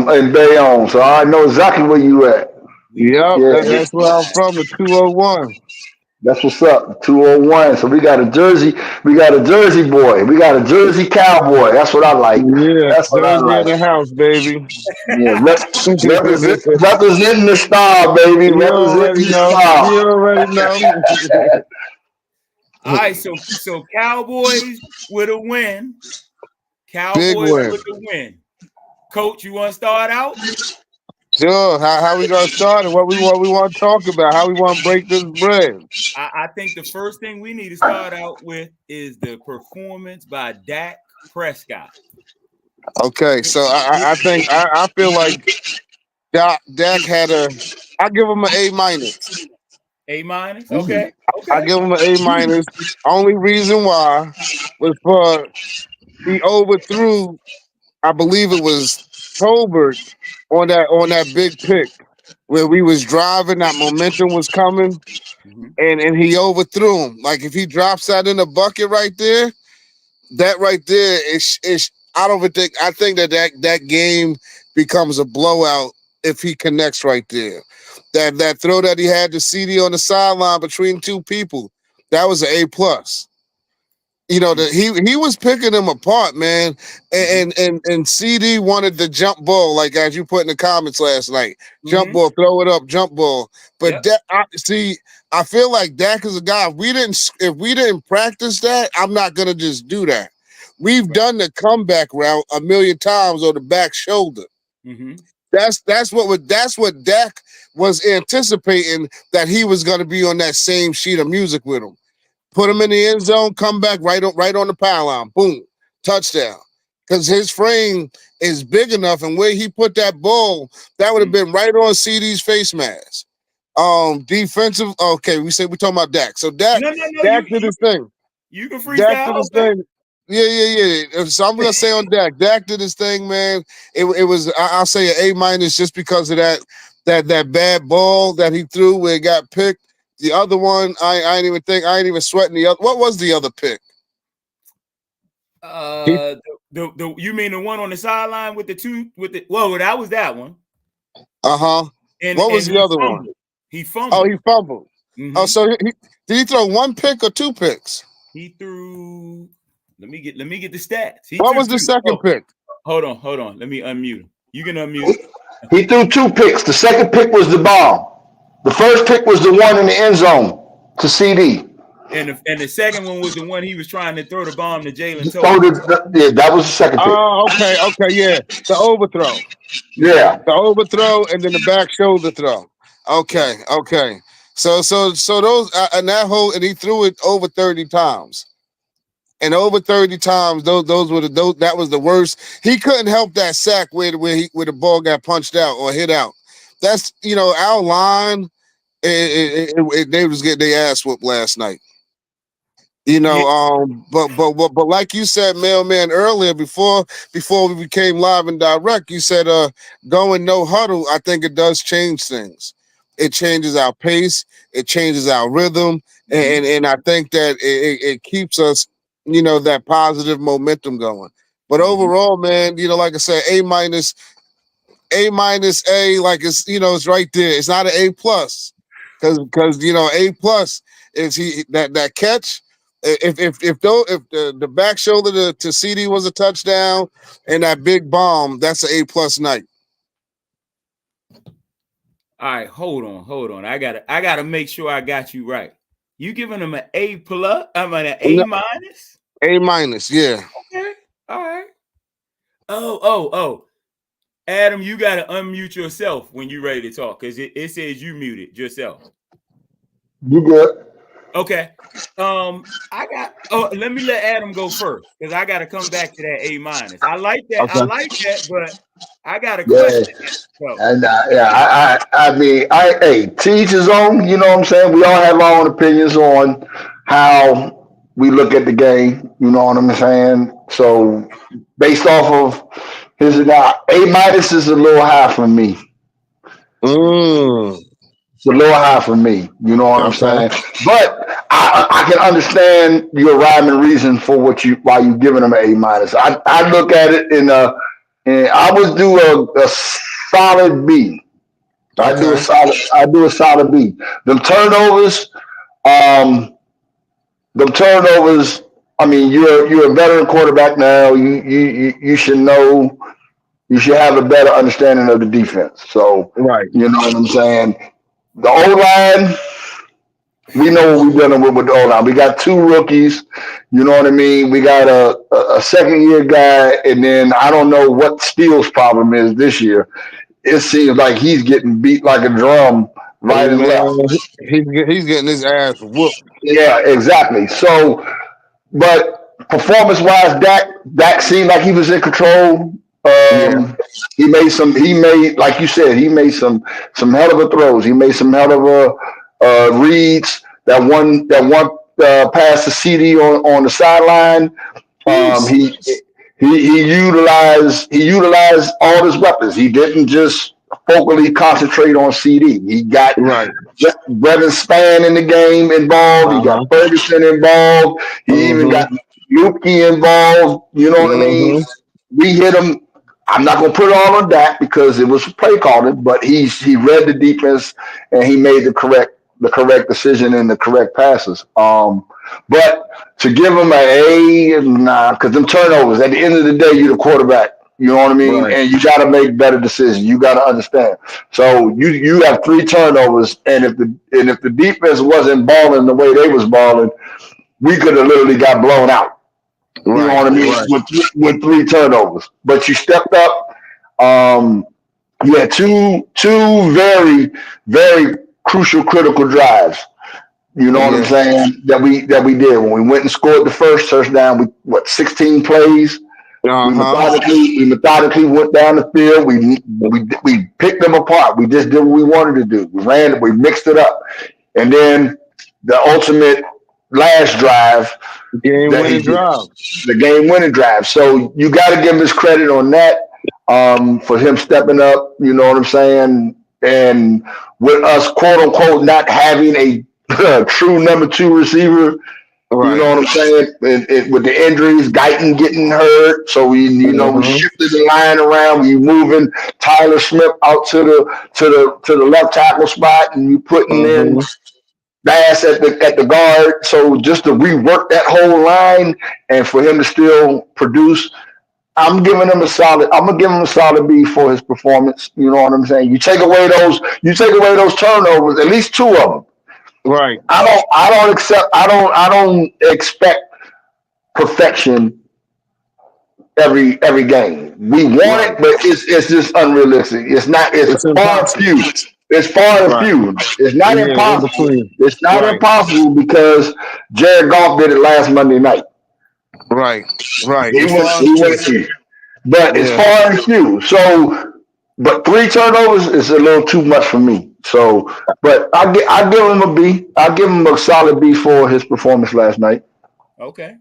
in Bayonne, so I know exactly where you at. Yep, Yeah, that's where I'm from, the 201. that's what's up. 201. So we got a Jersey boy, we got a Jersey cowboy. That's what I like. Yeah, That's what I Jersey in like. the house, baby. Yeah, representing the style, baby. You Representing already the know. You style. already know. All right, so Cowboys with a win. Big Cowboys win. with the win. Coach, you want to start out? Sure. How we gonna start and what we want to talk about? How we want to break this bread? I think the first thing we need to start out with is the performance by Dak Prescott. Okay, so I think I feel like Dak had a. I give him an A minus. A minus. Mm. Okay. I Okay. give him an A minus. Only reason why was for he overthrew. I believe it was Tolbert on that big pick where we was driving. That momentum was coming, Mhm. and he overthrew him. Like if he drops that in the bucket right there, that right there is. I don't even think. I think that game becomes a blowout if he connects right there. That throw that he had to CD on the sideline between two people, that was an A plus. You know that he was picking them apart, man. And CD wanted the jump ball, like as you put in the comments last night. Jump Mhm. ball, throw it up, jump ball. But Yep. I feel like Dak is a guy. If we didn't practice that, I'm not gonna just do that. We've Right. done the comeback route a million times on the back shoulder. Mhm. That's what Dak was anticipating that he was gonna be on that same sheet of music with him. Put him in the end zone, come back right on the power line. Boom. Touchdown. Because his frame is big enough, and where he put that ball, that would have been right on CD's face mask. Defensive, okay, we're talking about Dak. So Dak, No. Dak did his thing. You can Dak freestyle. did his Okay. thing. Yeah. So I'm gonna say on Dak. Dak did his thing, man. It was I'll say an A minus just because of that bad ball that he threw where it got picked. The other one, I ain't even think I ain't even sweating the other. What was the other pick? He The you mean the one on the sideline with the two with the well that was that one uh-huh. What was and the other one? he Oh, fumbled. he fumbled. Oh, Mm-hmm. so did he throw one pick or two picks? He threw. Let me get the stats. He What threw was the two. second Oh, pick? hold on. Let me unmute him. You can unmute. He threw two picks. The second pick was the bomb. The first pick was the one in the end zone to CD. And the second one was the one he was trying to throw the bomb to Jalen Tolbert. Yeah, that was the second pick. Oh, okay, yeah. The overthrow. Yeah. The overthrow and then the back shoulder throw. Yeah. Okay. So those and that whole and he threw it over 30 times. And over 30 times, those were that was the worst. He couldn't help that sack where the ball got punched out or hit out. That's our line. They was getting their ass whooped last night. Yeah. But like you said, mailman earlier before we became live and direct, you said going no huddle. I think it does change things. It changes our pace. It changes our rhythm, and I think that it keeps us, that positive momentum going. But overall, man, like I said, A minus, A, like it's right there. It's not an A plus, because A plus is that catch. If the back shoulder to CD was a touchdown and that big bomb, that's an A plus night. All right, hold on. I gotta make sure I got you right. You giving him an A plus? I mean an A No, minus? A minus, yeah. Okay. All right. Oh. Adam, you gotta unmute yourself when you're ready to talk because it says you muted yourself. You good. Okay. Let me let Adam go first because I gotta come back to that A minus. I like that, but I got a Yeah. question. So, And I mean, hey, to each his own. You know what I'm saying? We all have our own opinions on how we look at the game. You know what I'm saying? So based off of his A minus is a little high for me. Mm, It's a little high for me. You know what I'm okay. saying? But I can understand your rhyme and reason for why you giving him an A minus. I look at it in a and I would do a solid B. Okay. I do a solid B. Them turnovers, um, them turnovers. I mean, you're a veteran quarterback now. You should know. You should have a better understanding of the defense. So Right. you know what I'm saying. The O line, we know what we're dealing with the O line. We got two rookies. You know what I mean. We got a second year guy, and then I don't know what Steele's problem is this year. It seems like he's getting beat like a drum right and left. Man, he's getting his ass whooped. Yeah, exactly. So, but performance wise, Dak seemed like he was in control. Yeah. He made like you said, he made some hell of a throws. He made some hell of a reads. That one pass to CD on the sideline. Um, Jeez. he utilized all his weapons. He didn't just focally concentrate on CD. He got Right. Brevin Spann in the game involved. He Uh-huh. got Ferguson involved. He even Mm-hmm. got Lukey involved. You know what I mean? Mm-hmm. We hit him. I'm not gonna put it all on Dak because it was play calling, but he read the defense and he made the correct decision and the correct passes. But to give him an A, nah, because them turnovers. At the end of the day, you're the quarterback. You know what I mean? Right. And you got to make better decisions. You got to understand. So you have three turnovers, and if the defense wasn't balling the way they was balling, we could have literally got blown out. You know Right. what I mean? Right. With three turnovers, but you stepped up. Um, you had two very very crucial critical drives. You know what I'm Yeah. saying? That we did when we went and scored the first touchdown. 16 plays. Uh-huh. We methodically went down the field. We picked them apart. We just did what we wanted to do. We mixed it up, and then the ultimate last drive Game that he winning did, drive. the game winning drive. So you got to give him his credit on that, for him stepping up. You know what I'm saying? And with us, quote unquote, not having a true number two receiver. You know Right. what I'm saying? With the injuries, Guyton getting hurt, so we Mm-hmm. shifted the line around. We moving Tyler Smith out to the left tackle spot, and you putting in Mm-hmm. Bass at the guard. So just to rework that whole line and for him to still produce, I'm giving him a solid. I'm gonna give him a solid B for his performance. You know what I'm saying? You take away those turnovers, at least two of them. Right. I don't expect perfection every game. We want Right. it, but it's just unrealistic. It's not. It's It's far and impossible. few. It's far and Right. few. It's not Yeah. In impossible. between. It's not Right. impossible because Jared Goff did it last Monday night. Right. Right. He It's went. far He too. went to. But it's Yeah. far and few. So, but three turnovers is a little too much for me. So, but I give him a B. I give him a solid B for his performance last night. Okay.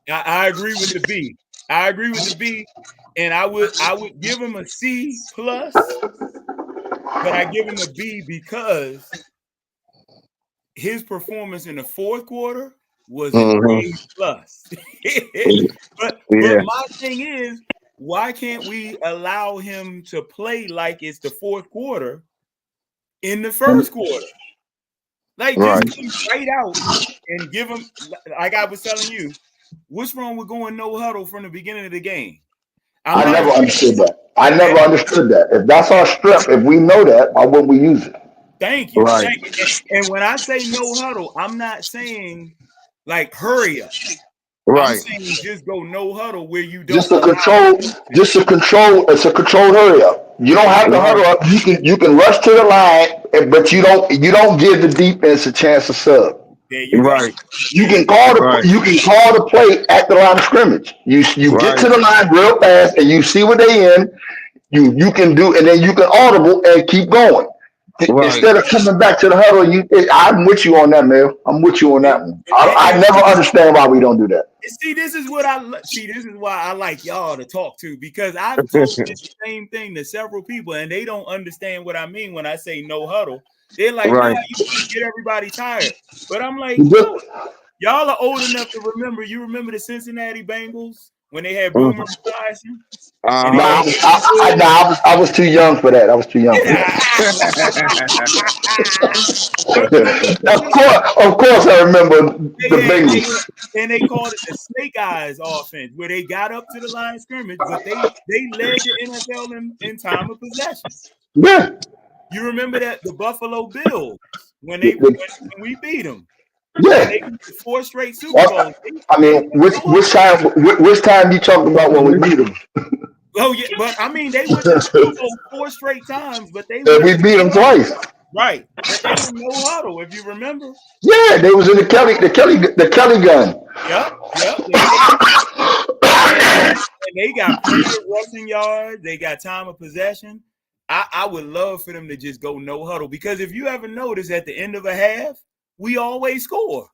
I agree with the B. I agree with the B, and I would give him a C plus, but I give him a B because his performance in the fourth quarter was an Mm-hmm. A plus. but Yeah. my thing is, why can't we allow him to play like it's the fourth quarter in the first quarter? Like just Right. get him right out and give him, like I was telling you, what's wrong with going no huddle from the beginning of the game? I'm I not never saying understood that. I and never understood that. If that's our strength, if we know that, why wouldn't we use it? thank you. Right. Thank you. And when I say no huddle, I'm not saying like hurry up. I'm Right. saying just go no huddle where you don't Just a allow control, defense. just a control. It's a controlled hurry up. You don't have to Right. huddle up. You can rush to the line, but you don't give the defense a chance to sub. There you go. Right. Right. You can call the play at the line of scrimmage. You get Right. to the line real fast and you see what they in. You can do, and then you can audible and keep going. Right. Instead of coming back to the huddle, I'm with you on that, Mel. I'm with you on that one. I never understand why we don't do that. See, this is what see. This is why I like y'all to talk to because I've told this same thing to several people, and they don't understand what I mean when I say no huddle. They're like, "Nah, Right. you just get everybody tired." But I'm like, You no, just- y'all are old enough to remember. You remember the Cincinnati Bengals when they had Boomer Esiason. And Nah, they I was too young for that. I was too young for that. Of course, I remember the Bengals. And they called it the Snake Eyes offense, where they got up to the line of scrimmage, but they led the NFL in time of possession. Yeah. You remember that the Buffalo Bills when we beat them. Yeah. They won 4 straight Super Bowls. I mean, which time you talking about when we beat them? Oh yeah, but I mean they went to the Super Bowl 4 straight times, but we beat them twice. Right, but they were no huddle, if you remember. Yeah, they was in the Kelly gun. Yep. And they got plenty of rushing yards. They got time of possession. I would love for them to just go no huddle, because if you ever notice at the end of a half, we always score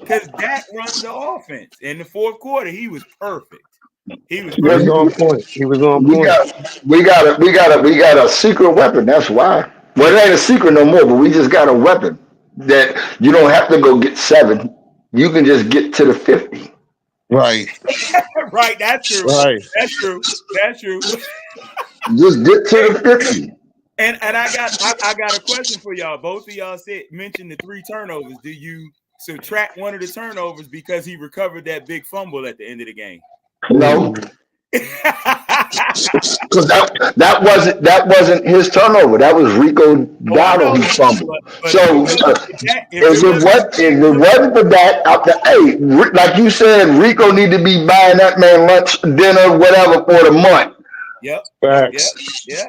because Dak runs the offense. In the fourth quarter, he was perfect. He was on point. We got a secret weapon. That's why. Well, it ain't a secret no more, but we just got a weapon that you don't have to go get 7. You can just get to the 50. Right. Right. That's true. Right. That's true. Just get to the 50. And I got a question for y'all. Both of y'all mentioned the 3 turnovers. Do you subtract one of the turnovers because he recovered that big fumble at the end of the game? No. Because that wasn't his turnover. That was Rico Dowdle who fumbled. So if it wasn't for that, like you said, Rico need to be buying that man lunch, dinner, whatever for the month. Yep. Facts. Yeah.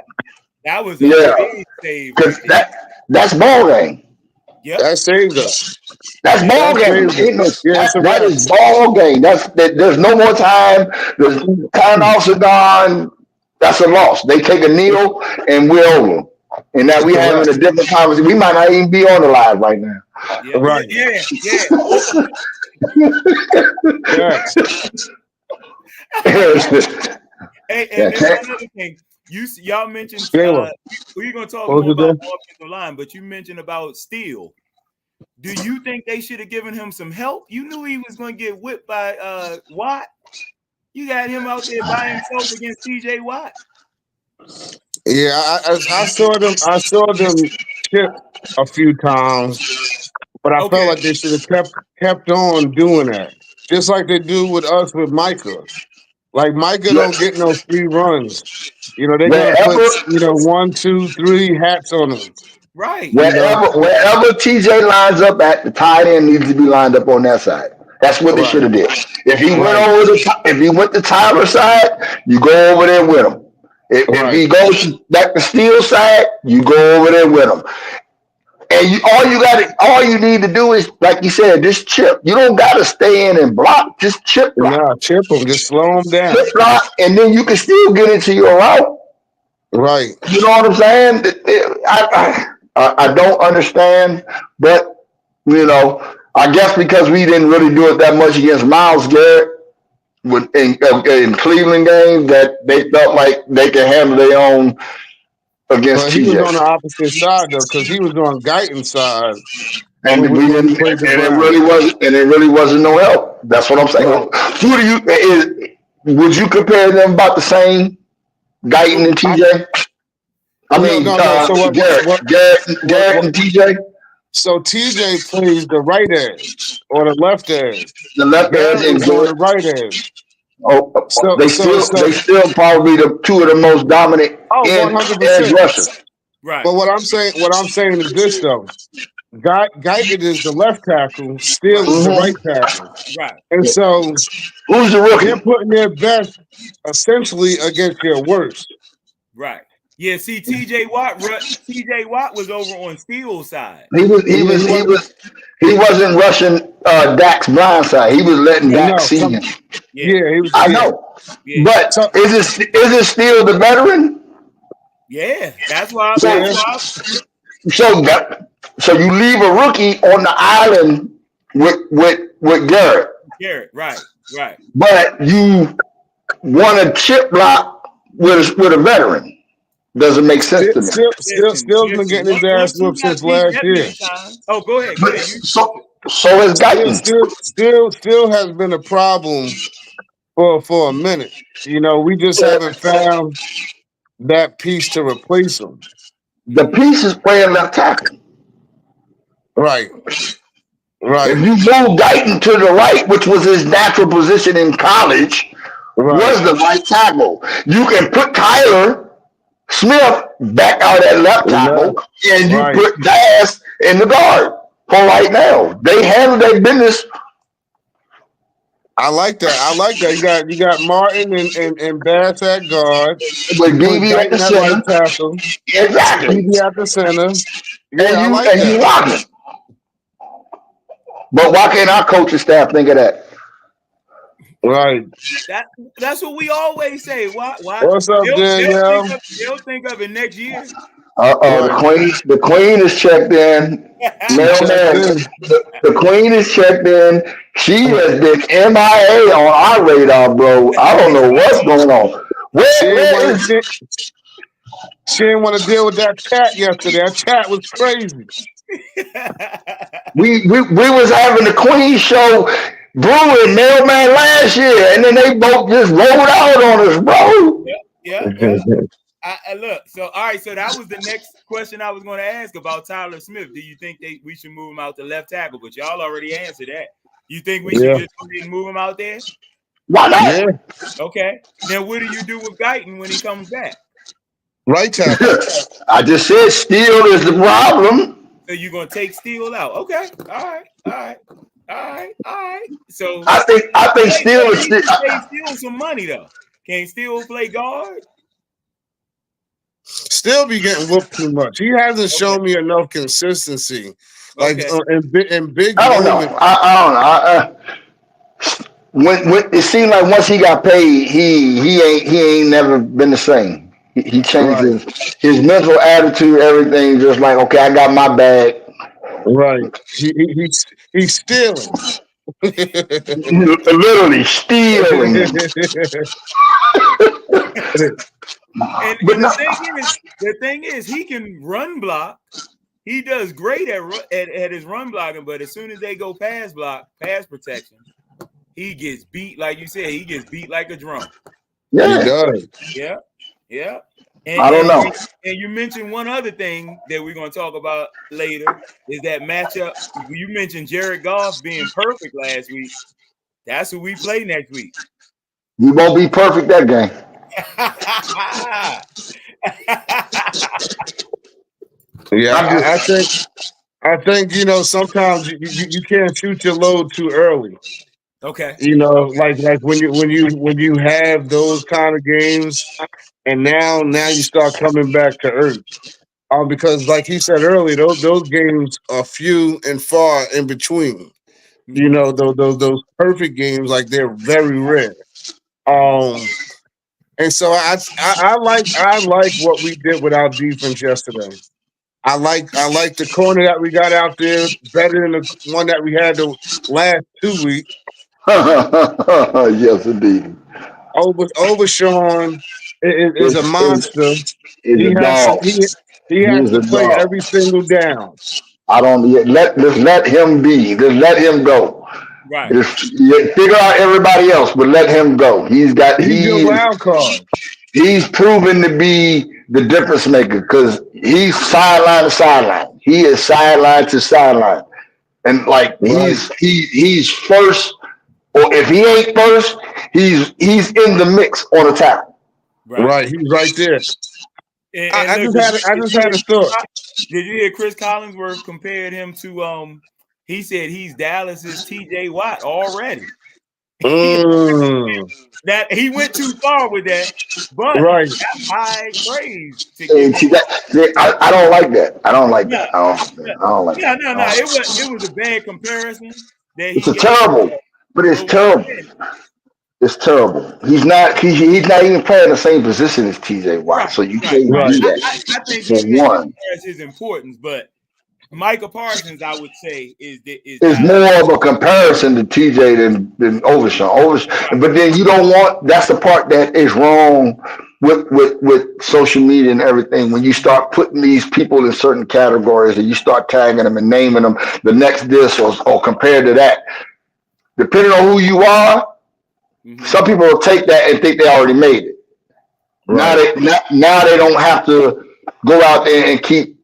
That was a big save. Because that's ball game. Yep. That saved us. That's ball game. That is ball game. There's no more time. There's timeouts are gone. That's a loss. They take a kneel and we're over. And now we having a different conversation. We might not even be on the live right now. Yeah. Right. Yeah. Hey, and there's another thing. Y'all mentioned we're gonna talk more about offensive line, but you mentioned about Steele. Do you think they should have given him some help? You knew he was going to get whipped by Watt. You got him out there by himself against TJ Watt. Yeah, I saw them chip a few times, but I felt like they should have kept on doing that, just like they do with us with Micah. Like Micah don't get no free runs. You know, they're gonna put 1, 2, 3 hats on him. Right. Wherever TJ lines up at, the tight end needs to be lined up on that side. That's what they should have did. If he went to Tyler's side, you go over there with him. If he goes back to Steele's side, you go over there with him. And all you need to do is, like you said, just chip. You don't got to stay in and block. Just chip block. Yeah, chip them. Just slow them down. Chip block, and then you can still get into your route. Right. You know what I'm saying? I don't understand, but I guess because we didn't really do it that much against Myles Garrett in Cleveland games, that they felt like they could handle their own against TJ. He was on the opposite side though, because he was on Guyton's side, and it really wasn't no help. That's what I'm saying. Would you compare them about the same, Guyton and TJ? Garrett and TJ. So TJ plays the right edge or the left edge. The left edge and the right edge. They still probably the 2 of the most dominant edge rushers. Right. But what I'm saying is this though. Guyton is the left tackle, Steele is the right tackle. Right. And so who's the rookie? They're putting their best essentially against their worst. Right. Yeah, see, TJ Watt was over on Steele's side. He wasn't rushing Dak's blind side. He was letting Dak see him. Yeah, he was. I know. Yeah. But is it still the veteran? Yeah, that's why. So you leave a rookie on the island with Garrett. Garrett, right. But you want a chip block with a veteron. Doesn't make sense to me. Steele's been getting his ass whooped since last year. Oh, go ahead. So has Guyton. Steele has been a problem for a minute. You know, we just haven't found that piece to replace him. The piece is playing left tackle. Right. If Right. you move Guyton to the right, which was his natural position in college, was Right. the right tackle. You can put Tyler Smith back out at left tackle, Left. and you Right. put Bass in the guard for right now. They handle their business. I like that. I like that. You got Martin and Bass at guard. With You put BB at the Guyton at center. right tackle. Exactly. BB at the center. Yeah, I And like you that. rock it. But why can't our coaching staff think of that? Right. That's what we always say. Why? What's up, Danielle? They'll think of it next year. The queen is checked in. Mailman, the queen is checked in. She has been MIA on our radar, bro. I don't know what's going on. She didn't want to deal with that chat yesterday. That chat was crazy. we was having the Queen show brewing Mailman last year, and then they both just rolled out on us, bro. Yeah. I look. So all right. So that was the next question I was going to ask about Tyler Smith. Do you think we should move him out to left tackle? But y'all already answered that. You think we should just go ahead and move him out there? Why not? Yeah. Okay. Then what do you do with Guyton when he comes back? Right tackle. I just said Steele is the problem. So you're gonna take Steele out? Okay. All right. So I think Steele is pay Steele some money though. Can Steele play guard? Still be getting whooped too much. He hasn't shown me enough consistency. Like in big. I don't know. I don't know. When it seemed like once he got paid, he ain't never been the same. He changed his mental attitude, everything. Just like, okay, I got my bag. Right. He's stealing. Literally stealing. And the thing is, he can run block. He does great at his run blocking, but as soon as they go pass protection, he gets beat. Like you said, he gets beat like a drum. Yeah, he does. Yeah. And, I don't know. And you mentioned one other thing that we're going to talk about later is that matchup. You mentioned Jared Goff being perfect last week. That's who we play next week. You won't be perfect that game. Yeah, I think sometimes you can't shoot your load too early. Okay. Like when you have those kind of games, and now you start coming back to earth. Because like he said earlier, those games are few and far in between. Those perfect games, like they're very rare. And so I like what we did with our defense yesterday. I like the corner that we got out there better than the one that we had the last 2 weeks. Yes, indeed. Overshawn is a monster. He has to play every single down. I don't let him be. Just let him go. Right. Figure out everybody else, but let him go. He's a wild card. He's proven to be the difference maker because he's sideline to sideline. He is sideline to sideline, and like he's first. Or if he ain't first, he's in the mix on the tackle. Right, he's right there. I just had a thought. Did you hear Chris Collinsworth compared him to he said he's Dallas's TJ Watt already. That he went too far with that, but that's high praise. I don't like that. I don't like that. I don't like that. No. It was a bad comparison. It's terrible. But it's terrible. It's terrible. He's not even playing the same position as TJ Watt, so you can't do that. I think his importance, but Micah Parsons, I would say, is more of a comparison to TJ than Overshawn. But then you don't want. That's the part that is wrong with social media and everything. When you start putting these people in certain categories and you start tagging them and naming them the next this or compared to that. Depending on who you are, Some people will take that and think they already made it. Right. Now they don't have to go out there and keep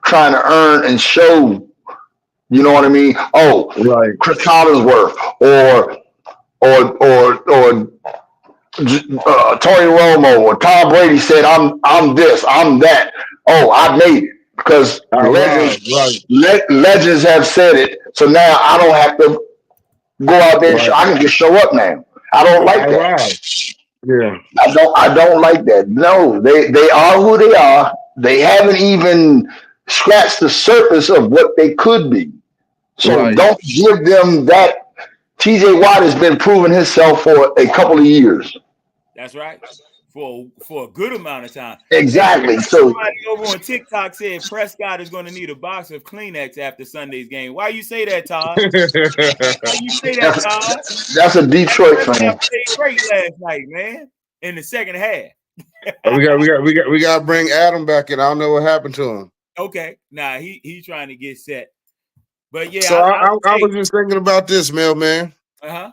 trying to earn and show. You know what I mean? Oh, Right. Chris Collinsworth or Tony Romo or Tom Brady said, I'm this, I'm that. Oh, I made it because legends have said it. So now I don't have to go out there. Right. I can just show up now. I don't like that. Yeah. I don't like that. No, they are who they are. They haven't even scratched the surface of what they could be. So don't give them that. TJ Watt has been proving himself for a couple of years. That's right. For a good amount of time. Exactly. So somebody over on TikTok said Prescott is going to need a box of Kleenex after Sunday's game. Why you say that, Todd? Why you say that, Todd? That's a Detroit fan. Played great last night, man. In the second half. we got to bring Adam back in. I don't know what happened to him. Okay. Nah, he's trying to get set. But yeah, so I was just thinking about this, mailman. I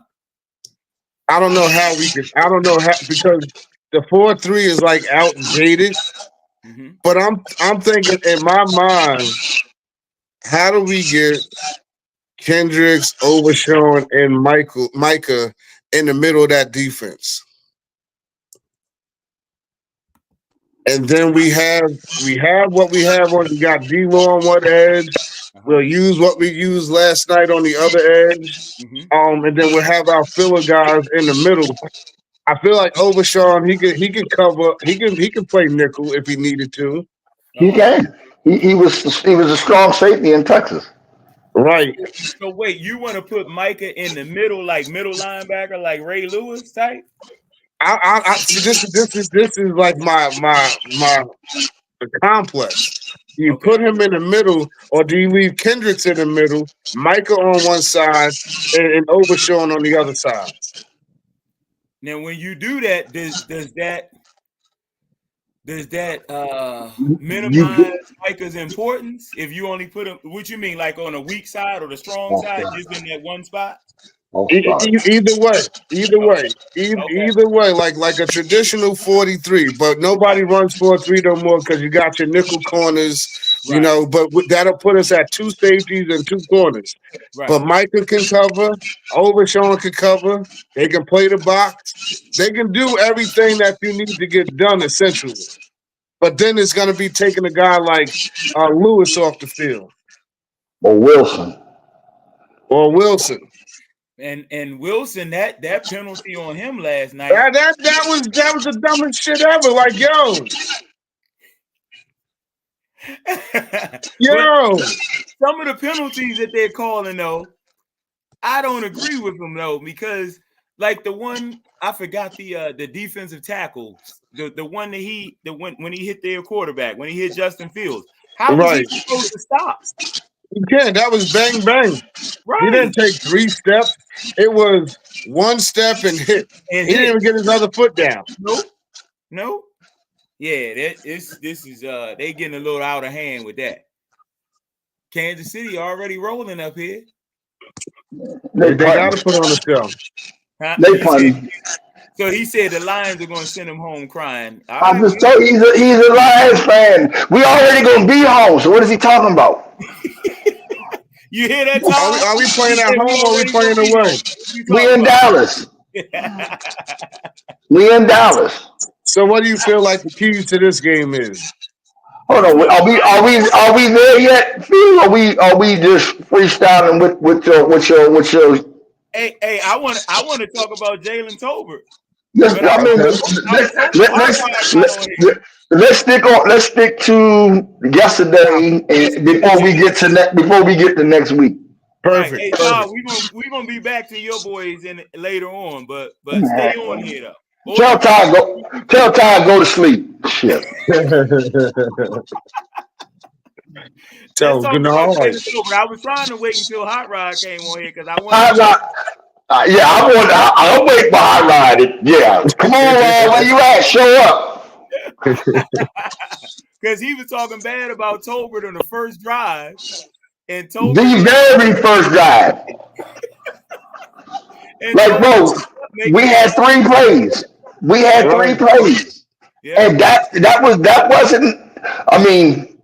don't know how because the 4-3 is like outdated. But I'm thinking in my mind, how do we get Kendricks, Overshown, and Micah in the middle of that defense? And then we have what we have on. We got D-Lo on one edge. We'll use what we used last night on the other edge. And then we'll have our filler guys in the middle. I feel like Overshown, he can cover, he can play nickel if he needed to. He can. He was a strong safety in Texas. Right. So wait, you want to put Micah in the middle, like middle linebacker, like Ray Lewis type? This is like my complex. Do you put him in the middle, or do you leave Kendricks in the middle, Micah on one side, and Overshown on the other side? Now, when you do that, does that minimize Micah's importance? If you only put him, what you mean, like on a weak side or the strong side, just in that one spot? Either way, like a traditional 43, but nobody runs 4-3 no more because you got your nickel corners, you know. But that'll put us at 2 safeties and 2 corners. But Micah can cover, Overshown can cover. They can play the box. They can do everything that you need to get done essentially. But then it's going to be taking a guy like Lewis off the field, or Wilson. And Wilson, that penalty on him last night. That was the dumbest shit ever. Like, some of the penalties that they're calling though, I don't agree with them though, because like the one, I forgot the defensive tackle, the one that when he hit their quarterback, when he hit Justin Fields. How was he supposed to stop? You can't. That was bang bang. Right. He didn't take 3 steps. It was 1 step and hit. And he didn't even get his other foot down. Nope. Yeah, this is they getting a little out of hand with that. Kansas City already rolling up here. They got to put on the show. They punting. So he said the Lions are going to send him home crying. I just told you he's a Lions fan. We already going to be home. So what is he talking about? You hear that, Tom? Are we playing at home or are we playing away? We in Dallas. We in Dallas. So what do you feel like the keys to this game is? Hold on. Are we there yet, Phil? Are we just freestyling with your Hey, I want to talk about Jalen Tolbert. Let's stick to yesterday and before we get to next week. Perfect. Right. Hey, Todd, we're gonna be back to your boys later on, but stay on here though. Tell Todd go to sleep. Shit. I was trying to wait until Hot Rod came on here because I wanted. I'll wait for Hot Rod. Yeah, come on, where you at? Show up. Because he was talking bad about Tolbert on the first drive, and Tolbert the very first drive. like, bro, we had 3 plays. We had three Right. plays, Yeah. and that wasn't. I mean,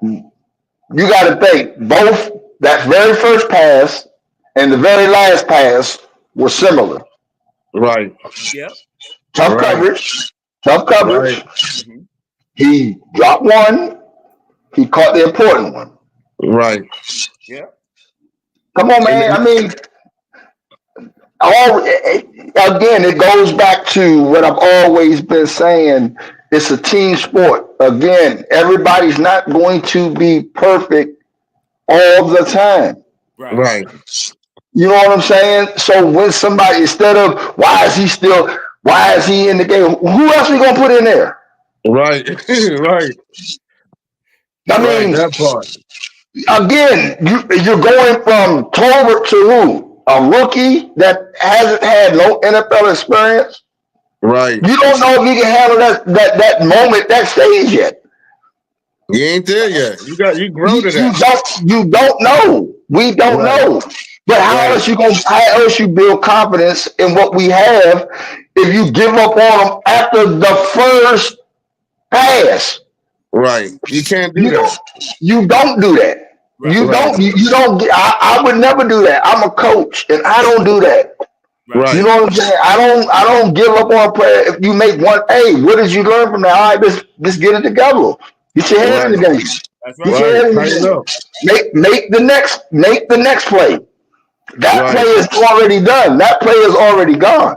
you got to think both that very first pass and the very last pass were similar. Right. Yep. Tough Right. coverage. Tough coverage. Right. Mhm. He dropped one. He caught the important one. Right. Yep. Come on, man. And I mean, again, it goes back to what I've always been saying. It's a team sport. Again, everybody's not going to be perfect all the time. Right. right. You know what I'm saying? So when somebody, instead of why is he in the game? Who else we gonna put in there? Right. right. I Right. mean, That part. again, you're going from Tolbert to who? A rookie that hasn't had no NFL experience. Right. You don't know if he can handle that moment, that stage yet. You ain't there yet. You grow to that. You don't know. We don't Right. know. But how Right. else you build confidence in what we have if you give up on them after the first pass? Right. You can't do You that. don't do that. Right. You Right. don't. You don't. I would never do that. I'm a coach, and I don't do that. Right. You know what I'm saying? I don't give up on a player. If you make one, hey, what did you learn from that? All right, let's get it together. Get your head in the Right. game. That's Get right. your head Right. in the Tighten game. up. Make the next play. That Right. play is already done. That play is already gone.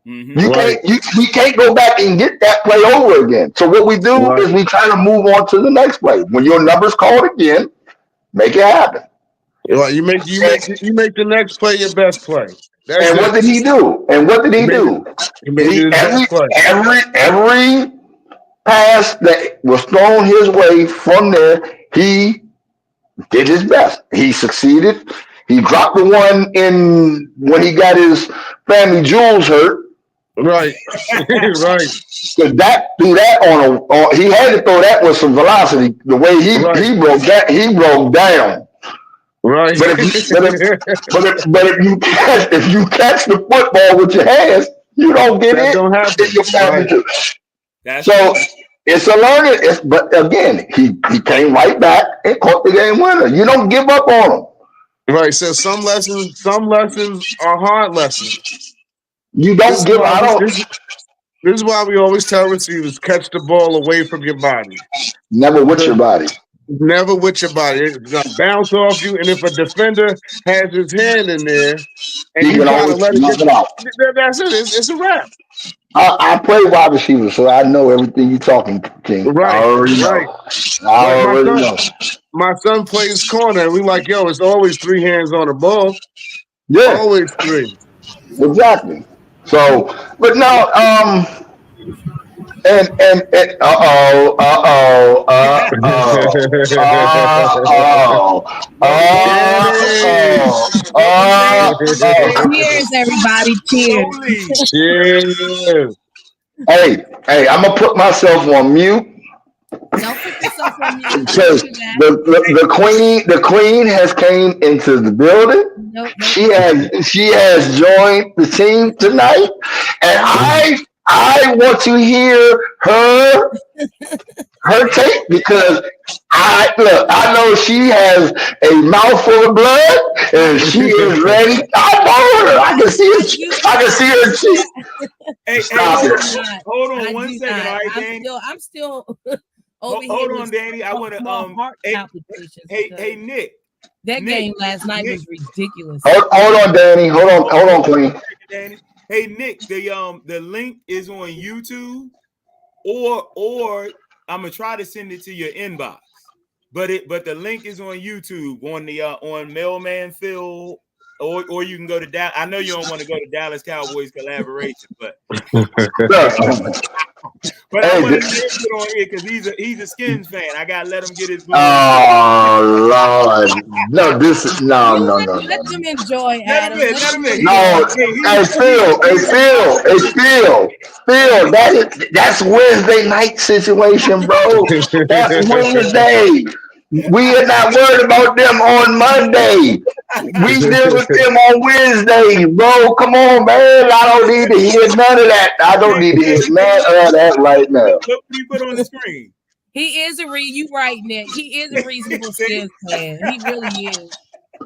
Mm-hmm. You Right. we can't go back and get that play over again. So what we do Right. is we try to move on to the next play. When your number's called again, make it happen. Right. You make the next play your best play. That's And what it. did he do? And what did he do? You made He it his best play. every pass that was thrown his way from there, he did his best. He succeeded. He dropped the one in when he got his family jewels hurt. Right. right. Cause that threw that he had to throw that with some velocity. The way Right. he broke down. Right. But if you catch the football with your hands, you don't get That it don't happen. in your family Right. jewels. That's So true. it's a learning. But again, he came right back and caught the game winner. You don't give up on him. Right. So some lessons are hard lessons. You This don't is give. why I don't. this is why we always tell receivers catch the ball away from your body. Never with your body. Never with your body. It's gonna bounce off you. And if a defender has his hand in there and He you can try to always let it knock get it out. that's it. It's a wrap. I play wide receiver, so I know everything you're talking, King. Right. I already know. Right. I Like already know. my son plays corner, and we like, yo, it's always 3 hands on the ball. Yeah, Always 3. exactly. So, but no, and Cheers, everybody. Cheers. Holy. Yeah. hey, I'm gonna put myself on mute Don't put yourself on mute. because Don't do that. the queen has came into the building. Nope. She has joined the team tonight, and I want to hear her take because I know she has a mouthful of blood and she is ready. I know her. I can see it. I can see her cheek. Hey, Stop hold it. on. Hold on I one do second. not. All right, Danny. I'm still over here. Hold on, with Danny. I want to heart hey, palpitations hey, because Nick. that Nick, game last night Nick. was ridiculous. Hold on, Danny. Hold on, Queen. Danny. Hey, Nick. The link is on YouTube, or I'm gonna try to send it to your inbox. But the link is on YouTube on Mailman Phil, or you can go to Dallas. I know you don't want to go to Dallas Cowboys collaboration, but I want to get it on here because he's a Skins fan. I gotta let him get his blood. Oh Lord, no! This is no. Let them enjoy, Let Adam. him in. No, hey Phil, that's Wednesday night situation, bro. That's Wednesday. We are not worried about them on Monday. We deal with them on Wednesday, bro. Come on, man. I don't need to hear none of that. I don't need to hear none of that right now. Look what he put on the screen. He is you right, Nick. He is a reasonable skins fan. He really is.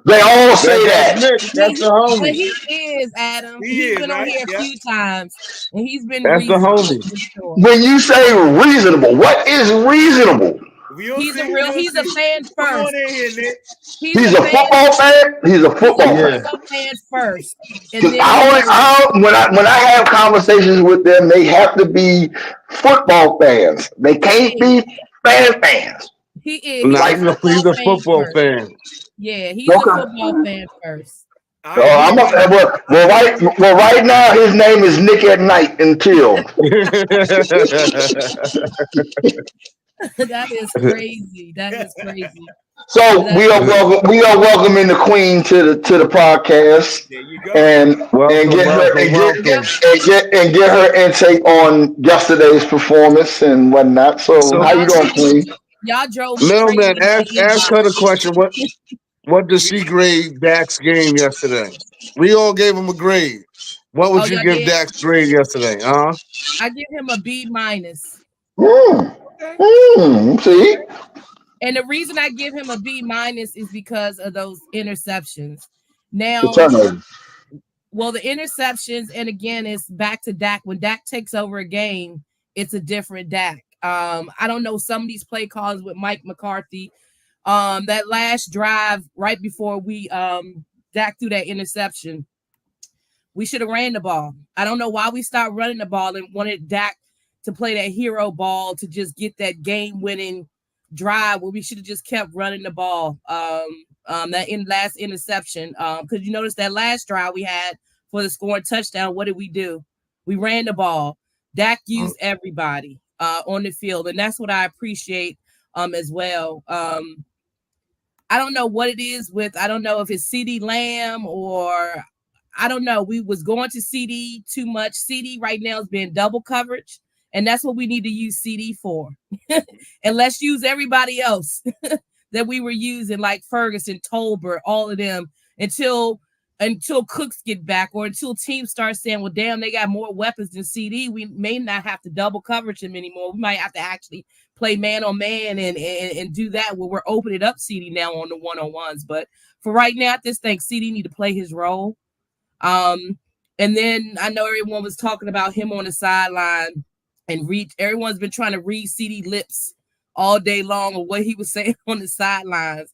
They all say That's that. Nick. That's the But homie. he is, Adam. He He's is, been on right? here a Yeah. few times, and he's been That's the reasonable. homie. for sure. When you say reasonable, what is reasonable? He's a fan Come first. on in here, Nick. He's a football fan. He's a football Yeah. fan. Football fan first. And Because then when I have conversations with them, they have to be football fans. They can't be fans. he is. Nah, Like- he's a football first. fan. Yeah, he's Okay. a football fan first. So right now his name is Nick at Night until. That is crazy. That is crazy. So we are welcoming the Queen to the podcast There you go. and get her intake on yesterday's performance and whatnot. So how you doing, Queen? Y'all drove me Mailman, crazy. ask her the question. What does she grade Dak's game yesterday? We all gave him a grade. What would Oh, you y'all give did? Dak's grade yesterday? I give him a B-. See? And the reason I give him a B- is because of those interceptions. Now, The turnover. well, the interceptions, and again, it's back to Dak. When Dak takes over a game, it's a different Dak. I don't know some of these play calls with Mike McCarthy. That last drive right before we Dak threw that interception, we should have ran the ball. I don't know why we stopped running the ball and wanted Dak to play that hero ball to just get that game-winning drive where we should have just kept running the ball. That last interception, because you notice that last drive we had for the scoring touchdown, what did we do? We ran the ball. Dak used everybody on the field, and that's what I appreciate as well. I don't know what it is with, I don't know if it's CeeDee Lamb or I don't know. We was going to CeeDee too much. CeeDee right now is being double coverage, and that's what we need to use CeeDee for. And let's use everybody else that we were using, like Ferguson, Tolbert, all of them, until Cooks get back or until teams start saying, well, damn, they got more weapons than CeeDee. We may not have to double coverage him anymore. We might have to actually play man on man and do that where we're opening up CeeDee now on the one-on-ones. But for right now, I just think CeeDee need to play his role. And then I know everyone was talking about him on the sideline and everyone's been trying to read CeeDee lips all day long of what he was saying on the sidelines.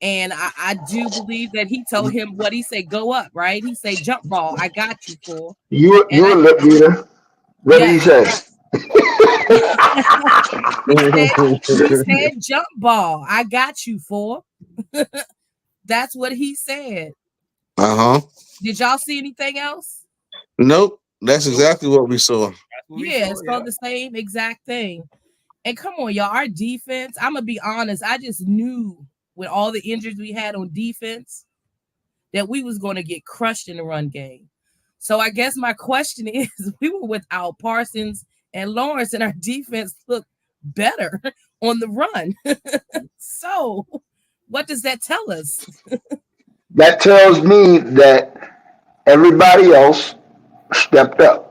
And I do believe that he told him what he said, go up, right? He said, jump ball, I got you for. You're a lip reader. What did he say? He said, jump ball, I got you for. That's what he said. Did y'all see anything else? Nope. That's exactly what we saw. Yeah, it's called the same exact thing. And come on, y'all, our defense, I'm going to be honest, I just knew with all the injuries we had on defense that we was going to get crushed in the run game. So I guess my question is, we were without Parsons and Lawrence, and our defense looked better on the run. So what does that tell us? That tells me that everybody else stepped up.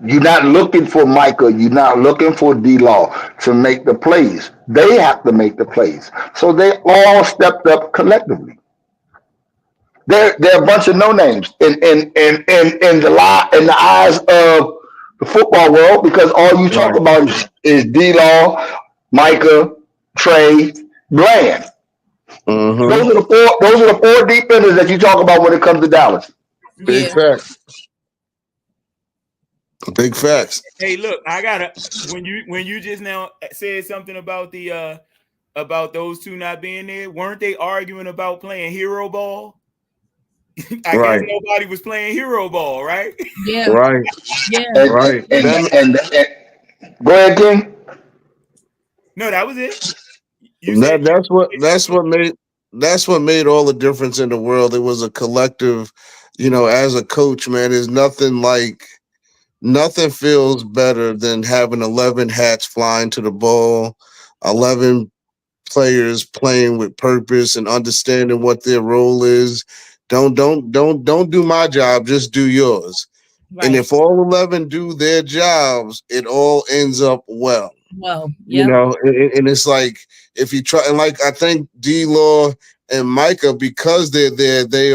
You're not looking for Micah. You're not looking for D-Law to make the plays. They have to make the plays. So they all stepped up collectively. They're a bunch of no names in the eyes of the football world, because all you talk about is D-Law, Micah, Trey, Bland. Those are the four defenders that you talk about when it comes to Dallas. Big facts. Big facts. Hey, look, I gotta when you just now said something about the about those two not being there, weren't they arguing about playing hero ball? I guess nobody was playing hero ball, right? Yeah. Right. Yeah. And go ahead, King. No, that was it. That's what made all the difference in the world. It was a collective, as a coach, man, there's nothing feels better than having 11 hats flying to the ball, 11 players playing with purpose and understanding what their role is. Don't do my job, just do yours. And Right. if all 11 do their jobs, it all ends up well. Well, You yeah. know, and it's like if you try, and like I think D-Law and Micah, because they're there, they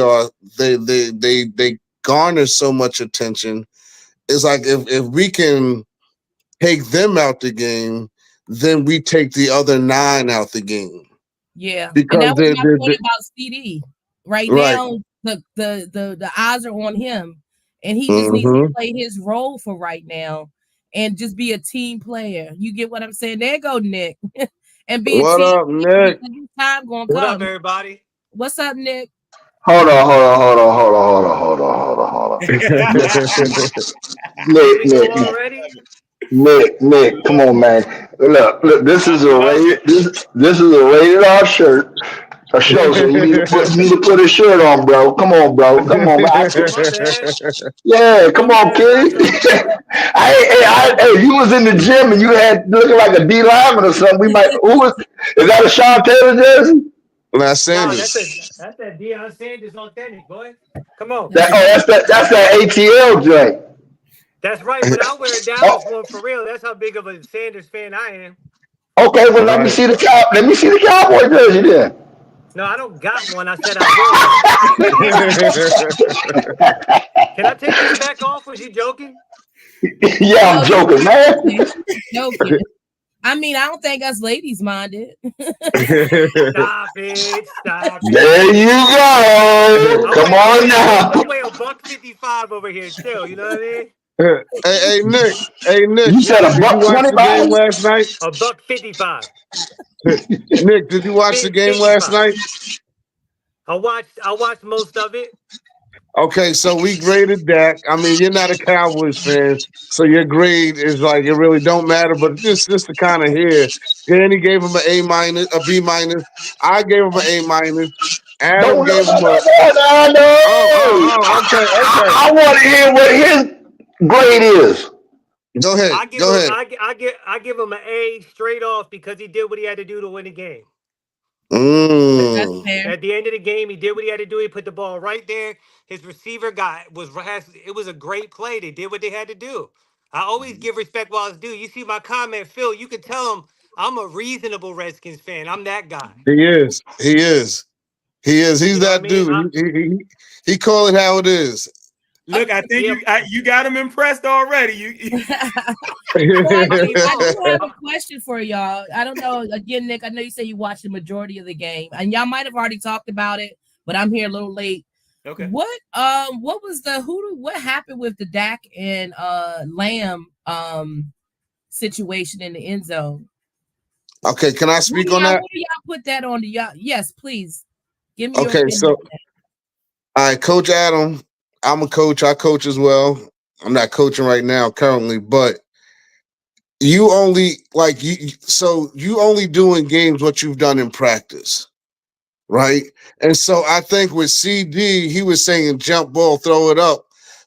garner so much attention. It's like if we can take them out the game, then we take the other 9 out the game. Yeah. And Because that was my they're point about CD. Right right. now, the eyes are on him, and he just needs to play his role for right now and just be a team player. You get what I'm saying? There go Nick. And be What a team up, Nick? time gonna What come. up, everybody? What's up, Nick? Hold on. Nick, Did it go already? Nick, come on, man. Look, this is a rated R shirt. A show, so you need to put a shirt on, bro. Come on, bro. Come on, man. My bad. Yeah, come My on, bad, kid. Taco. Hey, you was in the gym and you had looking like a D lineman or something. Is that a Sean Taylor jersey? Not No, Sanders. that's that Deion Sanders authentic, boy. Come on. That's that ATL joint. That's right. When I wear a Dallas one for real, that's how big of a Sanders fan I am. Okay, well let me see the Cowboy jersey then. No, I don't got one. I said I will. Can I take this back off? Was you joking? Yeah, I'm joking, man. Joking. I mean, I don't think us ladies minded. Stop it. There you go. Come on now. I weigh $155 over here still. You know what I mean? Hey, Nick. You said did you watch the game $125? last night? $155. Nick, did you watch the game last night? I watched most of it. Okay, so we graded Dak. I mean, you're not a Cowboys fan, so your grade is like it really don't matter. But just to kind of hear, Danny gave him an A-, a B-. I gave him an A-. Adam gave him a. Oh, okay. I want to hear what his grade is. Go ahead. I give him an A straight off because he did what he had to do to win the game. That's fair. At the end of the game, he did what he had to do. He put the ball right there. His receiver it was a great play. They did what they had to do. I always give respect while it's due. You see my comment, Phil, you can tell him I'm a reasonable Redskins fan. I'm that guy. He is. He's You know that what I mean? dude. He call it how it is. Look, I think you got him impressed already. I do have a question for y'all. I don't know. Again, Nick, I know you say you watched the majority of the game, and y'all might have already talked about it, but I'm here a little late. Okay. What was what happened with the Dak and Lamb situation in the end zone? Okay, can I speak on that? What do y'all put that on to y'all? Yes, please. Give me your Okay, opinion so on that. all right, Coach Adam. I'm a coach. I coach as well. I'm not coaching right now currently, but you only you only do in games what you've done in practice, right? And so I think with CD, he was saying jump ball, throw it up.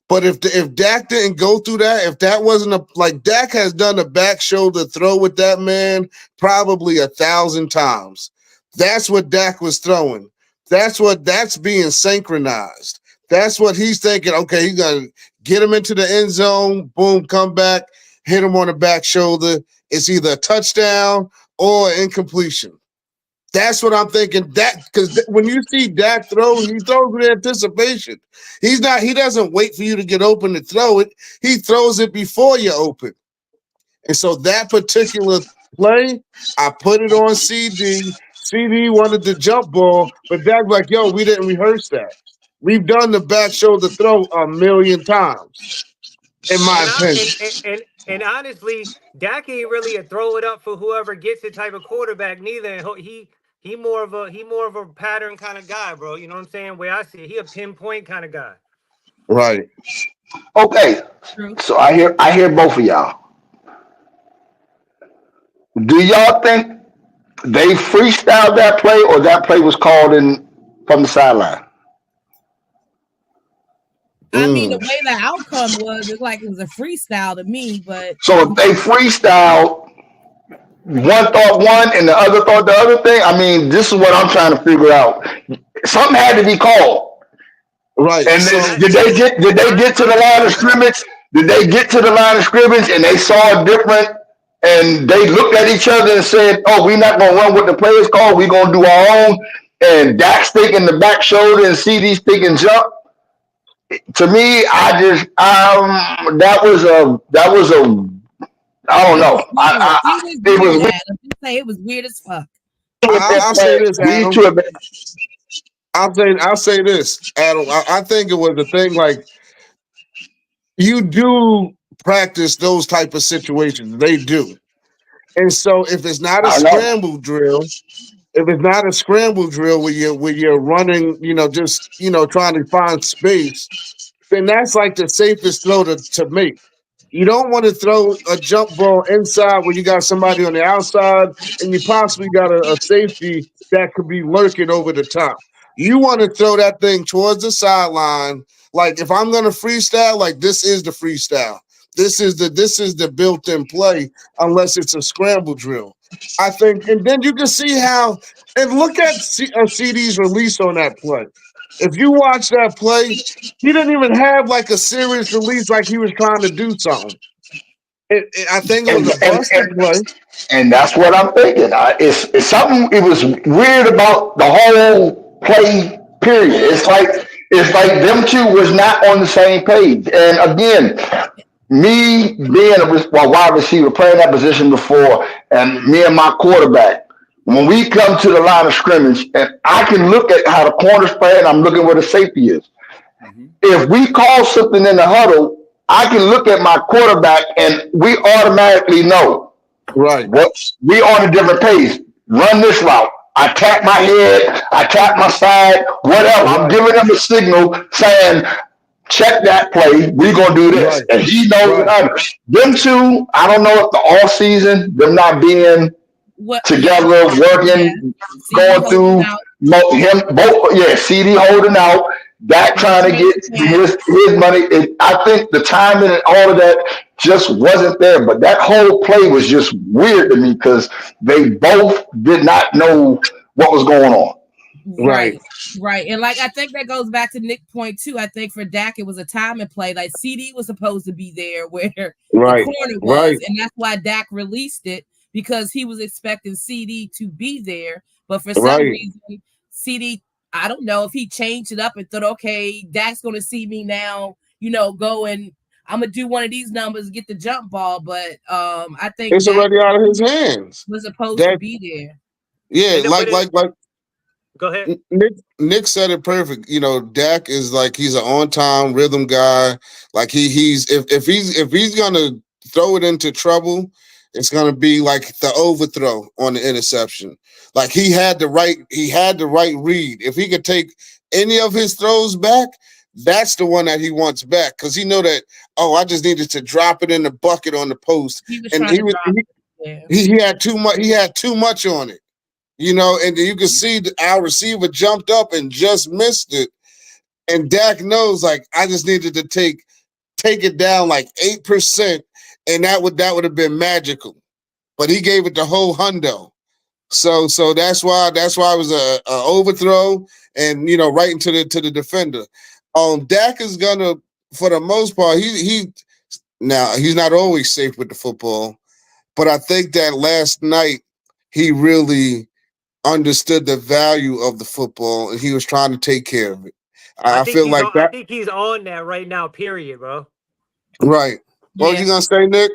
But if Dak didn't go through that, if that wasn't Dak has done a back shoulder throw with that man probably 1,000 times. That's what Dak was throwing. That's being synchronized. That's what he's thinking. Okay, he's gonna get him into the end zone, boom, come back, hit him on the back shoulder. It's either a touchdown or incompletion. That's what I'm thinking. That because when you see Dak throw, he throws with anticipation. He doesn't wait for you to get open to throw it. He throws it before you open. And so that particular play, I put it on CD. CD wanted the jump ball, but Dak's like, yo, we didn't rehearse that. We've done the back shoulder throw 1,000,000 times, in my opinion. And honestly, Dak ain't really a throw it up for whoever gets it type of quarterback neither. And he more of a pattern kind of guy, bro. You know what I'm saying? Where I see it, he a pinpoint kind of guy. Right. Okay, so I hear both of y'all. Do y'all think they freestyled that play or that play was called in from the sideline? I mean, the way the outcome was, it's like it was a freestyle to me, but So if they freestyled, one thought one and the other thought the other thing. I mean, this is what I'm trying to figure out. Something had to be called. Right. And So did they get to the line of scrimmage? Did they get to the line of scrimmage and they saw different and they looked at each other and said, "Oh, we're not gonna run what the players call. We're gonna do our own." And Dak's thinking the back shoulder and CD's thinking jump. To me, that was a I don't know. It was It was weird. I'm just saying it was weird as fuck. I'll say this, we Adam. should have been I'll say this, Adam. I think it was the thing like you do practice those type of situations. They do. And so if it's not a I know. scramble drill, where you're running, just trying to find space, then that's like the safest throw to make. You don't want to throw a jump ball inside where you got somebody on the outside and you possibly got a safety that could be lurking over the top. You want to throw that thing towards the sideline. Like if I'm gonna freestyle, like this is the freestyle. This is the built-in play, unless it's a scramble drill. I think, and then you can see how, and look at CD's release on that play. If you watch that play, he didn't even have like a serious release, like he was trying to do something. I think it was a busted play. And that's what I'm thinking. It's something. It was weird about the whole play. Period. It's like them two was not on the same page. And again, me being a wide receiver, playing that position before, and me and my quarterback, when we come to the line of scrimmage, and I can look at how the corners play, and I'm looking where the safety is. If we call something in the huddle, I can look at my quarterback, and we automatically know Right. what we on a different page. Run this route. I tap my head, I tap my side, whatever. I'm giving them a signal saying, check that play. We're gonna do this. Right. And he knows it. Them two, I don't know if the off season, them not being together, working, going through CD holding out, Dak trying to get his money. I think the timing and all of that just wasn't there. But that whole play was just weird to me because they both did not know what was going on. Right. And like I think that goes back to Nick's point too. I think for Dak, it was a time and play. Like CD was supposed to be there where the corner was, and that's why Dak released it because he was expecting CD to be there. But for some reason, CD, I don't know if he changed it up and thought, okay, Dak's gonna see me now, go and I'm gonna do one of these numbers, get the jump ball. But I think it's already out of his hands. Was supposed to be there. Yeah, like go ahead. Nick said it perfect. Dak is like he's an on-time rhythm guy. Like he's if he's gonna throw it into trouble, it's gonna be like the overthrow on the interception. Like he had the right read. If he could take any of his throws back, that's the one that he wants back because he know that. Oh, I just needed to drop it in the bucket on the post, he had too much. He had too much on it. And you can see our receiver jumped up and just missed it. And Dak knows, like, I just needed to take it down like 8%, and that would have been magical. But he gave it the whole hundo. So that's why it was a overthrow and right into the defender. Dak is gonna, for the most part, he's not always safe with the football, but I think that last night he really understood the value of the football and he was trying to take care of it. I feel like that. I think he's on that right now, period, bro. Right. What was you gonna say, Nick?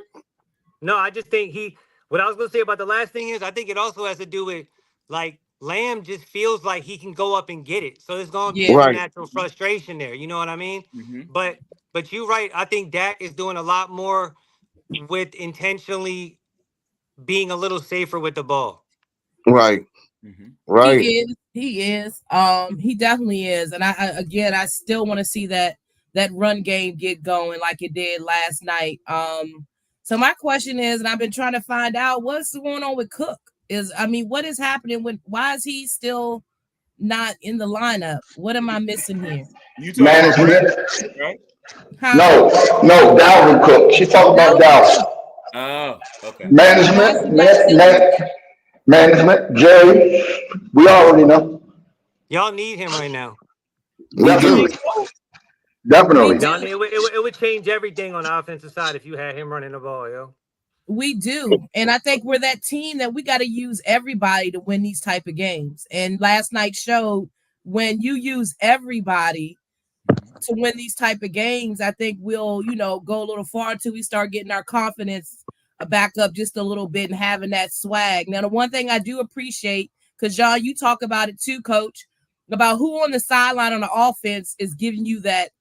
No, I just think what I was gonna say about the last thing is I think it also has to do with like Lamb just feels like he can go up and get it. So it's gonna be a natural frustration there. You know what I mean? Mm-hmm. But you're right. I think Dak is doing a lot more with intentionally being a little safer with the ball. Right. Mm-hmm. Right. He is. He definitely is. And I still want to see that run game get going like it did last night. So my question is, and I've been trying to find out what's going on with Cook. What is happening why is he still not in the lineup? What am I missing here? You talking about right? No, Dalvin Cook. She talking about Dalvin. Oh, okay. Management, management, Jerry, we already know. Y'all need him right now. We do. Definitely, We definitely. Y'all do. need, it would change everything on the offensive side if you had him running the ball, yo. We do. And I think we're that team that we got to use everybody to win these type of games. And last night showed when you use everybody to win these type of games, I think we'll, go a little far until we start getting our confidence back up just a little bit and having that swag. Now, the one thing I do appreciate, because John, you talk about it too, Coach, about who on the sideline on the offense is giving you that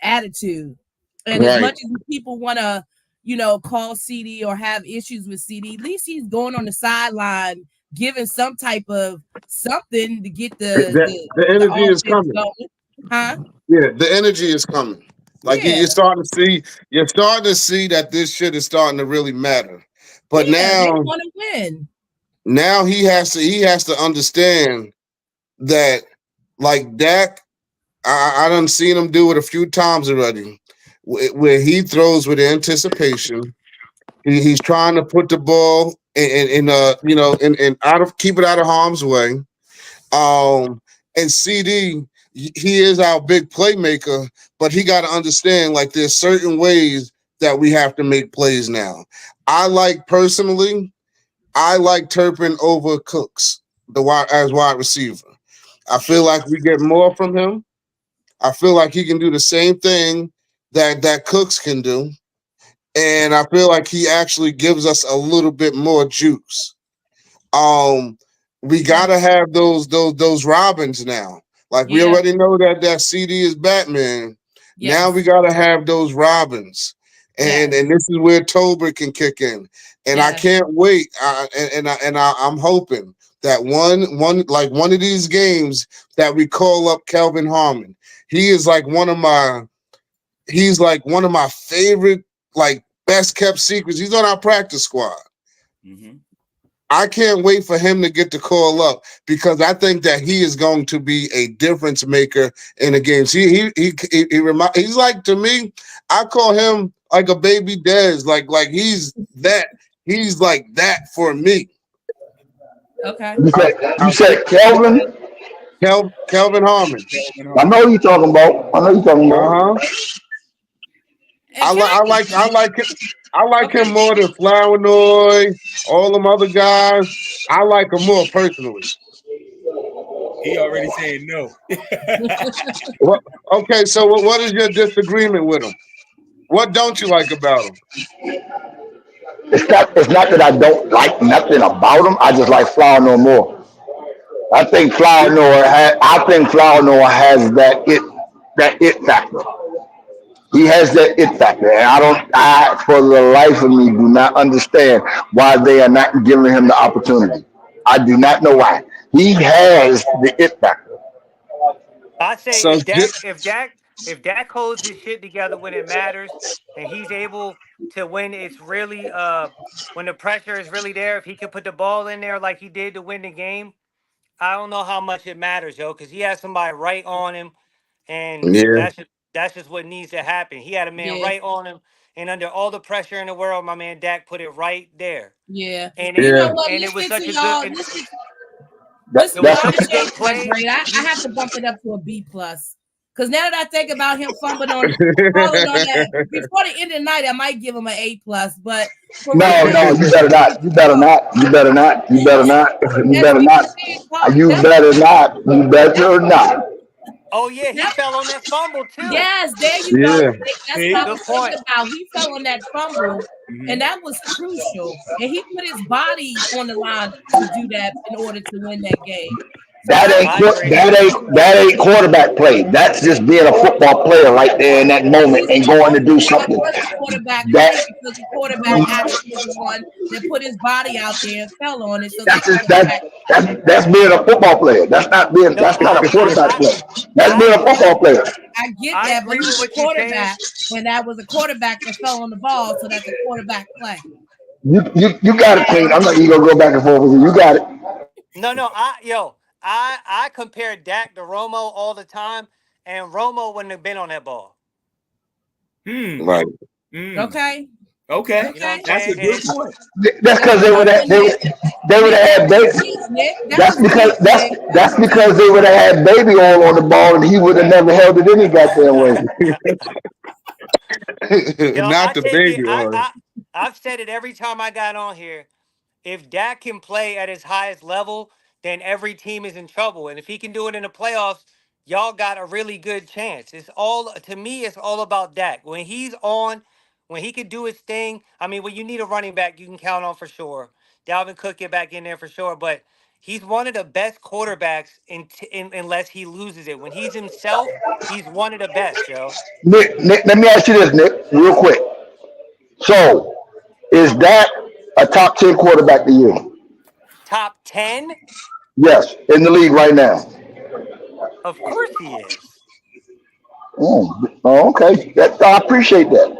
attitude. And as Right. much as people want to, call CD or have issues with CD, at least he's going on the sideline, giving some type of something to get The the energy is offense coming. going. Huh? Yeah, the energy is coming. Like Yeah. you're starting to see that this shit is starting to really matter. But Yeah, they now want to win. now he has to understand that, like Dak, I done seen him do it a few times already, where he throws with anticipation. He's trying to put the ball in out of keep it out of harm's way. And CD, he is our big playmaker, but he got to understand, like, there's certain ways that we have to make plays now. I like Turpin over Cooks as wide receiver. I feel like we get more from him. I feel like he can do the same thing that Cooks can do. And I feel like he actually gives us a little bit more juice. We gotta have those Robins now. Like we Yeah. already know that CD is Batman. Yes. Now we gotta have those Robins, and Yes. and this is where Tolbert can kick in. And I Yes. can't wait. I'm hoping that one of these games that we call up Kelvin Harmon. He's like one of my favorite, like, best kept secrets. He's on our practice squad. Mm-hmm. I can't wait for him to get the call up because I think that he is going to be a difference maker in the games. He's like, to me, I call him like a baby Dez. Like he's like that for me. Okay. You said Kelvin? Kelvin Harmon. I know who you talking about. Uh-huh. And I like him more than Flournoy, all them other guys. I like him more personally. He already saying no. What? Okay, so what is your disagreement with him? What don't you like about him? It's not that I don't like nothing about him. I just like Flower No More. I think Flower Noah has that it factor. He has that it factor, and I for the life of me do not understand why they are not giving him the opportunity. I do not know why. He has the it factor. I say So if Dak holds his shit together when it matters, and he's able to when it's really when the pressure is really there, if he can put the ball in there like he did to win the game, I don't know how much it matters, yo, because he has somebody right on him, and yeah, that's just what needs to happen. He had a man Yeah. right on him, and under all the pressure in the world, my man Dak put it right there, Yeah. and You it know yeah, what? and it was Listen such to a good. y'all. And That, it was that's My such a shade good for that play. grade. I have to bump it up to a B plus. Because now that I think about him falling on that before the end of the night, I might give him an A plus. But for right no, now, you better not. You better not. You better not. You better not. You that's better people not. saying, Coach. You better not. You better not. Oh yeah, he That's fell on that fumble too. Yes, there you go. yeah, That's what See? I Good was thinking point. about. He fell on that fumble, Mm-hmm. and that was crucial. And he put his body on the line to do that in order to win that game. So That I ain't I agree. that ain't quarterback play. That's just being a football player right there in that moment he's and going to supposed to do be. That something. was a quarterback That play because the quarterback actually was the one that put his body out there and fell on it. So that's that's just, quarterback. that's being a football player. No, That's not a quarterback I play. That's I being a agree. football player. I get I that, but agree he's with a what you're saying. quarterback, and that was a quarterback that fell on the ball. So that's a quarterback play. You got it, Queen. I'm not even gonna go back and forth with you. You got it. No, I compare Dak to Romo all the time, and Romo wouldn't have been on that ball. Hmm. right. Mm. Okay. Okay, You know what I'm that's a saying? good point. That's because they would have had baby. Nick, that That's was because deep, Nick. that's because they would have had baby oil on the ball, and he would have never held it any goddamn way. Yo, Not I the take it. baby oil. I've said it every time I got on here. If Dak can play at his highest level, then every team is in trouble. And if he can do it in the playoffs, y'all got a really good chance. It's all to me. It's all about Dak. When he's on, when he can do his thing. I mean, when you need a running back, you can count on for sure. Dalvin Cook get back in there for sure, but he's one of the best quarterbacks unless he loses it. When he's himself, he's one of the best, Joe. Nick, let me ask you this, Nick, real quick. So, is that a top 10 quarterback to you? Top 10? Yes, in the league right now. Of course he is. Oh, okay. I appreciate that.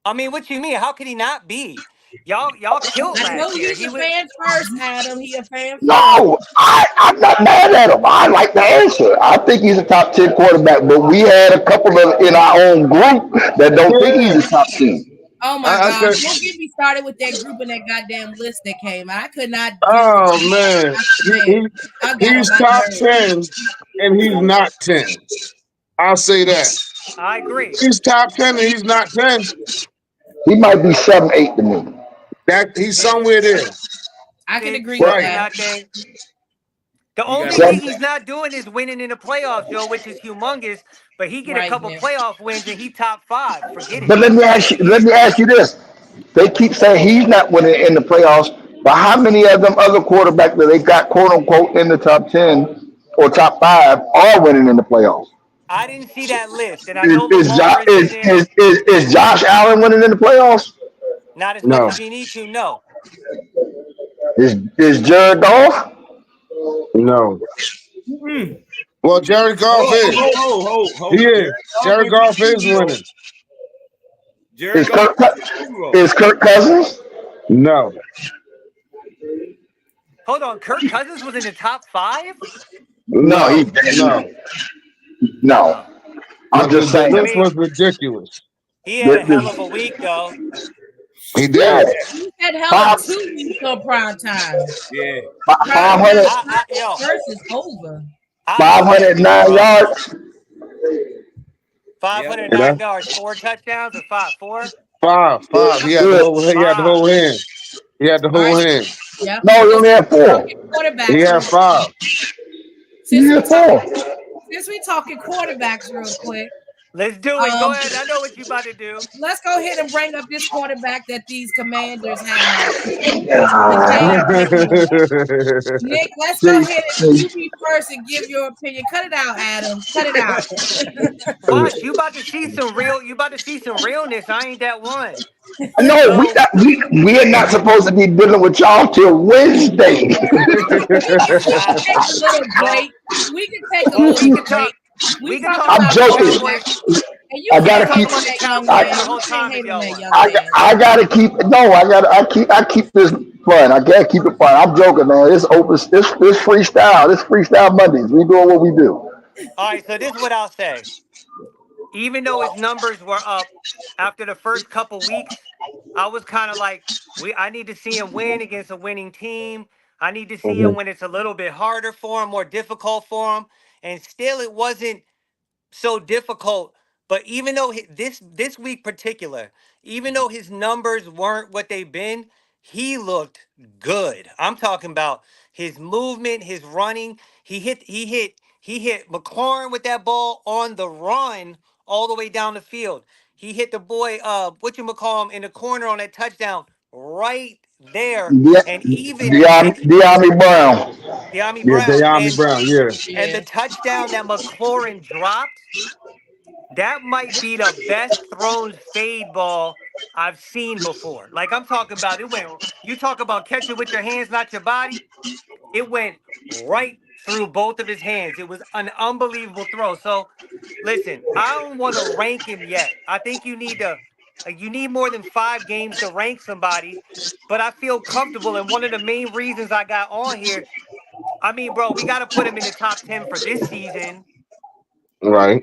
I mean, what you mean? How could he not be? Y'all killed I know last year. he's He a was fan first, Adam. He a fan first. No, I'm not mad at him. I like the answer. I think he's a top 10 quarterback, but we had a couple of in our own group that don't think Yeah. he's a top 10. Oh my I God! said, Don't get me started with that group and that goddamn list that came. I could not deal with oh it. man, I got on he's my top nerves. 10 and he's not 10. I'll say that. I agree. He's top 10 and he's not 10. He might be 7, 8 to me. That he's somewhere there. I can See, agree with Right. and that. I think the You only got Seven, thing he's not doing is winning in the playoffs, Joe, which is humongous. But he get a Right, couple Nick. playoff wins and he top 5. Forget it. but let me ask you this. They keep saying he's not winning in the playoffs, but how many of them other quarterbacks that they got quote unquote in the top 10 or top 5 are winning in the playoffs? I didn't see that list, and I Is know is, jo- Lamar is in there. is Josh Allen winning in the playoffs? Not as much No, as he need to. No. Is Jared Goff? no. Mm. Well, Jared Goff is. He is. Jared Goff is winning. Jared Is Goff Kirk, is zero. is Kirk Cousins? No. Hold on. Kirk Cousins was in the top 5? No, he No. didn't. No. No. No. I'm just The saying. I list mean, was ridiculous. he had a hell of a week, though. He Yeah, did. He had hell five, of 2 weeks on prime time. Yeah. Prime 500, time Yo, first is over. I agree with you, 509 bro. yards. Yep. 509 yards, 4 touchdowns, or 5? 4? Five. He had the Good. whole. He had the 5. whole hand. He had the All whole right. hand. Yep. No, he So only had since we 4. talking He quarterbacks, had 5. He since we had talking 4. since we talking quarterbacks real quick, Let's do it. Go um, ahead. I know what you about to do. let's go ahead and bring up this quarterback that these commanders have, Jay Abrams. Nick, let's go See, ahead and you be first and give your opinion. Cut it out, Adam. Cut it out. Watch, you about to see some real. You about to see some realness. I ain't that one. no, So we are not supposed to be dealing with y'all till Wednesday. We can take a little well, break. We can take a well, little we can break. talk. We We can talking talk I'm about about the the joking. quarterback, Cowboys. and you I We can gotta can't talk hate keep. about on the that young Cowboys man. the I, You whole can't time if hate on y'all that want. young man. I gotta keep. No, I keep this fun. I can't keep it fun. I'm joking, man. It's open. It's freestyle. It's freestyle Mondays. We doing what we do. All right. So this is what I'll say. Even though his numbers were up after the first couple weeks, I was kind of like, I need to see him win against a winning team. I need to see him when it's a little bit harder for him, more difficult for him. And still, it wasn't so difficult. But even though this week particular, even though his numbers weren't what they've been, he looked good. I'm talking about his movement, his running. He hit McLaurin with that ball on the run all the way down the field. He hit the boy whatchamacallit in the corner on that touchdown right there. Yeah, And even and De'Ami Brown. De'Ami Yeah, Brown De'Ami and Brown. Yeah. and the Yeah. touchdown that McLaurin dropped, that might be the best thrown fade ball I've seen before. Like I'm talking about, it went. You talk about catching with your hands, not your body. It went right through both of his hands. It was an unbelievable throw. So, listen, I don't want to rank him yet. I think you need to. You need more than 5 games to rank somebody. But I feel comfortable, and one of the main reasons I got on here. I mean, bro, we got to put him in the top 10 for this season. Right.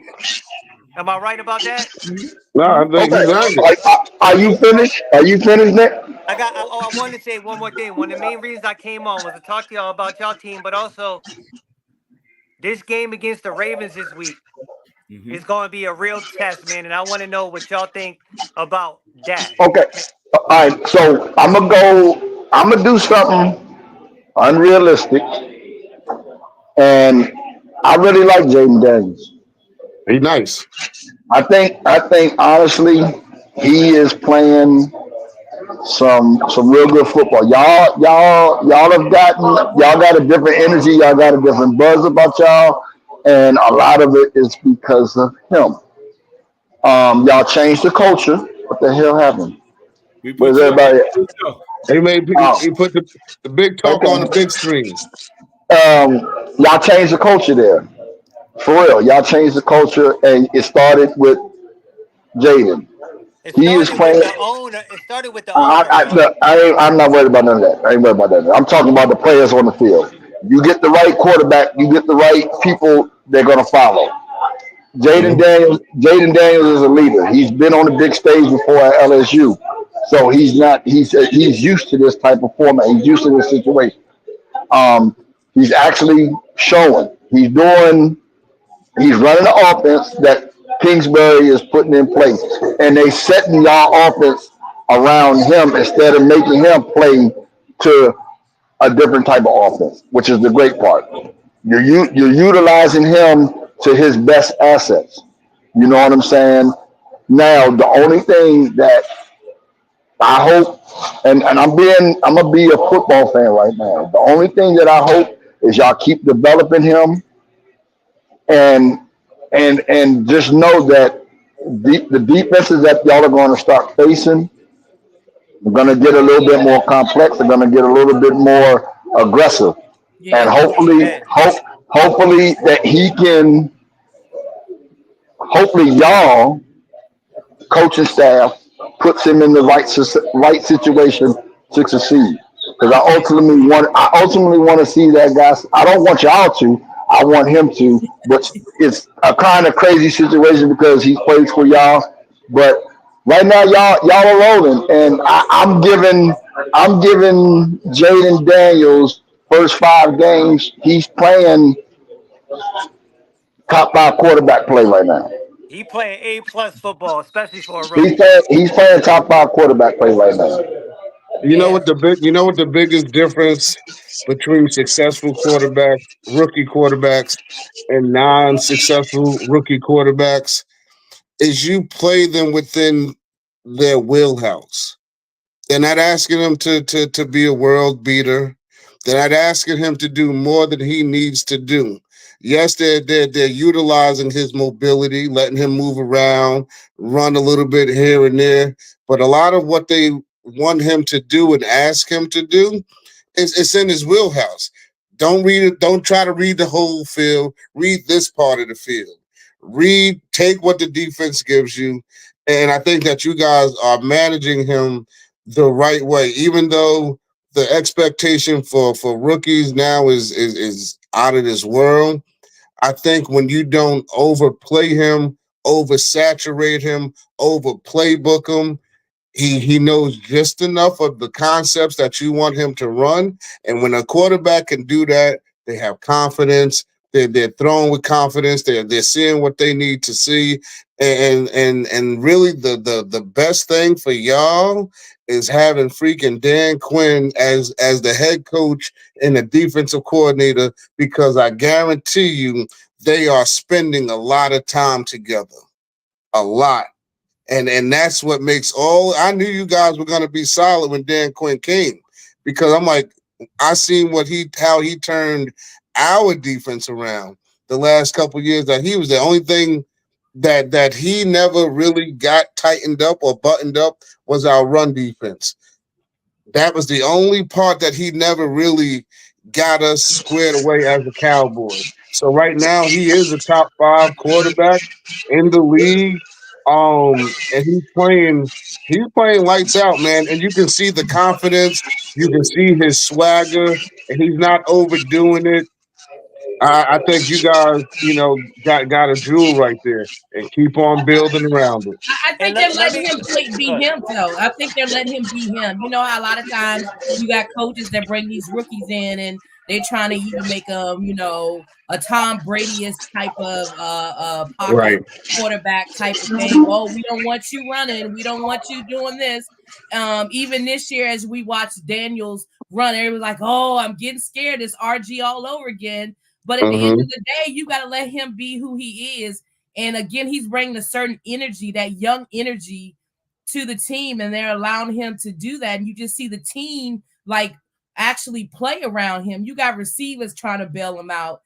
Am I right about that? No, I think Okay. he's earned it. Are you finished? Are you finished, Nick? I wanted to say one more thing. One of the main reasons I came on was to talk to y'all about y'all team, but also this game against the Ravens this week is going to be a real test, man. And I want to know what y'all think about Dak. Okay. All right. So I'm gonna go. I'm gonna do something unrealistic, and I really like Jaden Daniels. He's nice. I think honestly, he is playing some real good football. Y'all have gotten y'all got a different energy. Y'all got a different buzz about y'all, and a lot of it is because of him. Y'all changed the culture. What the hell happened? We put Where's you on everybody that at? show. He Oh, put the big talk on the okay. big screen. Y'all changed the culture there. For real, y'all changed the culture, and it started with Jaden. It He is started with playing. the owner. It started with the owner, bro. Look, I'm not worried about none of that. I ain't worried about that. I'm talking about the players on the field. You get the right quarterback, you get the right people, they're gonna follow. Mhm. Jaden Daniels is a leader. He's been on the big stage before at LSU, so he's used to this type of format. He's used to this situation. Um, he's actually showing. He's running the offense that Kingsbury is putting in place, and they setting y'all offense around him instead of making him play to a different type of offense, which is the great part. You're utilizing him to his best assets. You know what I'm saying? Now, the only thing that I hope, and I'm gonna be a football fan right now. The only thing that I hope is y'all keep developing him, and and just know that the defenses that y'all are going to start facing are going to get a little bit more complex. They're going to get a little bit more aggressive, and Yeah. Amen. hopefully that he can. Hopefully, y'all coaching staff puts him in the right situation to succeed. Because I ultimately want to see that guy. I don't want y'all to. I want him to. But it's a kind of crazy situation because he plays for y'all. But right now, y'all are rolling, and I'm giving Jaden Daniels first 5 games. He's playing top 5 quarterback play right now. He playing A+ football, especially for a He's rookie. playing, he's playing top 5 quarterback play right now. Yeah. You know what the biggest difference between successful quarterbacks, rookie quarterbacks, and non-successful rookie quarterbacks is you play them within their wheelhouse. They're not asking him to be a world beater. They're not asking him to do more than he needs to do. Yes, they're utilizing his mobility, letting him move around, run a little bit here and there. But a lot of what they want him to do and ask him to do it's in his wheelhouse. Don't read it. Don't try to read the whole field. Read this part of the field. Take what the defense gives you, and I think that you guys are managing him the right way. Even though the expectation for rookies now is out of this world, I think when you don't overplay him, oversaturate him, over playbook him, he knows just enough of the concepts that you want him to run. And when a quarterback can do that, they have confidence. They're throwing with confidence. They're seeing what they need to see. And really the best thing for y'all is having freaking Dan Quinn as the head coach and the defensive coordinator, because I guarantee you they are spending a lot of time together. A lot. And that's what makes all. I knew you guys were going to be solid when Dan Quinn came, because I'm like, I seen how he turned our defense around the last couple of years that he was the only thing that he never really got tightened up or buttoned up was our run defense. That was the only part that he never really got us squared away as a Cowboy. So right now he is a top 5 quarterback in the league. And he's playing lights out, man. And you can see the confidence, you can see his swagger, and he's not overdoing it. I think you guys, got a jewel right there, and keep on building around it. I And think they're let letting me him be go ahead. him, though. I think they're letting him be him. You know how a lot of times you got coaches that bring these rookies in and they're trying to even make a Tom Brady type of pocket Right. quarterback type of thing. Oh, we don't want you running. We don't want you doing this. Even this year, as we watched Daniels run, everybody was like, "Oh, I'm getting scared. It's RG all over again." But at the end Mm-hmm. of the day, you got to let him be who he is. And again, he's bringing a certain energy, that young energy to the team, and they're allowing him to do that. And you just see the team like actually play around him. You got receivers trying to bail him out.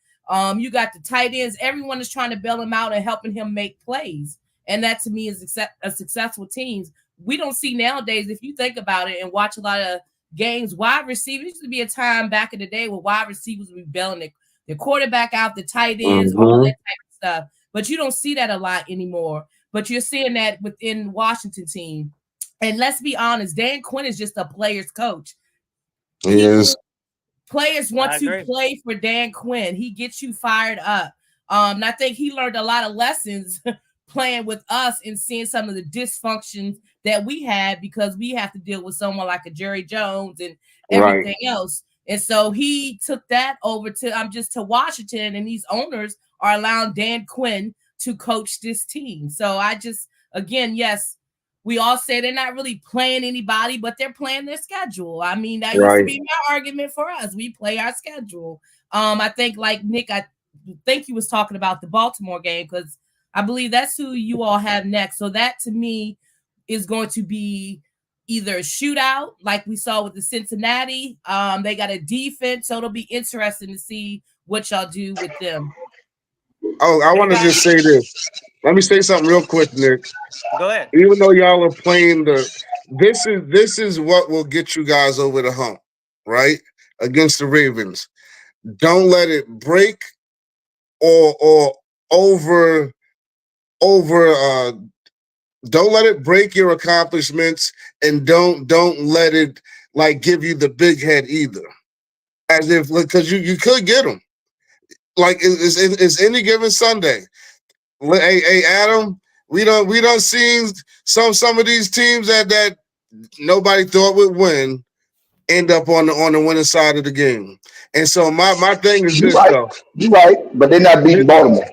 You got the tight ends. Everyone is trying to bail him out and helping him make plays. And that to me is a successful team. We don't see nowadays, if you think about it and watch a lot of games, wide receivers used to be a time back in the day where wide receivers would be bailing their quarterback out, the tight ends, all that Mm-hmm. type of stuff. But you don't see that a lot anymore. But you're seeing that within Washington team. And let's be honest, Dan Quinn is just a player's coach. He is. Players want I to agree. play for Dan Quinn. He gets you fired up. And I think he learned a lot of lessons playing with us and seeing some of the dysfunctions that we had because we have to deal with someone like a Jerry Jones and Right. everything else. And so he took that over to Washington, and these owners are allowing Dan Quinn to coach this team. So again, yes, we all say they're not really playing anybody, but they're playing their schedule. I mean, that used to Right. be my argument for us. We play our schedule. I think like Nick, I think he was talking about the Baltimore game because I believe that's who you all have next. So that to me is going to be either a shootout like we saw with the Cincinnati. They got a defense, so it'll be interesting to see what y'all do with them. Oh, I want to just say this. Let me say something real quick, Nick. Go ahead. Even though y'all are playing this is what will get you guys over the hump, right? Against the Ravens. Don't let it break or over don't let it break your accomplishments, and don't let it like give you the big head either. As if because you could get them. Like it's any given Sunday. Hey Adam, we don't see some of these teams that nobody thought would win end up on the winning side of the game. And so my thing is You this right. though. You right. But they're not beating Baltimore.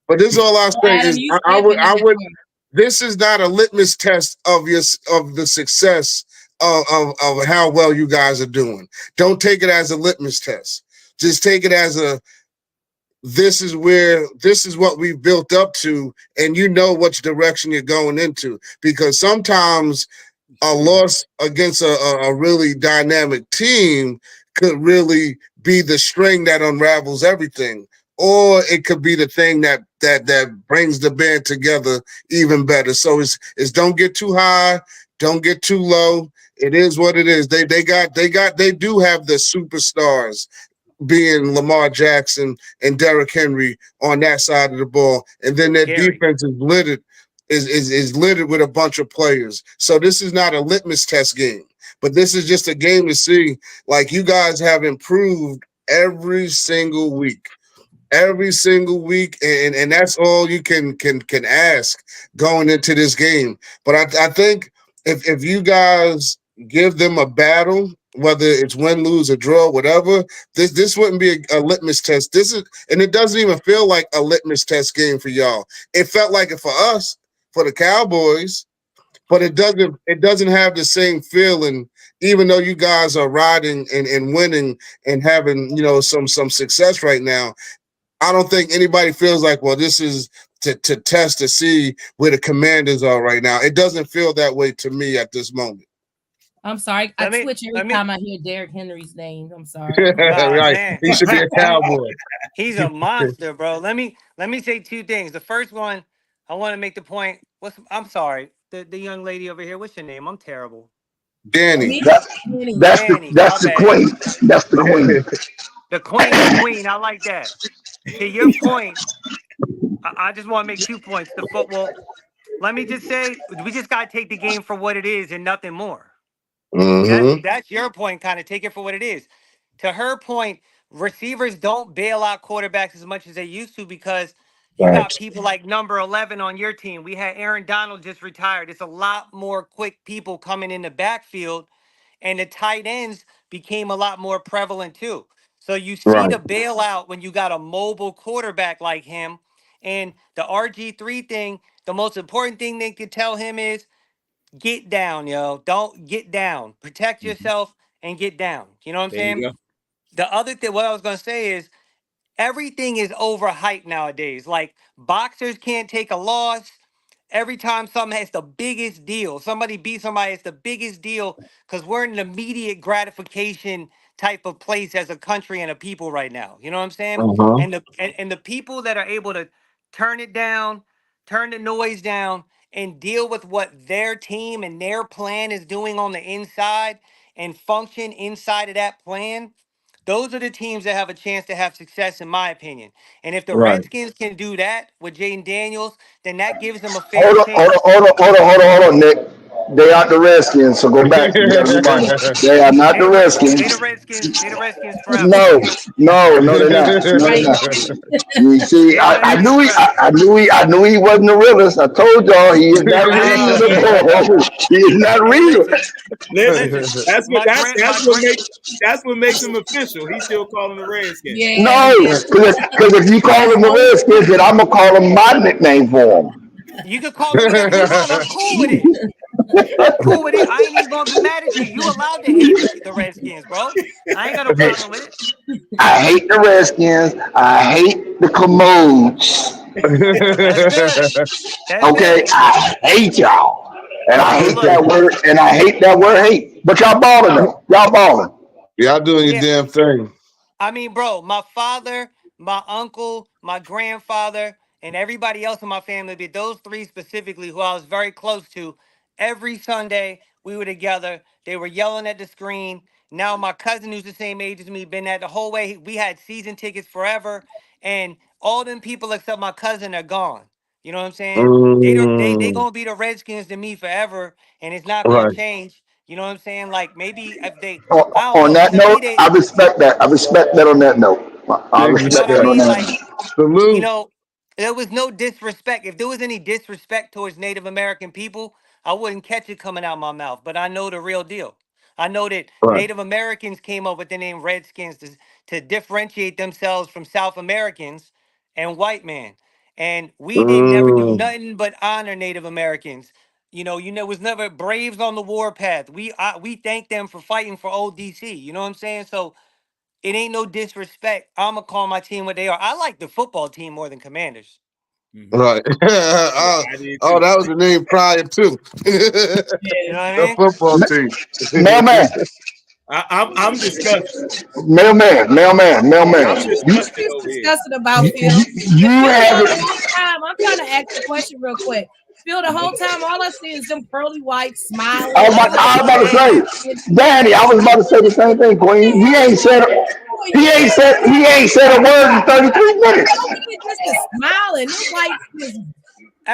But this is all I'll say Adam, is you I said would that in the I would game. this is not a litmus test of the success of how well you guys are doing. Don't take it as a litmus test. Just take it as this is what we've built up to, and you know which direction you're going into. Because sometimes a loss against a really dynamic team could really be the string that unravels everything. Or it could be the thing that brings the band together even better. So it's don't get too high, don't get too low. It is what it is. They do have the superstars being Lamar Jackson and Derrick Henry on that side of the ball, and then their Scary. defense is littered is littered with a bunch of players. So this is not a litmus test game, but this is just a game to see. Like you guys have improved every single week. Every single week, and that's all you can ask going into this game. But I think if you guys give them a battle, whether it's win, lose, or draw, whatever, this wouldn't be a litmus test. This is, and it doesn't even feel like a litmus test game for y'all. It felt like it for us, for the Cowboys, but it doesn't have the same feeling. Even though you guys are riding and winning and having some success right now, I don't think anybody feels like, well, this is to test to see where the Commanders are right now. It doesn't feel that way to me at this moment. I'm sorry. I Let me twitch let every me time I hear Derrick Henry's name. I'm sorry. oh Right. man. He should be a Cowboy. He's a monster, bro. Let me say two things. The first one, I want to make the point. I'm sorry. The young lady over here, what's your name? I'm terrible. Danny. That's Danny. Danny, my the bad. queen. That's the queen. The queen. I like that. To your point, I just want to make 2 points. The football. Let me just say, we just gotta take the game for what it is and nothing more. Mm-hmm. That's your point, kind of take it for what it is. To her point, receivers don't bail out quarterbacks as much as they used to because you got Facts. people like number 11 on your team. We had Aaron Donald just retired. It's a lot more quick people coming in the backfield, and the tight ends became a lot more prevalent too. So you see Right. the bailout when you got a mobile quarterback like him. And the RG3 thing, the most important thing they could tell him is get down, yo. Don't get down. Protect yourself and get down. You know what I'm There you saying? go. The other thing, what I was gonna say is everything is overhyped nowadays. Like boxers can't take a loss. Every time something has the biggest deal, somebody beats somebody, it's the biggest deal because we're in an immediate gratification type of place as a country and a people right now. You know what I'm saying? Uh-huh. And the people that are able to turn it down, turn the noise down, and deal with what their team and their plan is doing on the inside and function inside of that plan, those are the teams that have a chance to have success, in my opinion. And if the Right. Redskins can do that with Jaden Daniels, then that gives them a fair Hold on, hold on, chance. hold on, hold on, hold on, hold on, Nick. They aren't the Redskins, so go back. You gotta rewind. They are not Hey, the they the Redskins. Redskins. They the Redskins forever. No, no, they're not. No, they're Right. not. You see, They the Redskins forever. I knew he wasn't the realist. I told y'all he is not Oh man. reasonable. He is not Hey, reasonable. listen, Listen, listen. that's what My grand, my grand. that's what makes him official. He's still calling the Redskins. Yeah, No, he because if you call that's him the old Redskins, then I'm gonna call him my nickname for him. You can call them whatever you want. I'm cool with it. I'm cool with it. I ain't even gonna be mad at you. You allowed to hate the Redskins, bro. I ain't got no problem with it. I hate the Redskins. I hate the Commodes. That's good. That's Okay, good. I hate y'all, and I So hate look, that word, and I hate that word hate. But y'all balling though. Y'all balling. Y'all doing your yeah. damn thing. I mean, bro, my father, my uncle, my grandfather, and everybody else in my family, but those three specifically who I was very close to, every Sunday we were together. They were yelling at the screen. Now my cousin, who's the same age as me, been at the whole way. We had season tickets forever, and all them people except my cousin are gone. You know what I'm saying? They Mm, gonna be the Redskins to me forever, and it's not gonna right. change. You know what I'm saying? Like maybe if they, On, I don't on know. that To me, note, they, I respect that. I respect that. On that note, I Big you know respect what I that. respect. On mean? Like, that. you Salute. know, there was no disrespect. If there was any disrespect towards Native American people, I wouldn't catch it coming out my mouth. But I know the real deal. I know that Right. Native Americans came up with the name Redskins to differentiate themselves from South Americans and white man. And we didn't never do Mm, nothing but honor Native Americans. Was never Braves on the warpath. We thank them for fighting for old DC. You know what I'm saying? So it ain't no disrespect. I'ma call my team what they are. I like the football team more than Commanders. Hmm. right. Yeah, oh, I did oh, too. that was the name prior to You know is. what I the mean? football team. Mailman, I'm disgusted. mailman. I'm You What disgusted you over here. discussing about, Phil? you And Phil, have the it. whole time, I'm trying to ask a question real quick. Phil, the whole time, all I see is them pearly whites smiling. That was a I was good about to game. say, Danny. I was about to say the same thing, Queen. You He ain't said a word in 33 minutes. look at just the smiling. Them whites just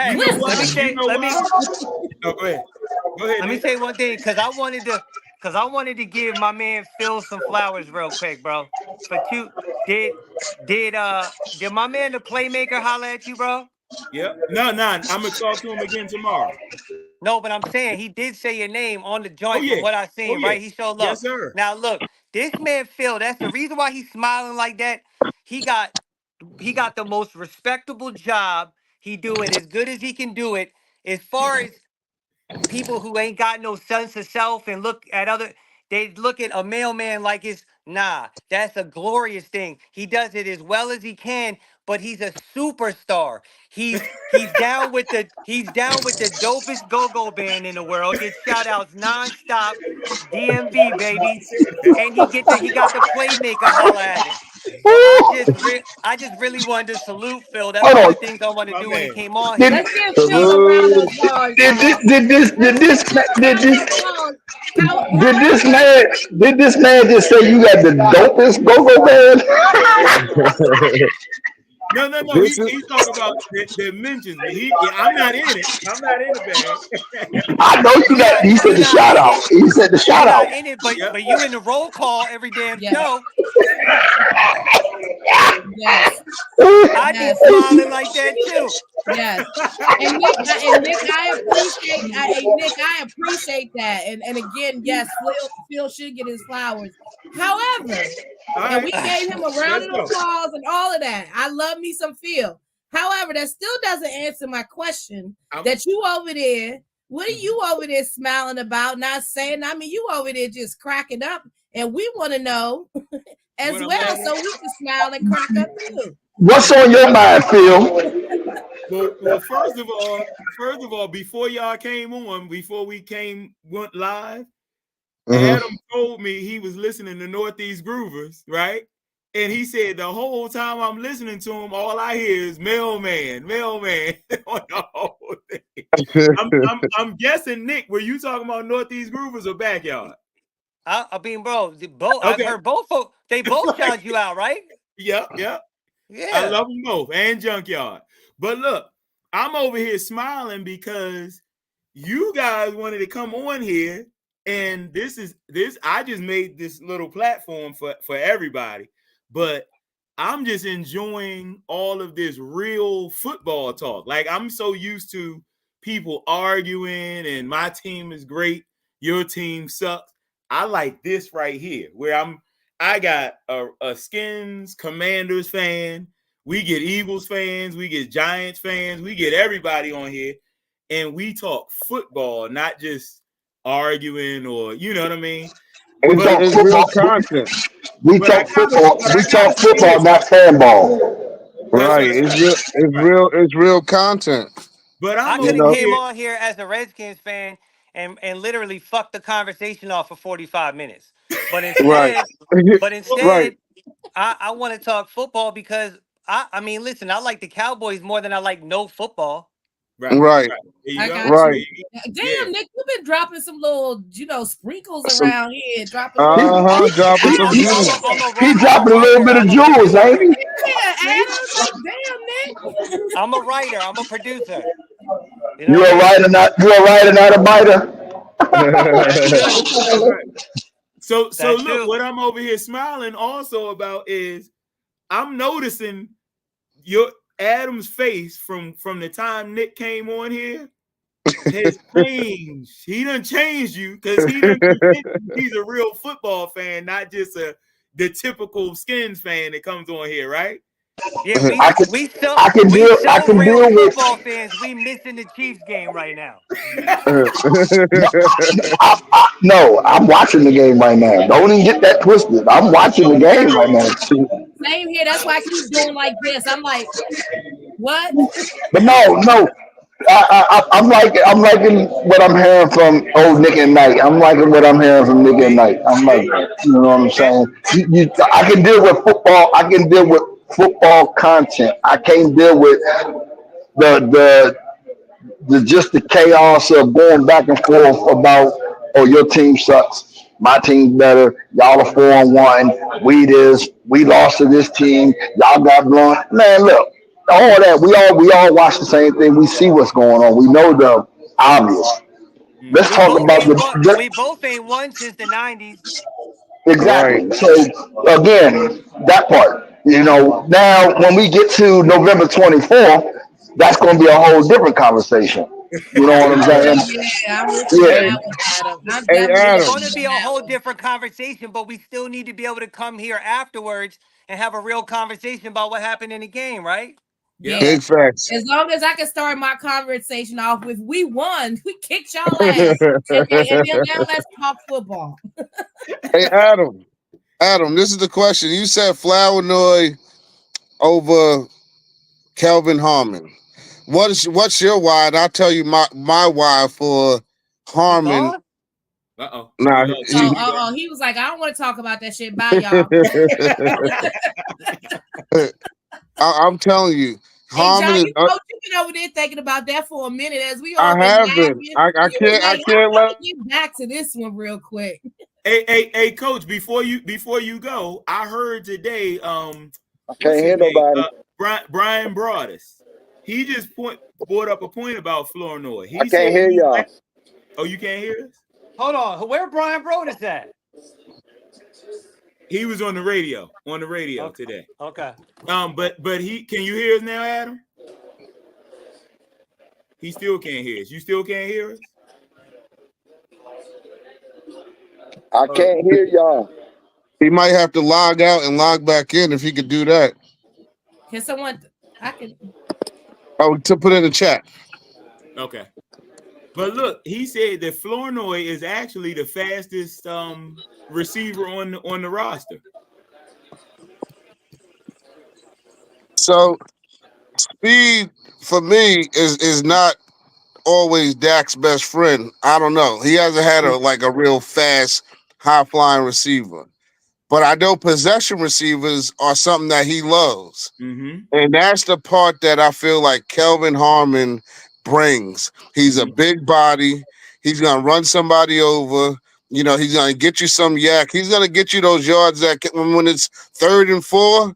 You Hey, know let why? me You say, know why? Oh, go ahead. Go ahead, let me Nick. say one thing, cause I wanted to give my man Phil some flowers real quick, bro. For two, did did my man the playmaker holler at you, bro? Yep. No, no. I'm gonna talk to him again tomorrow. No, but I'm saying he did say your name on the Oh joint from yeah. what I Oh seen, yeah. right? He showed Yes, love. sir. Now look, this man Phil, that's the reason why he's smiling like that. He got he got the most respectable job. He do it as good as he can do it. As far as people who ain't got no sense of self and look at other, they look at a mailman like it's nah, that's a glorious thing. He does it as well as he can, but he's a superstar. He's down with the dopest go-go band in the world, gets shout outs nonstop, DMV baby. And he got the playmaker holler at him. So I just really wanted to salute Phil. That's Hold one on. of the things I want to My do when he man. came on Did here. let's give Phil a round of Salute. applause, did this y'all. did this did Let's give this Phil a did round of this applause. How did many this times? man did this man just say you got the dopest go-go band? No. This is He's talking about the mentions. I'm not in it. I'm not in the bag. I know you You not. not He said you the not shout in out. it. He said the You shout out. not in it, but Yep. you in the roll call every damn Yes, show. yes, I'd be yes, smiling like that too. yes. And Nick, I appreciate that. And again, yes, Phil should get his flowers. However, All and right. we gave him a round Let's of go. applause and all of that. I love me some Phil. However, that still doesn't answer my question. That you over there, what are you over there smiling about? Not saying, I mean, you over there just cracking up, and we want to know as What I'm well, laughing so we can smile and crack up too. What's on your mind, Phil? Well, first of all, before y'all came on, before we went live, Adam told me he was listening to Northeast Groovers, right? And he said the whole time I'm listening to him, all I hear is mailman on the whole thing. I'm guessing, Nick, were you talking about Northeast Groovers or Backyard? I mean, bro, both. I've Okay. heard both. They both shout you out, right? Yep. I Yeah. love them both, and Junkyard. But look, I'm over here smiling because you guys wanted to come on here, and this. I just made this little platform for everybody, but I'm just enjoying all of this real football talk. Like, I'm so used to people arguing, and my team is great, your team sucks. I like this right here, where I got a Skins Commanders fan. We get Eagles fans. We get Giants fans. We get everybody on here, and we talk football, not just arguing or, you know what I mean? We But talk it's real football. content. We But I talk football. but We I gotta talk say football, this. not fanball. That's Right. what It's real. It's right. real. It's real content. But I I'm could You over have know. came here. on here as a Redskins fan and literally fucked the conversation off for 45 minutes. But Right. instead, Right. I want to talk football because I mean, listen, I like the Cowboys more than I like no football. Right. Right. There you I go. got Right. you. Yeah. Damn, Nick, you've been dropping some little, sprinkles Some, around here, dropping little. Dropping I, some I'm I'm views. a I'm a he ri- I'm a dropping a little writer. bit of I'm a jewels, ain't producer. he? Yeah, See? Adam. Damn, Nick. I'm a writer. I'm a producer. You know You what I a mean? writer, not a biter. That's right. That's right. So That look, too. what I'm over here smiling also about is I'm noticing your Adam's face from the time Nick came on here has changed. He done changed you because he done convinced you he's a real football fan, not just the typical Skins fan that comes on here, right? Yeah, I can, I can we deal, I so can real deal with. football fans. We missing the Chiefs game right now. No, no, I'm watching the game right now. Don't even get that twisted. I'm watching the game right now. Same here. That's why I keep doing like this. I'm like, what? But no. I'm liking what I'm hearing from old Nick and Knight. I'm liking what I'm hearing from Nick and See, Knight. I'm like, see, you know what I'm and saying? I can deal with football. I can deal with football content. I can't deal with the just the chaos of going back and forth about, oh, your team sucks, my team's better, y'all are 4-1, we lost to this team, y'all got blown. Man, look, all that we all watch the same thing. We see what's going on. We know the obvious. Let's We talk both about ain't won. the We both ain't won since the '90s. Right. exactly. So again, that part. Now when we get to November 24th, that's going to be a whole different conversation. You know what I'm saying? Yeah, I'm with you on Hey, Yeah. that one, Adam. I'm hey, definitely It's with Adam. going you to be on a that whole one. different conversation, but we still need to be able to come here afterwards and have a real conversation about what happened in the game, right? yep. Yeah. Big facts. As long as I can start my conversation off with "We won, we kicked y'all ass," and then now let's talk football. Hey, Adam. Adam, this is the question. You said Flournoy over Kelvin Harmon. What's your why? And I'll tell you my why for He Harmon. gone? Uh-oh. Nah, We lost he, him. He was like, I don't want to talk about that shit. Bye, y'all. I'm telling you, Hey, Harmon John, is. you've been over there thinking about that for a minute as we all I been have been. laughing. I You was can't. I like, can't I'm let. gonna get back to this one real quick. Hey, Coach, before you go, I heard today, I what's can't his hear name? nobody. Brian Broadus. He just brought up a point about Flournoy. I He can't said hear y'all. Oh, you can't hear us? Hold on. Where Brian Brodus at? He was on the radio Okay. today. Okay. But he can you hear us now, Adam? He still can't hear us. You still can't hear us? I can't hear y'all. He might have to log out and log back in if he could do that. Can someone? I can. Oh, to put in the chat. Okay. But look, he said that Flournoy is actually the fastest receiver on the roster. So speed for me is not always Dak's best friend. I don't know. He hasn't had a real fast, high flying receiver. But I know possession receivers are something that he loves. Mm-hmm. And that's the part that I feel like Kelvin Harmon brings. He's a big body. He's going to run somebody over. You know, he's going to get you some yak. He's going to get you those yards that when it's 3rd and 4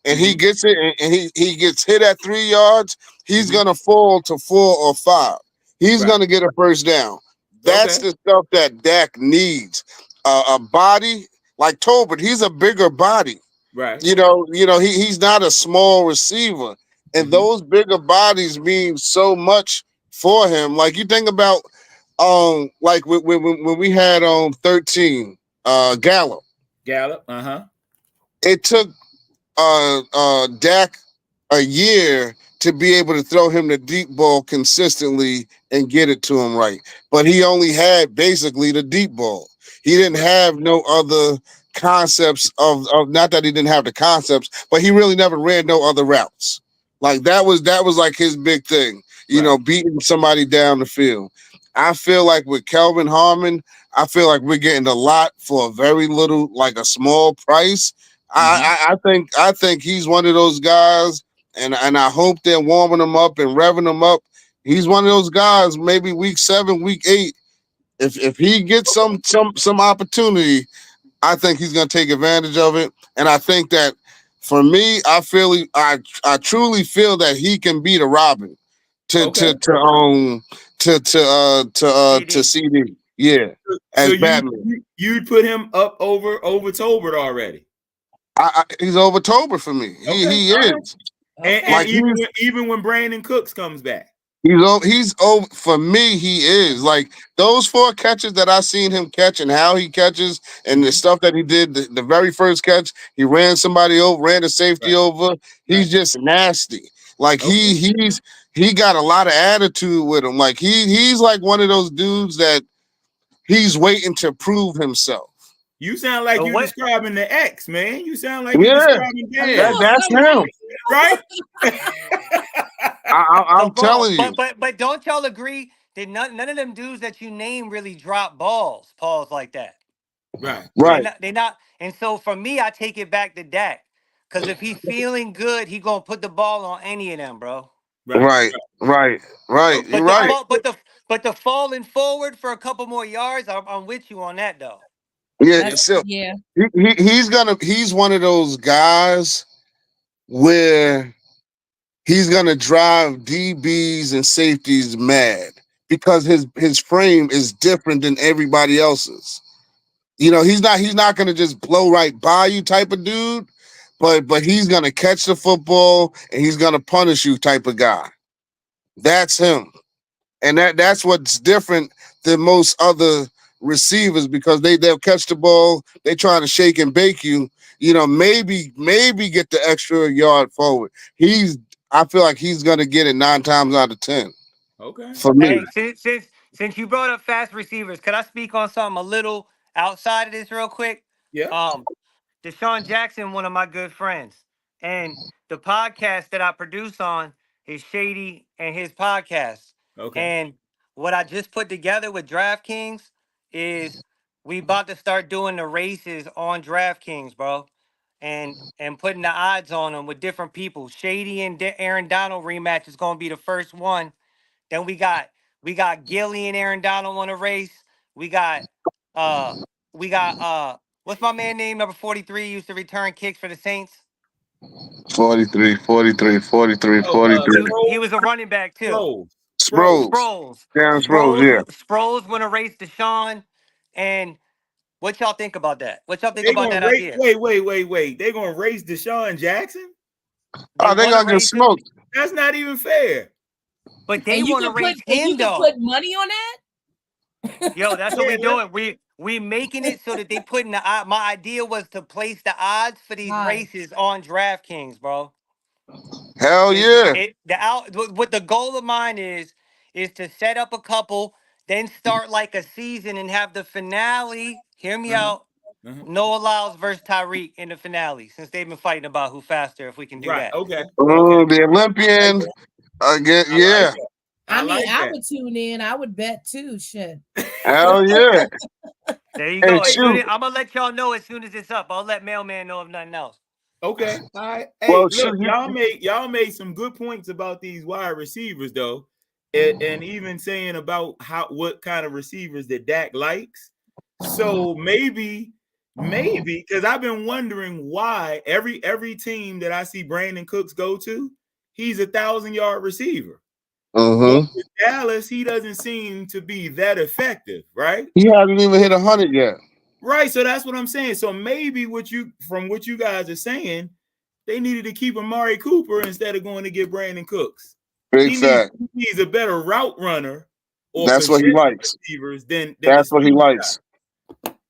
and he gets it and he gets hit at 3 yards, he's going to fall to 4 or 5. He's going to get a first down. That's the stuff that Dak needs. A body like Tolbert, he's a bigger body. Right. You know, he's not a small receiver. And those bigger bodies mean so much for him. Like you think about like when we had 13 Gallup. Uh-huh. It took Dak a year to be able to throw him the deep ball consistently and get it to him right. But he only had basically the deep ball. He didn't have no other concepts of not that he didn't have the concepts, but he really never ran no other routes. Like that was like his big thing, you know, beating somebody down the field. I feel like with Kelvin Harmon, I feel like we're getting a lot for a very little, like a small price. I think he's one of those guys, and I hope they're warming him up and revving him up. He's one of those guys, maybe week 7, week 8. If he gets some opportunity, I think he's gonna take advantage of it. And I think that for me, I truly feel that he can beat a Robin to CD. Yeah. As Batman. You'd put him up over Tolbert already. He's over Tolbert for me. He is. And like even when Brandon Cooks comes back. He's over for me. He is like those 4 catches that I seen him catch and how he catches and the stuff that he did. The very first catch, he ran somebody over, ran the safety over. He's just nasty. Like he got a lot of attitude with him. Like he's like one of those dudes that he's waiting to prove himself. You sound like you're describing the X, man. You sound like you're describing Dan. That's him, right? I'm telling you. But don't y'all agree that none of them dudes that you name really drop balls, pause like that? Right. They not. And so for me, I take it back to Dak. Because if he's feeling good, he gonna put the ball on any of them, bro. Right. You're right. But the falling forward for a couple more yards, I'm with you on that though. Yeah, so he's one of those guys where he's gonna drive DBs and safeties mad because his frame is different than everybody else's. You know, he's not gonna just blow right by you type of dude, but he's gonna catch the football and he's gonna punish you type of guy. That's him. And that's what's different than most other receivers because they'll catch the ball, they trying to shake and bake you, you know, maybe get the extra yard forward. I feel like he's gonna get it 9 times out of 10. Okay. For me. Hey, since you brought up fast receivers, could I speak on something a little outside of this real quick? Yeah. Deshaun Jackson, one of my good friends, and the podcast that I produce on is Shady and his podcast. Okay. And what I just put together with DraftKings is we about to start doing the races on DraftKings, bro, and putting the odds on them with different people. Shady and Aaron Donald rematch is going to be the first one. Then we got Gilly and Aaron Donald on a race. We got what's my man name, number 43, used to return kicks for the Saints? 43, 43, 43, Oh, 43. He was a running back too. Sproles. Sproles. Sproles. Darren Sproles, yeah. Sproles want to race Deshaun. And what y'all think about that? What y'all think They about gonna that race. idea? Wait. They gonna race Deshaun Jackson? Oh, they want to gonna get race him, smoked. That's not even fair. but they And you want to can put race and you him can though. put money on that. Yo, that's what Yeah, we doing. We making it so that they putting the my idea was to place the odds for these Right. races on DraftKings, bro. Hell yeah. What the goal of mine is to set up a couple, then start like a season and have the finale. Hear me Uh-huh. out. Noah Lyles versus Tyreek in the finale, since they've been fighting about who faster. If we can do Right. that, Okay. The Olympian. Again, I like yeah. that. I mean, like I that. would tune in. I would bet too. Shit. Hell yeah. there you Hey, go. shoot. I'm gonna let y'all know as soon as it's up. I'll let Mailman know if nothing else. Okay. All right. Well, Hey, look, shoot, y'all made some good points about these wide receivers though, and even saying about what kind of receivers that Dak likes. So maybe because I've been wondering why every team that I see Brandon Cooks go to, he's 1,000-yard receiver. But with Dallas, he doesn't seem to be that effective, right? He hasn't even hit 100 yet. Right. So that's what I'm saying. So maybe from what you guys are saying, they needed to keep Amari Cooper instead of going to get Brandon Cooks. Big fact. He's a better route runner or That's what he likes. receivers than That's the what he speed likes. guy.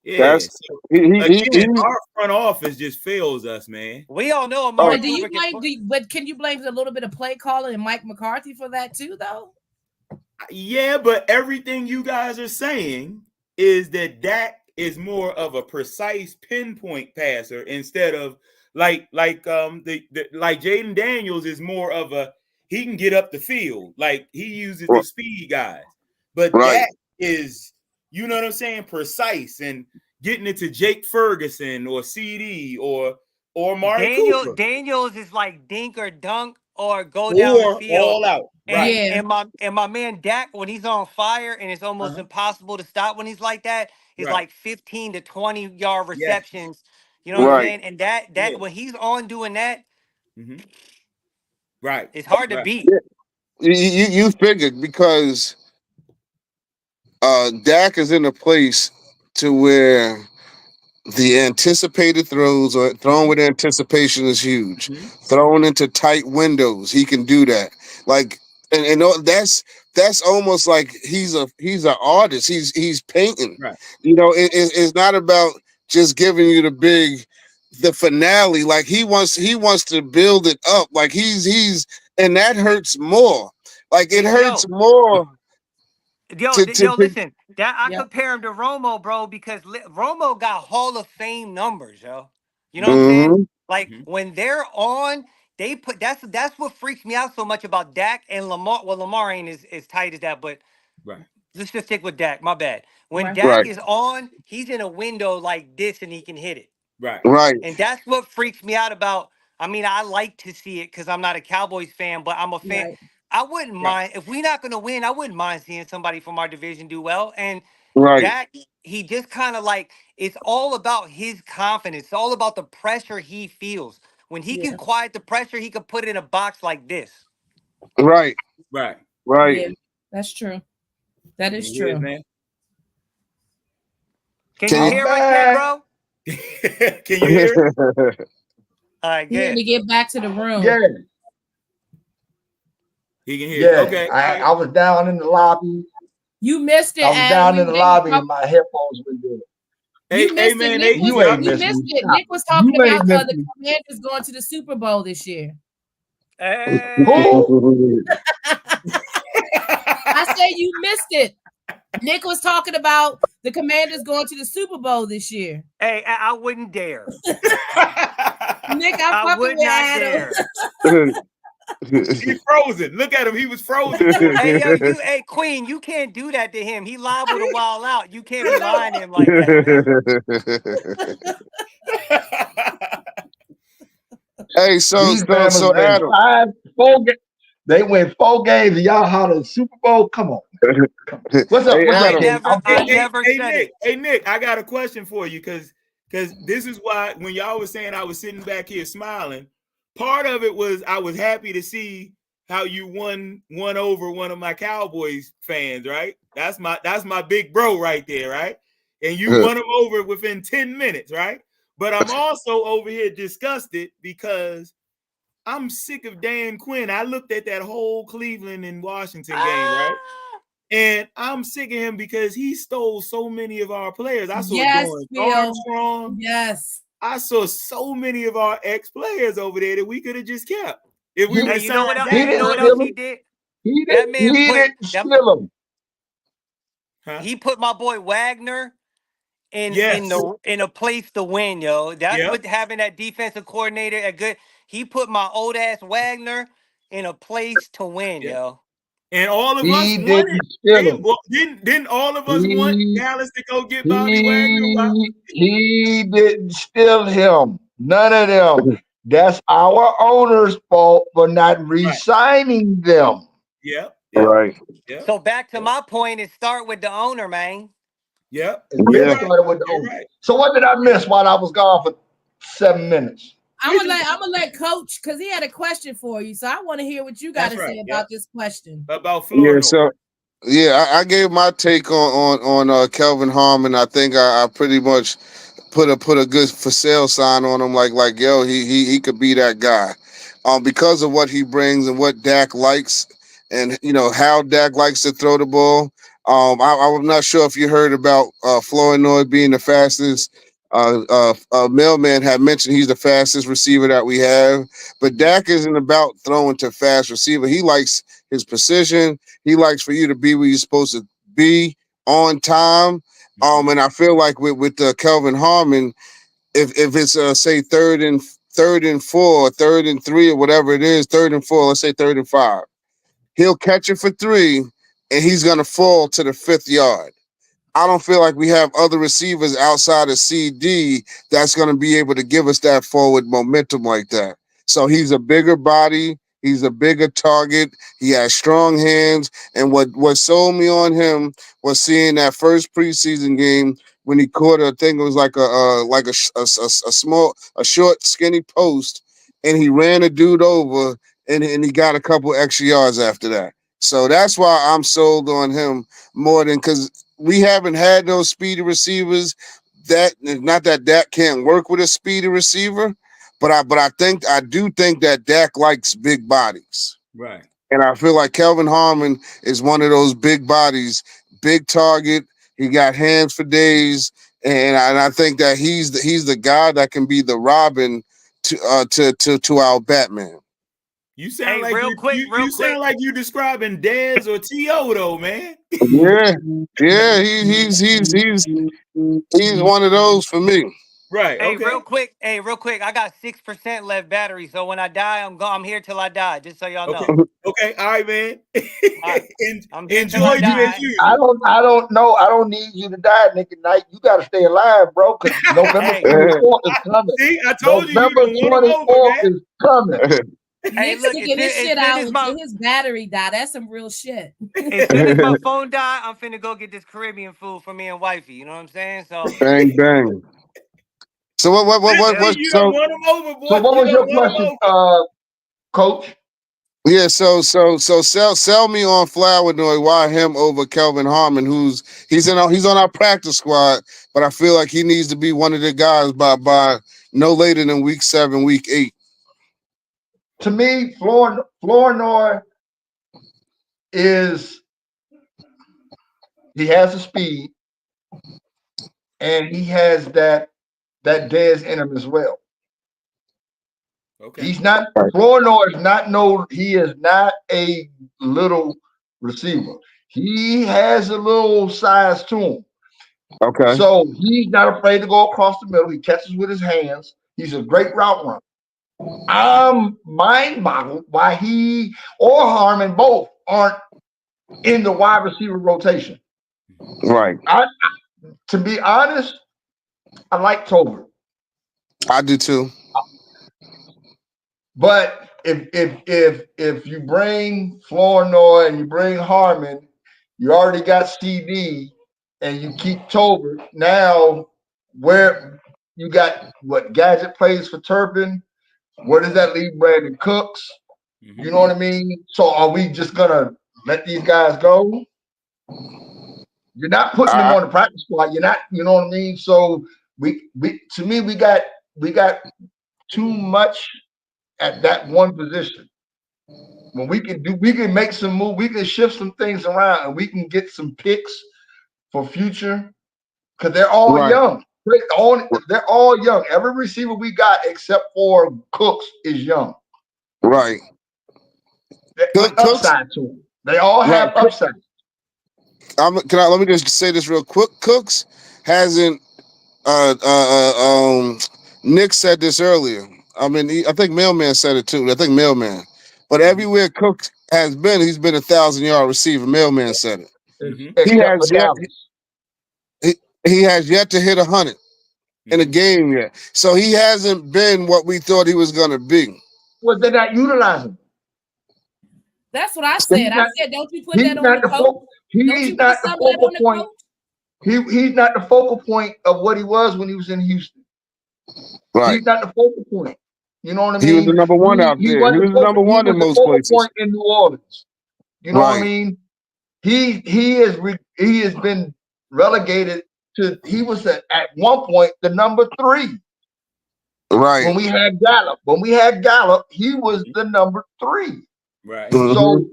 Yeah. That's So he again, our front office just fails us, man. We all know Amari But do you Cooper blame? But can you blame a little bit of play calling and Mike McCarthy for that too, though? Yeah, but everything you guys are saying is that Dak is more of a precise pinpoint passer instead of like Jaden Daniels is more of he can get up the field, like he uses the speed guys. But Dak is, you know what I'm saying, precise and getting it to Jake Ferguson or CD or Amari Cooper. Daniels is like dink or dunk or go down the field. All out. Right. And my man Dak, when he's on fire and it's almost impossible to stop when he's like that, is like 15 to 20-yard receptions. You know what I'm saying? And that when he's on doing that, right, it's hard to beat. You figured because Dak is in a place to where the anticipated throws or thrown with anticipation is huge. Thrown into tight windows, he can do that. Like, and that's almost like he's an artist. He's painting. Right. You know, it's not about just giving you the finale. Like he wants to build it up. Like he's and that hurts more. Like it hurts more. Listen, that I compare him to Romo, bro, because Romo got Hall of Fame numbers, yo. You know what I'm saying? Like when they're on, they put that's what freaks me out so much about Dak and Lamar. Well, Lamar ain't as tight as that, but let's just stick with Dak. My bad. When Dak is on, he's in a window like this and he can hit it. Right. And that's what freaks me out about. I mean, I like to see it because I'm not a Cowboys fan, but I'm a fan. Right. I wouldn't mind if we're not going to win. I wouldn't mind seeing somebody from our division do well. And Dak, he just kind of like it's all about his confidence. It's all about the pressure he feels. When he can quiet the pressure, he can put it in a box like this. Right. Yeah, that's true. That is true. Man. Can you hear what I said, bro? Can you hear? All right, He had to get back to the room. Yeah. He can hear. Yeah. Okay. I was down in the lobby. You missed it. I was down in the lobby and my headphones were good. You missed it. Nick you was, ain't you missing missed me. it. Nick was talking You ain't about missing the me. Commanders going to the Super Bowl this year. Who? I say you missed it. Nick was talking about the Commanders going to the Super Bowl this year. Hey, I wouldn't dare. Nick, I would with not Adam. dare. He's frozen. Look at him. He was frozen. Hey, yo, hey, Queen, you can't do that to him. He liable to wild out. You can't be lying to him like that, man. Hey, so Adam. They win 4 games and y'all holler Super Bowl. Come on. What's up? Hey, I never said Nick, it. Hey, Nick, I got a question for you because this is why when y'all was saying I was sitting back here smiling, part of it was I was happy to see how you won over one of my Cowboys fans, right? That's my big bro right there, right? And you won him over within 10 minutes, right? But I'm also over here disgusted because I'm sick of Dan Quinn. I looked at that whole Cleveland and Washington game, right? And I'm sick of him because he stole so many of our players. I saw Dorrance Armstrong. Yes. I saw so many of our ex-players over there that we could have just kept. If we Hey, would you know what have else he did? He That man didn't steal him. He put my boy Wagner in Yes. in a place to win, yo. That's Yep. what having that defensive coordinator a good. He put my old ass Wagner in a place to win, Yep. yo. And all of us He wanted. didn't steal him. Didn't all of us want Dallas to go get Bobby Wagner? He didn't steal him. None of them. That's our owner's fault for not re-signing them. Yep. Right. Yep. So back to my point, it start with the owner, man. Yep. You're right. So what did I miss while I was gone for 7 minutes? I'm gonna let Coach, because he had a question for you. So I want to hear what you got to say about this question. About Florida. Yeah, so I gave my take on Kelvin Harmon. I think I pretty much put a good for sale sign on him, like yo, he could be that guy. Because of what he brings and what Dak likes, and how Dak likes to throw the ball. I'm not sure if you heard about Flournoy being the fastest. Mailman had mentioned he's the fastest receiver that we have, but Dak isn't about throwing to fast receiver. He likes his precision. He likes for you to be where you're supposed to be on time. And I feel like with Kelvin Harmon, if it's say third and 4, 3rd and 3, or whatever it is, 3rd and 4, let's say 3rd and 5, he'll catch it for 3, and he's gonna fall to the 5th yard. I don't feel like we have other receivers outside of CD that's going to be able to give us that forward momentum like that. So he's a bigger body. He's a bigger target. He has strong hands. And what sold me on him was seeing that first preseason game when he caught I think it was like a short, skinny post, and he ran a dude over, and he got a couple extra yards after that. So that's why I'm sold on him more than because we haven't had those speedy receivers. That not that Dak can't work with a speedy receiver, but I do think that Dak likes big bodies. Right. And I feel like Kelvin Harmon is one of those big bodies, big target. He got hands for days, and I think that he's the guy that can be the Robin to our Batman. You sound like real quick. sound like you describing Dez or T.O. though, man. Yeah, he's one of those for me. Right. Hey, Okay. real quick. I got 6% left battery, so when I die, I'm here till I die. Just so y'all know. Okay. All right, man. I'm here till Enjoy I you die. as usual. I don't know. I don't need you to die, Nick and Knight. You got to stay alive, bro. Because November 24th is coming. See, I told November you. November 24th is coming. Hey, Nick's look, sticking his shit as out soon as until his battery die. That's some real shit. As soon as my phone die, I'm finna go get this Caribbean food for me and wifey. You know what I'm saying? So Bang bang. So what So what was your question, Coach? Yeah, so sell me on Flournoy. Why him over Kelvin Harmon? He's on our practice squad, but I feel like he needs to be one of the guys by no later than week 7, week 8. To me, Flournoy he has the speed, and he has that Dez in him as well. Okay. He's not Flournoy is not he is not a little receiver. He has a little size to him. Okay. So he's not afraid to go across the middle. He catches with his hands. He's a great route runner. I'm mind boggled why he or Harmon both aren't in the wide receiver rotation. Right. To be honest, I like Tolbert. I do too. But if you bring Flournoy and you bring Harmon, you already got CD and you keep Tolbert. Now where you got what Gadget plays for Turpin, Where does that leave Brandon Cooks? Mm-hmm. You know what I mean? So are we just gonna let these guys go? You're not putting them on the practice squad. You're not, you know what I mean? So we to me we got too much at that one position. When we can make some move, we can shift some things around and we can get some picks for future because they're all Right. young. They're all young. Every receiver we got except for Cooks is young. Right. With upside to them. They all have Right. upside. Let me just say this real quick. Cooks hasn't. Nick said this earlier. I mean, I think Mailman said it too. I think Mailman. But everywhere Cooks has been, he's been 1,000-yard receiver. Mailman said it. Mm-hmm. He has yet to hit 100 in a game yet. So he hasn't been what we thought he was going to be. Well, they're not utilizing. That's what I said. I said, don't you put that on the coach? He's not the focal point. He's not the focal point of what he was when he was in Houston. Right. He's not the focal point. You know what I mean? He was the number one out there. He was the number one in most places. Point in New Orleans. You know what I mean? He has been relegated to. He was at one point the number 3. Right. When we had Gallup, he was the number 3. Right. So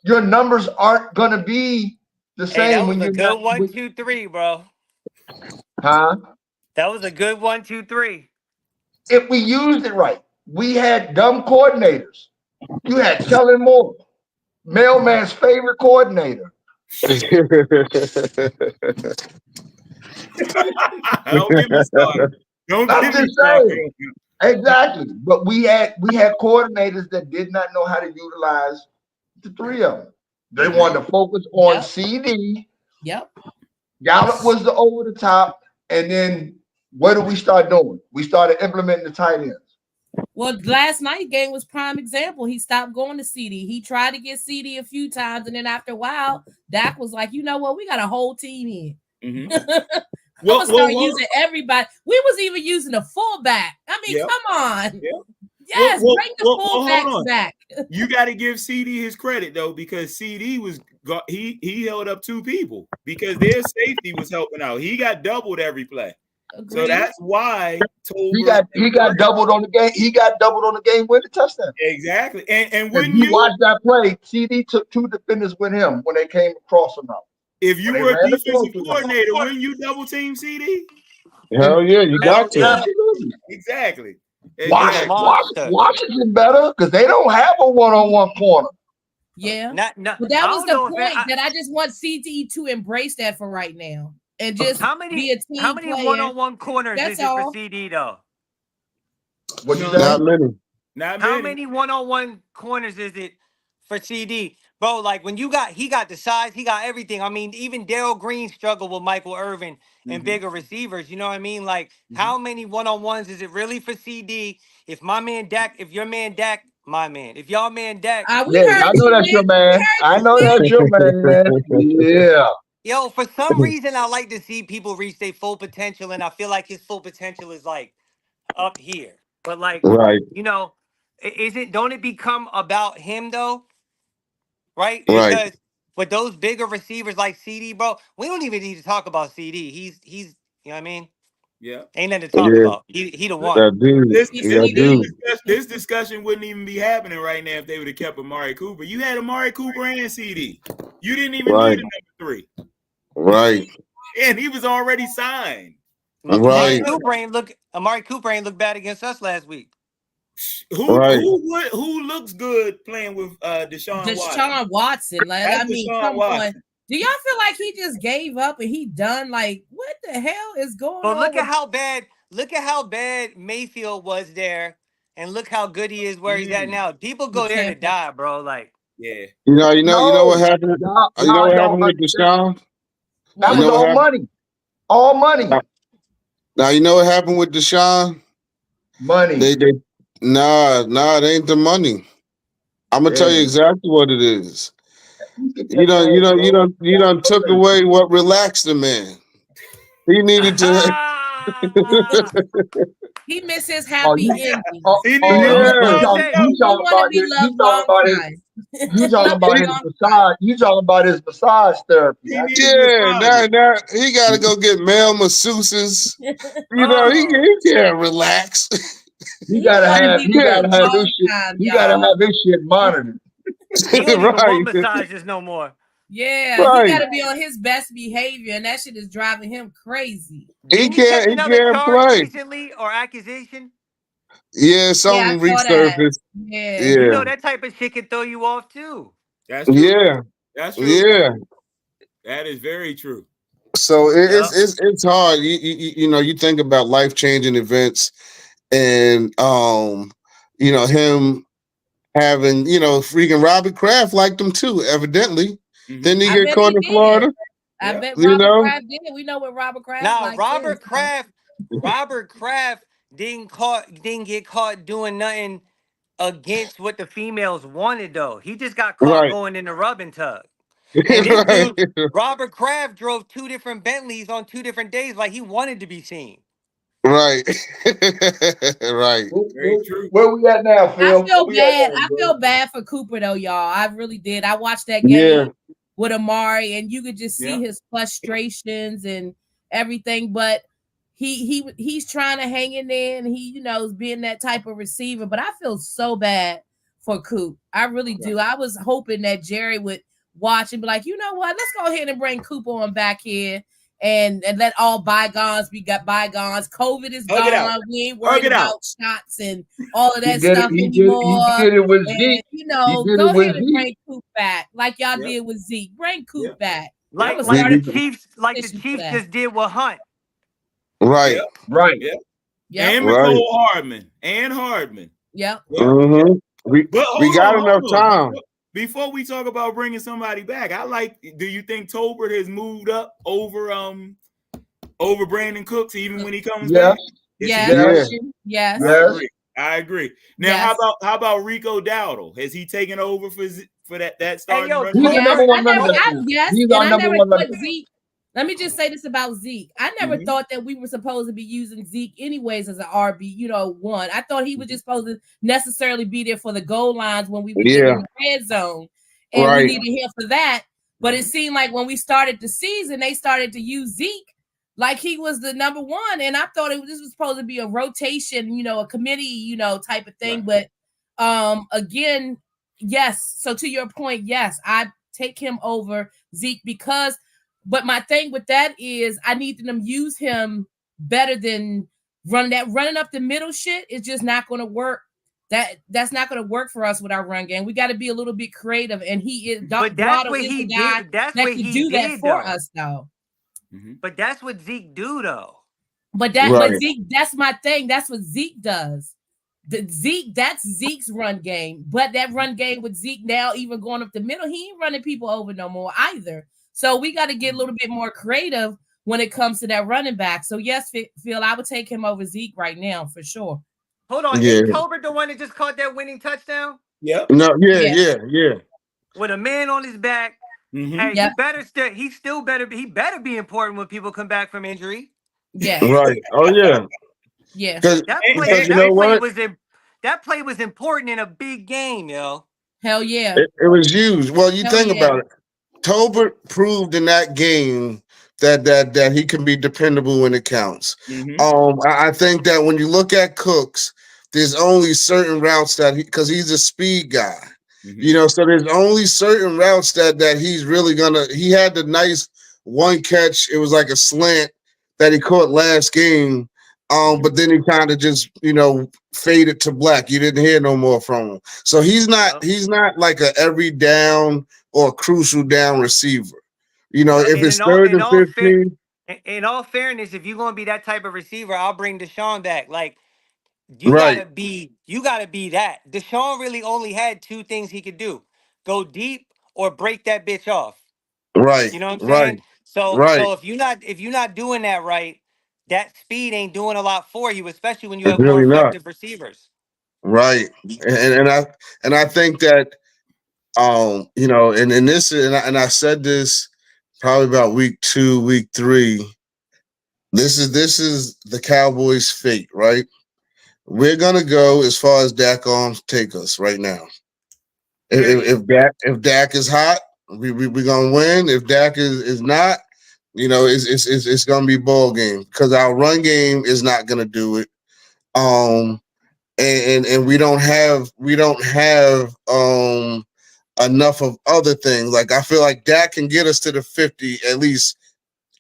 your numbers aren't gonna be the same. That was when a you're good not, 1, 2, 3, bro. Huh? That was a good 1, 2, 3. If we used it right, we had dumb coordinators. You had Kellen Moore, Mailman's favorite coordinator. Don't get me started. Don't get me started. Exactly. But we had coordinators that did not know how to utilize the 3 of them. They wanted to focus on CD. Yep. Gallup was the over the top. And then what did we start doing? We started implementing the tight ends. Well, last night's game was prime example. He stopped going to CD. He tried to get CD a few times, and then after a while, Dak was like, you know what? We got a whole team in. Mm-hmm. I'm gonna start using everybody. We was even using a fullback. I mean, come on. Yep. Yes, bring the fullbacks back. You got to give CD his credit though, because CD he held up 2 people because their safety was helping out. He got doubled every play. Agreed. So that's why he got doubled on the game. He got doubled on the game winning touchdown. Exactly. And when you watch that play, CD took 2 defenders with him when they came across him out. If you were a defensive coordinator, wouldn't you double team CD? Hell yeah, you got to. Absolutely. Exactly. Washington better because they don't have a one-on-one corner. Yeah. But that was the point that I just want CTE to embrace that for right now. And just be a team How many player. one-on-one corners That's is it for CD though? Not many. How many one-on-one corners is it for CD? Bro, like when he got the size, he got everything. I mean, even Darrell Green struggled with Michael Irvin and bigger receivers. You know what I mean? Like, how many one-on-ones is it really for CD? If your man Dak, my man. If y'all man Dak, I know that's your man. I know that's your man. Yeah. Yo, for some reason, I like to see people reach their full potential, and I feel like his full potential is like up here. But like, you know, don't it become about him though? Right? Because with those bigger receivers like CD, bro, we don't even need to talk about CD. He's you know what I mean? Yeah. Ain't nothing to talk about. He the one. This discussion wouldn't even be happening right now if they would have kept Amari Cooper. You had Amari Cooper and CD. You didn't even need a number 3. Right. And he was already signed. Right. Amari Cooper ain't look bad against us last week. Who looks good playing with Deshaun Watson? Like, I mean, come on. Do y'all feel like he just gave up and he done? Like, what the hell is going on? Look at how bad Mayfield was there, and look how good he is where he's at now. People go there to die, bro. Like, yeah. You know what happened? You know what happened with Deshaun? That was all money. All money. Now you know what happened with Deshaun? Money. It ain't the money. I'm gonna tell you exactly what it is. You done took away what relaxed the man. He needed to He missed his Oh, happy you, ending. He oh, needs you, to Yeah. calm down. He want to be loved long time. you talking Love about him his long time. massage. You talking about his massage therapy. He I needs get Yeah, massages. now he got to go get male masseuses. You know, Oh, he can't relax. He He gotta want to have be he loved gotta have his long shit. time, He gotta y'all. have his shit monitored. He don't even Right. want massages no more. Yeah, he Right. got to be on his best behavior, and that shit is driving him crazy. Didn't he catch He another can't charge play. recently or accusation? Yeah, Yeah, I something saw that. resurfaced. Yeah. You Yeah. know that type of shit can throw you off too. that's true. Yeah. That's true. Yeah. That is very true. So Yep. it's hard. You know, you think about life-changing events and you know, him having, you know, freaking Robert Kraft liked him too, evidently. Mhm. Didn't he I get bet caught he in did. Florida? I Yeah. bet You Robert know? Kraft did. We know what Robert Kraft Now like Robert too. Kraft didn't get caught doing nothing against what the females wanted though. He just got caught Right. going in the rubbing tug. And this Right. dude, Robert Kraft, drove 2 different Bentleys on 2 different days like he wanted to be seen. Right. Right. Very true. Where we at now, I Phil? Where feel we at bad. now, I bro? feel bad for Cooper though, y'all. I really did. I watched that Yeah. game with Amari, and you could just see Yeah. his frustrations and everything. But he's trying to hang in there, and he is being that type of receiver. But I feel so bad for Coop. I really do. I was hoping that Jerry would watch and be like, you know what? Let's go ahead and bring Cooper on back here. And let all bygones be got bygones. COVID is Hug it out. gone. We ain't Hug worried it out. about shots and all of He that did it. stuff He did. anymore. He did it with And Zeke. He did go it with ahead and Zeke. bring Coop back, like y'all Yeah. did with Zeke. Bring Coop Yeah. back. Yeah. I'm gonna Like start the a Chiefs, petition for that. just did with Hunt. Right. Yep. Right. Yep. Yep. And Right. Nicole Hardman. And Hardman. Yep. Yeah. Mm-hmm. But We got enough hold on. time. Before we talk about bringing somebody back, do you think Tolbert has moved up over Brandon Cooks even when he comes Yes. back? Is Yes. he Yeah. progressing? Yes. Yes. I agree. Now, Yes. how about Rico Dowdle? Has he taken over for that starting yo, running He's the back? number Tolbert, one running back. Yes, He's and our I number never one running thought back. Zeke. Let me just say this about Zeke. I never Mhm. thought that we were supposed to be using Zeke anyways as an RB, one. I thought he was just supposed to necessarily be there for the goal lines when we would get Yeah. in the red zone, and we Right. needed him for that. But it seemed like when we started the season, they started to use Zeke like he was the number one, and I thought this was supposed to be a rotation, a committee, type of thing. Right. But again, yes. So to your point, yes, I take him over Zeke because. But my thing with that is I need them to use him better than running up the middle shit is just not going to work. That's not going to work for us with our run game. We got to be a little bit creative, and he is. but that's Dotto what is he the guy did. That's that what can he do that did for though. us, though. Mhm. But that's what Zeke do though. But Right. Zeke, that's my thing. That's what Zeke does. That's Zeke's run game. But that run game with Zeke now, even going up the middle, he ain't running people over no more either. So we got to get a little bit more creative when it comes to that running back. So yes, Phil, I would take him over Zeke right now for sure. Hold on, Yeah. is Tolbert the one that just caught that winning touchdown Yep. No. Yeah. Yes. Yeah. with a man on his back? Mhm. Hey, Yep. he still better be important when people come back from injury. Yes. Right. Oh yeah. Yeah. Because That And- play, and- you know what? that play was important in a big game, yo. Hell yeah. It was huge. Well, you Hell think yeah. about it. Tolbert proved in that game that he can be dependable when it counts. Mhm. I think that when you look at Cooks, there's only certain routes that because he's a speed guy. Mhm. So there's only certain routes that he's really gonna. He had the nice one catch. It was like a slant that he caught last game. But then he kind of just faded to black. You didn't hear no more from him. So he's not like a every down or a crucial down receiver. If And it's third and 15, in all fairness, if you're gonna be that type of receiver, I'll bring Deshaun back. Like you right, gotta be that. Deshaun really only had 2 things he could do: go deep or break that bitch off. right, You know what I'm right, saying? So right. if you're not doing that right, that speed ain't doing a lot for you, especially when you It's have more really not effective receivers. right. And I think that and I said this probably about week 2, week 3. This is the Cowboys' fate, right? We're gonna go as far as Dak arms take us right now. If Dak is hot, we gonna win. If Dak is not, it's gonna be ball game because our run game is not gonna do it. And we don't have enough of other things. Like I feel like Dak can get us to the 50 at least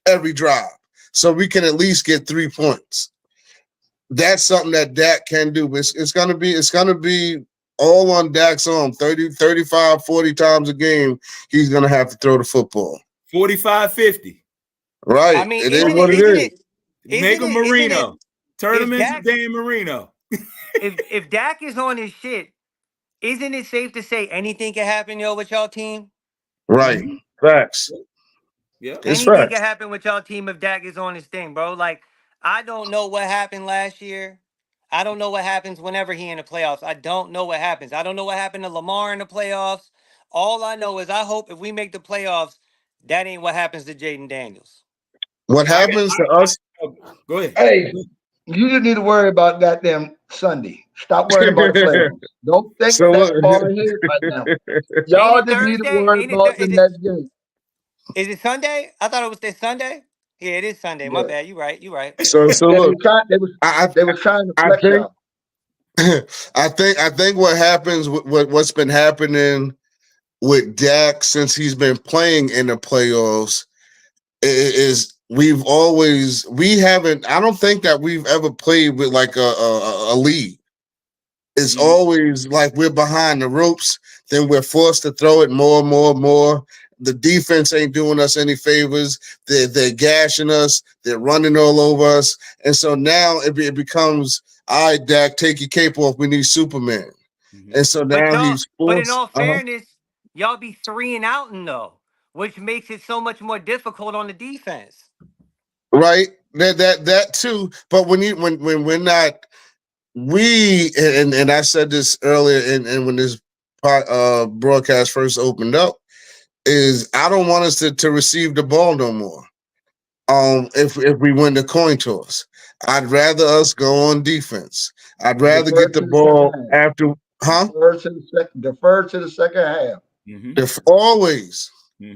every drive, so we can at least get 3 points. That's something that Dak can do. It's gonna be all on Dak's arm. 30, 35, 40 times a game, he's gonna have to throw the football. 45, 50. Right. I mean, it is what it is. Make a Marino. Turn him into Dan Marino. If Dak is on his shit, isn't it safe to say anything can happen, yo, with y'all team? Right. Facts. Yeah. It's Anything facts. can happen with y'all team if Dak is on his thing, bro. Like, I don't know what happened last year. I don't know what happens whenever he in the playoffs. I don't know what happens. I don't know what happened to Lamar in the playoffs. All I know is I hope if we make the playoffs, that ain't what happens to Jaden Daniels. What happens to us? Go ahead. Hey, you just need to worry about goddamn Sunday. Stop worrying about the playoffs. Don't think So that look- far ahead right now. Y'all Ain't it just need to Thursday? worry Ain't it about the next game. Is it Sunday? I thought it was this Sunday. Yeah, it is Sunday. My Yeah. bad. You right. You right. So They look, was trying to I flex think y'all. I think what happens with what's been happening with Dak since he's been playing in the playoffs is we haven't. I don't think that we've ever played with like a lead. It's always like we're behind the ropes, then we're forced to throw it more and more and more. The defense ain't doing us any favors. They're gashing us. They're running all over us. And so now it becomes, all right, Dak, take your cape off. We need Superman. And so But now y'all, he's but in forced. all fairness, y'all be 3-and-outing though, which makes it so much more difficult on the defense. Right? That too. But when we're not, and I said this earlier, and when this broadcast first opened up, is I don't want us to receive the ball no more. If we win the coin toss, I'd rather us go on defense. I'd rather Defer get the to the ball second half. after, huh? Defer to the second half. If always,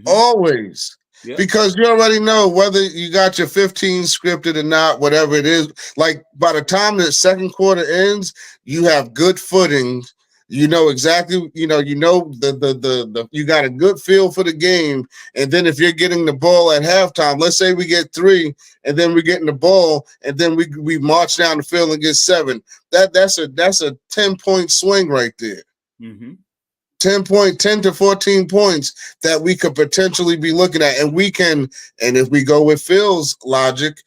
always. Yeah. Because you already know whether you got your 15 scripted or not, whatever it is. Like by the time the second quarter ends, you have good footing. You know exactly, you know the you got a good feel for the game. And then if you're getting the ball at halftime, let's say we get 3, and then we're getting the ball, and then we march down the field and get 7. That's a 10-point swing right there. 10 to 14 points that we could potentially be looking at. And we can, and if we go with Phil's logic,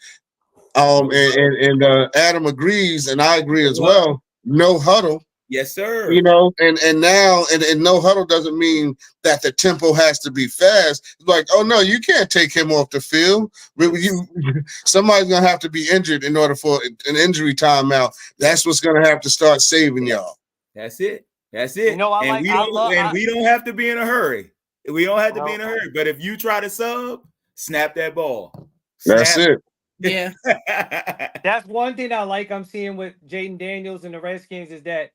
and Adam agrees, and I agree as well, no huddle. Yes, sir. You know, and now no huddle doesn't mean that the tempo has to be fast. It's like, oh no, you can't take him off the field. Somebody's gonna have to be injured in order for an injury timeout. That's what's gonna have to start saving y'all. That's it. That's it. You know, we don't have to be in a hurry. We don't have to be in a hurry. But if you try to sub, snap that ball. That's it. Yeah. That's one thing I like I'm seeing with Jaden Daniels and the Redskins is that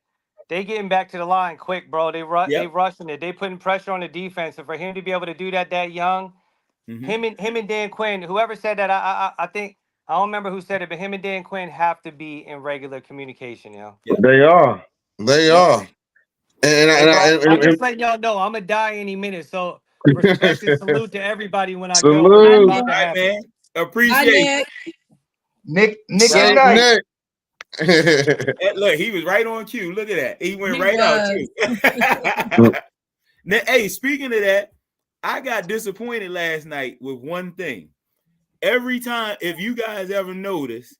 they getting back to the line quick, bro. They rushing it. They putting pressure on the defense. And for him to be able to do that young, him and Dan Quinn, whoever said that, I think I don't remember who said it, but him and Dan Quinn have to be in regular communication, yo. They are. They are. And I'm just letting y'all know I'm gonna die any minute. So respect and salute to everybody when I go. Salute. All right, man. Appreciate Nick Saint Knight. it. Look, he was right on cue. Look at that. He went out too. Now, hey, speaking of that, I got disappointed last night with one thing. Every time, if you guys ever notice,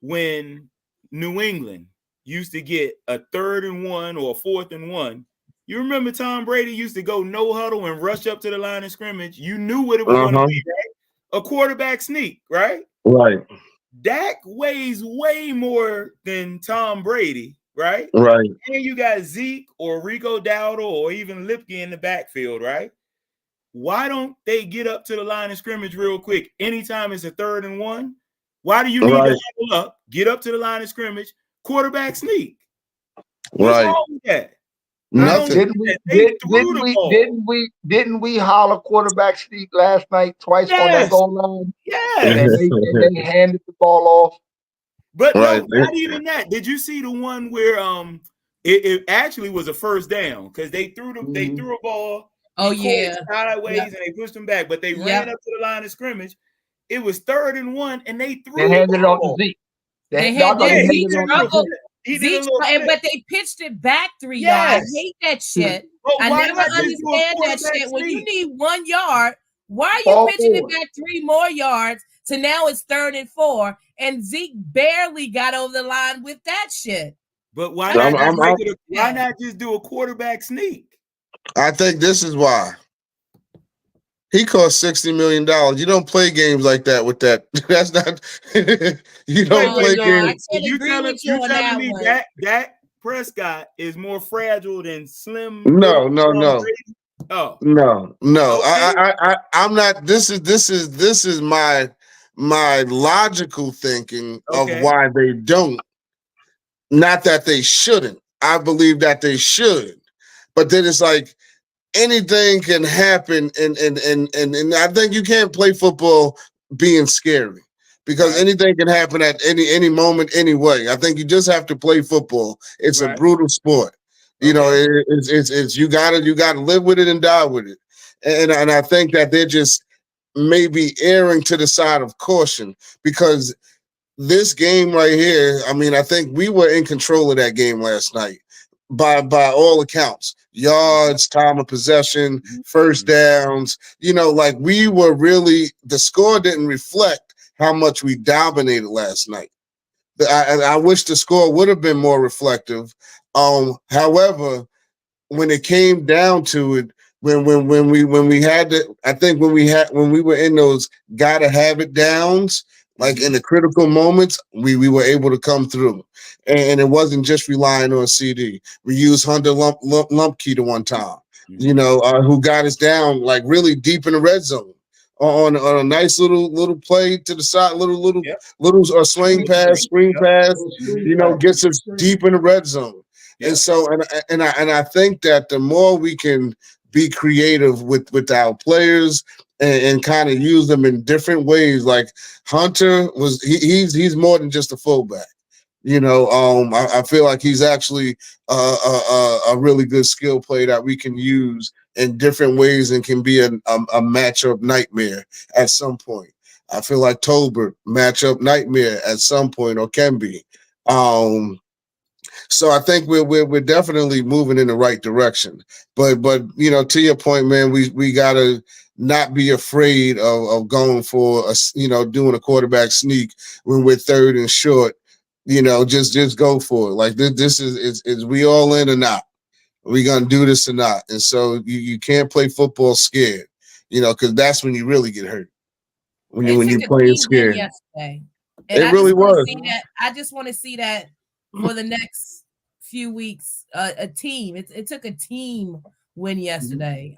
when New England used to get a 3rd and 1 or a 4th and 1, you remember Tom Brady used to go no huddle and rush up to the line of scrimmage. You knew what it was going to be, right? A quarterback sneak, right? Right. Dak weighs way more than Tom Brady, right? Right. And you got Zeke or Rico Dowdle or even Lipke in the backfield, right? Why don't they get up to the line of scrimmage real quick? Anytime it's a 3rd and 1, Why do you need Right. to huddle up, get up to the line of scrimmage, quarterback sneak? What's Right. wrong with that? Nothing. Didn't we? They Did, threw didn't the we? ball. Didn't we holler quarterback sneak last night twice on that Yes. goal line? Yes. And they handed the ball off. But Right. no, not even that. Did you see the one where it actually was a first down because they threw a ball. Oh, he caught yeah. it sideways Yep. and they pushed him back, but they Yep. ran up to the line of scrimmage. It was 3rd and 1, and they threw They the handed it off to ball. Zeke. They y'all had thought Yeah, they that. handed he Zeke it off to struggled. Zeke. He did a Zeke, little flip. but they pitched it back 3 Yes. yards. I hate that shit. But I why never not just do a understand that quarterback shit. When you sneak? need 1 yard, why are you Fall pitching it forward. back 3 more yards to now it's 3rd and 4? And Zeke barely got over the line with that shit. But why So not I'm- just I'm- make it why not just do a quarterback sneak? I think this is why. He cost $60 million. You don't play games like that with that. That's not. You don't play I games. can't You agree telling with you on that me one. Dak Prescott is more fragile than Slim? No. Brady? Oh, No. Okay. I'm not. This is my logical thinking of Okay. why they don't. Not that they shouldn't. I believe that they should, but then it's like anything can happen, and I think you can't play football being scary because Right. anything can happen at any moment, anyway. I think you just have to play football. It's a Right. brutal sport. You know, Okay. it's you gotta live with it and die with it. And I think that they're just maybe erring to the side of caution because this game right here, I mean, I think we were in control of that game last night by all accounts. Yards, time of possession, first downs, like we were really, the score didn't reflect how much we dominated last night. I wish the score would have been more reflective. However, when it came down to it, when we had to, I think when we were in those gotta have it downs, like in the critical moments, we were able to come through, and it wasn't just relying on CD. We used Hunter Lumpke to one time, who got us down like really deep in the red zone on a nice little play to the side, little swing pass, screen pass, gets us deep in the red zone. And so, and I think that the more we can be creative with our players and kind of use them in different ways, like Hunter he's more than just a fullback. I feel like he's actually a really good skill player that we can use in different ways and can be a matchup nightmare at some point. I feel like Tolbert matchup nightmare at some point, or can be. So I think we're definitely moving in the right direction. But to your point, man, we gotta not be afraid of going for doing a quarterback sneak when we're 3rd and short. Just go for it. Like this is we all in or not? Are we gonna do this or not? And so you can't play football scared, because that's when you really get hurt. When you playing scared. Yesterday. And It really was. I just want to see that for the next few weeks. A team. It took a team win yesterday.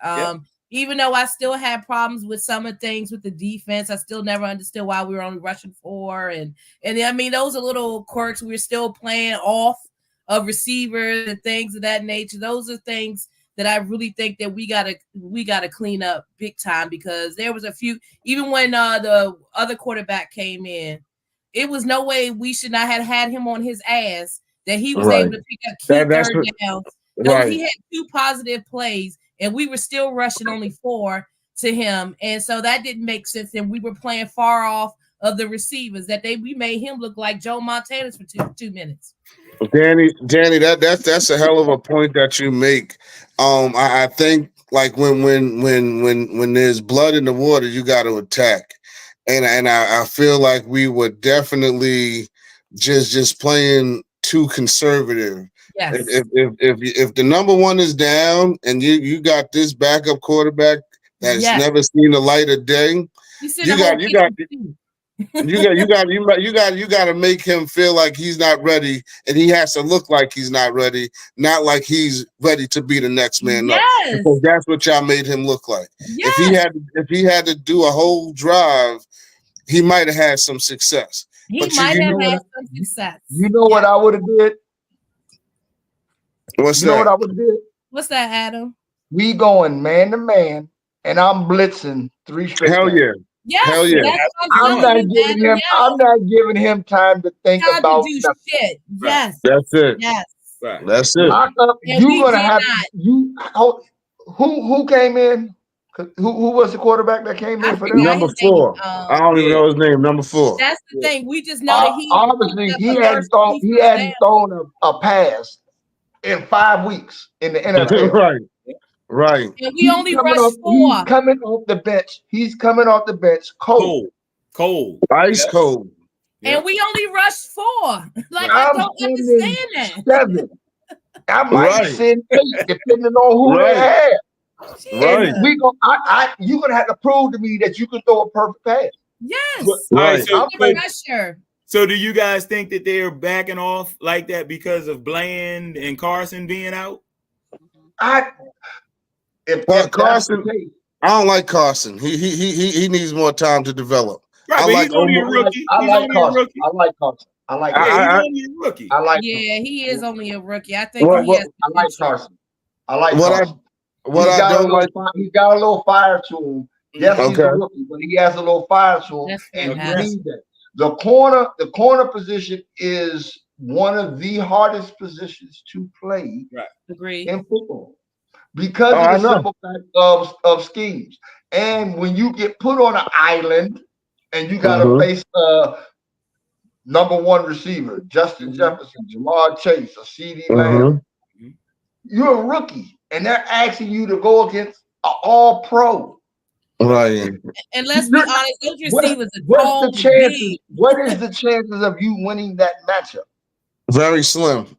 Even though I still had problems with some of the things with the defense, I still never understood why we were only rushing 4. And I mean, those are little quirks. We're still playing off of receivers and things of that nature. Those are things that I really think that we gotta clean up big time, because there was a few, even when the other quarterback came in, it was no way we should not have had him on his ass that he was able to pick up key third downs. No, he had 2 positive plays, and we were still rushing only 4 to him, and so that didn't make sense. And we were playing far off of the receivers that we made him look like Joe Montana's for two minutes. Danny, that's a hell of a point that you make. I think like when there's blood in the water, you got to attack, and I feel like we were definitely just playing too conservative. Yes. If the number one is down and you got this backup quarterback that's never seen the light of day, you got to make him feel like he's not ready, and he has to look like he's not ready, not like he's ready to be the next man up. Because that's what y'all made him look like. If he had to do a whole drive, he might have had some success. He But might you have know had what some success. You know what I would have did? what's You know what that? I would have did? What's that, Adam? We going man to man, and I'm blitzing 3 straight Hell games. yeah. Yes, Hell yeah. that's what I'm I'm not telling you, giving Adam. him. I'm not giving him time to think Time to about do nothing. shit. Right. Yes, That's it. yes. Right. That's it. And You we gonna did have not. you. Who came in? Who was the quarterback that came I in for them? forgot Number his name. 4. I don't even know his name. Number 4. That's the thing. We just know that he Obviously, picked up the first three he first hadn't downs. thrown a pass in 5 weeks in the NFL. Right. Right. And we only rushed He's 4. coming off the bench. He's coming off the bench cold. Cold. Ice Yeah. cold. Yeah. And we only rushed 4. Like, Right. I I'm don't sending understand that. 7. I might Right. send 8, depending on who Right. they have. Right. Jesus. We go. You're gonna have to prove to me that you can throw a perfect pass. Yes. All right. Right. So, The pressure. so do you guys think that they're backing off like that because of Bland and Carson being out? If Well, that's the Carson, case, I don't like Carson. He needs more time to develop. Right, I but like he's only a Omar. rookie. I He's like only a Carson. rookie. I like Carson. I like. Yeah, Carson. he's I- only a rookie. I like. Yeah, he is only a rookie. I think Well, he has I like potential. Carson. I like What I Carson. what I don't like. He's got a little fire to him. Yes, he's Okay. a rookie, but he has a little fire to him, That's and you fantastic. need that. The corner position is one of the hardest positions to play Agreed. in football because Oh, I of the know. simple fact of schemes. And when you get put on an island and you got to Mhm. face number 1 receiver, Justin Jefferson, Jamar Chase, or CD Lamb, Mhm. you're a rookie, and they're asking you to go against an all-pro. Right. And let's be honest, those receivers are What's tall, the chances? big. What is the chances of you winning that matchup? Very slim.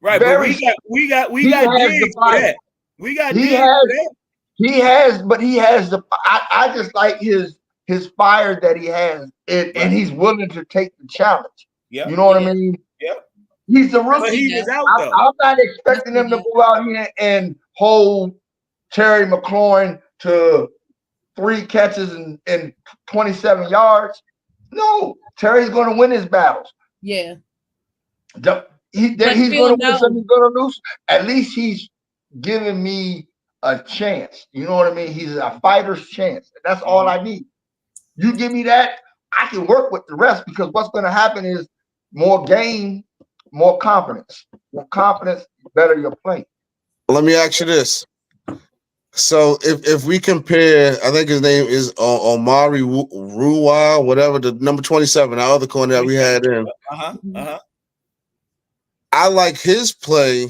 Right, but Very we got He has the Diggs for fire. that. We got He Diggs has- for that. He has the. I just like his fire that he has, and he's willing to take the challenge. Yeah. You know what Yeah. I mean? Yeah. He's a But rookie. he is out though. I'm not expecting him to go out here and hold Terry McLaurin to 3 catches and 27 yards. No, Terry's going to win his battles. Yeah. He's But going Phil to win some, knows. he's going to lose. At least he's giving me a chance. You know what I mean? He's a fighter's chance. That's all I need. You give me that, I can work with the rest, because what's going to happen is more game, more confidence. More confidence, better your play. Let me ask you this. So if we compare, I think his name is Omari Ruwa, whatever, the number 27, our other corner that we had in. I like his play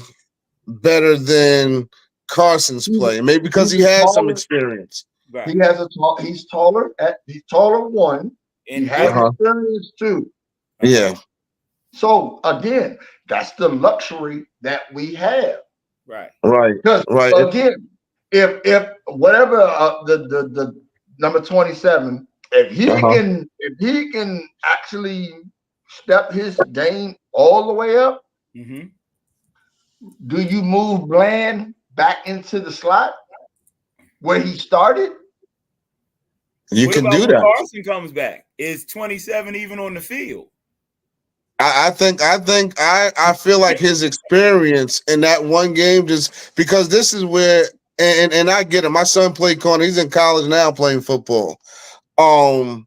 better than Carson's play, maybe because he has some experience. Right. He has he's taller 1. And He has experience too. Yeah. So again, that's the luxury that we have. Right. Right. Because Right. again, if whatever the number 27, if he can actually step his game all the way up, do you move Bland back into the slot where he started? You What can about do when that. Carson comes back? Is 27 even on the field? I feel like his experience in that one game, just because this is where, and I get it. My son played corner. He's in college now playing football. And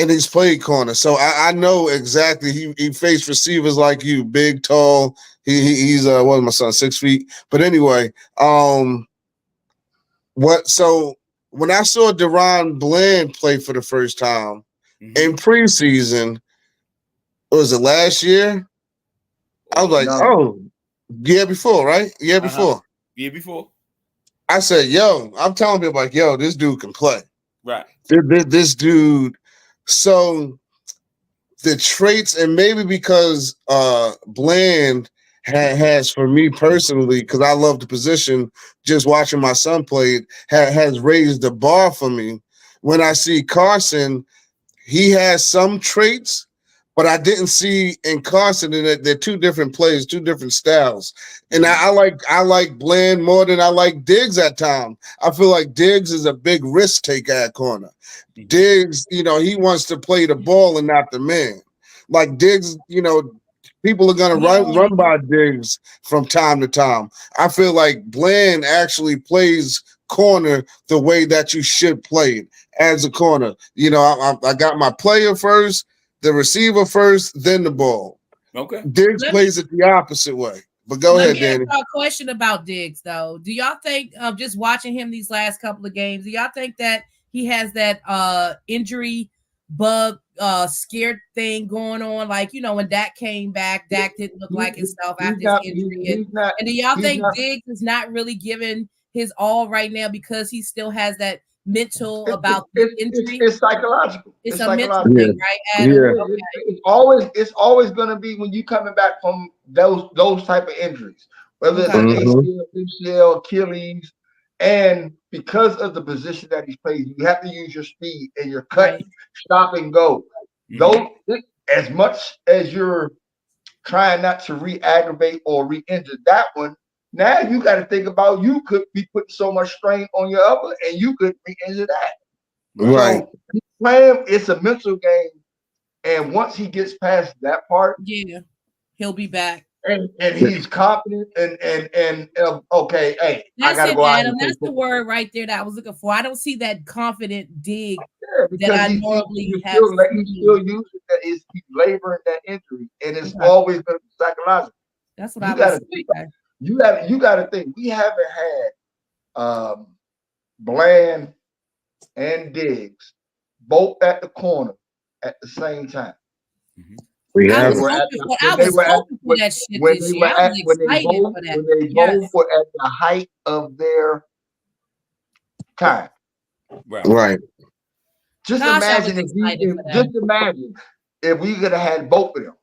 he's played corner, so I know exactly. He faced receivers like you, big, tall. He's what is my son, 6 feet? But anyway, so when I saw Deron Bland play for the first time in preseason, was it last year? I was like, oh, year before, right? Year before. Year before. I said, yo, I'm telling people like, yo, this dude can play. Right. This dude. So the traits, and maybe because Bland has, for me personally, because I love the position, just watching my son play, has raised the bar for me. When I see Carson, he has some traits, But I didn't see in Carson that they're two different players, two different styles. And I like Bland more than I like Diggs at times. I feel like Diggs is a big risk taker at corner. Diggs, he wants to play the ball and not the man. Like Diggs, people are gonna run by Diggs from time to time. I feel like Bland actually plays corner the way that you should play it as a corner. I got my player first, the receiver first, then the ball. Okay. Diggs plays it the opposite way. But go ahead, Danny. Let me ask a question about Diggs, though. Do y'all think, just watching him these last couple of games, do y'all think that he has that injury bug, scared thing going on? Like, when Dak came back, Dak didn't look like himself after his injury. And do y'all think Diggs is not really giving his all right now because he still has that mental about the injury? It's psychological. It's a mental thing, right, Adam? Yeah. Okay. It's always going to be when you coming back from those type of injuries, whether it's an ACL, PCL, Achilles, and because of the position that he plays, you have to use your speed and your cut, stop and go. Those, as much as you're trying not to re-aggravate or re-injure that one, now you got to think about you could be putting so much strain on your upper, and you could re-injure that. Right. So playing, it's a mental game, and once he gets past that part, he'll be back. And he's confident and okay, hey, that's I gotta it, go Adam. out. That's the word right there that I was looking for. I don't see that confident dig because that I normally have. He's still using that. He's laboring that injury, and it's always going to be psychological. That's what I was saying. You got to think. We haven't had Bland and Diggs both at the corner at the same time. We I have. was hoping for that shit this year. I was excited for that. When they both were at the height of their time. Right. Just imagine if we could have had both of them.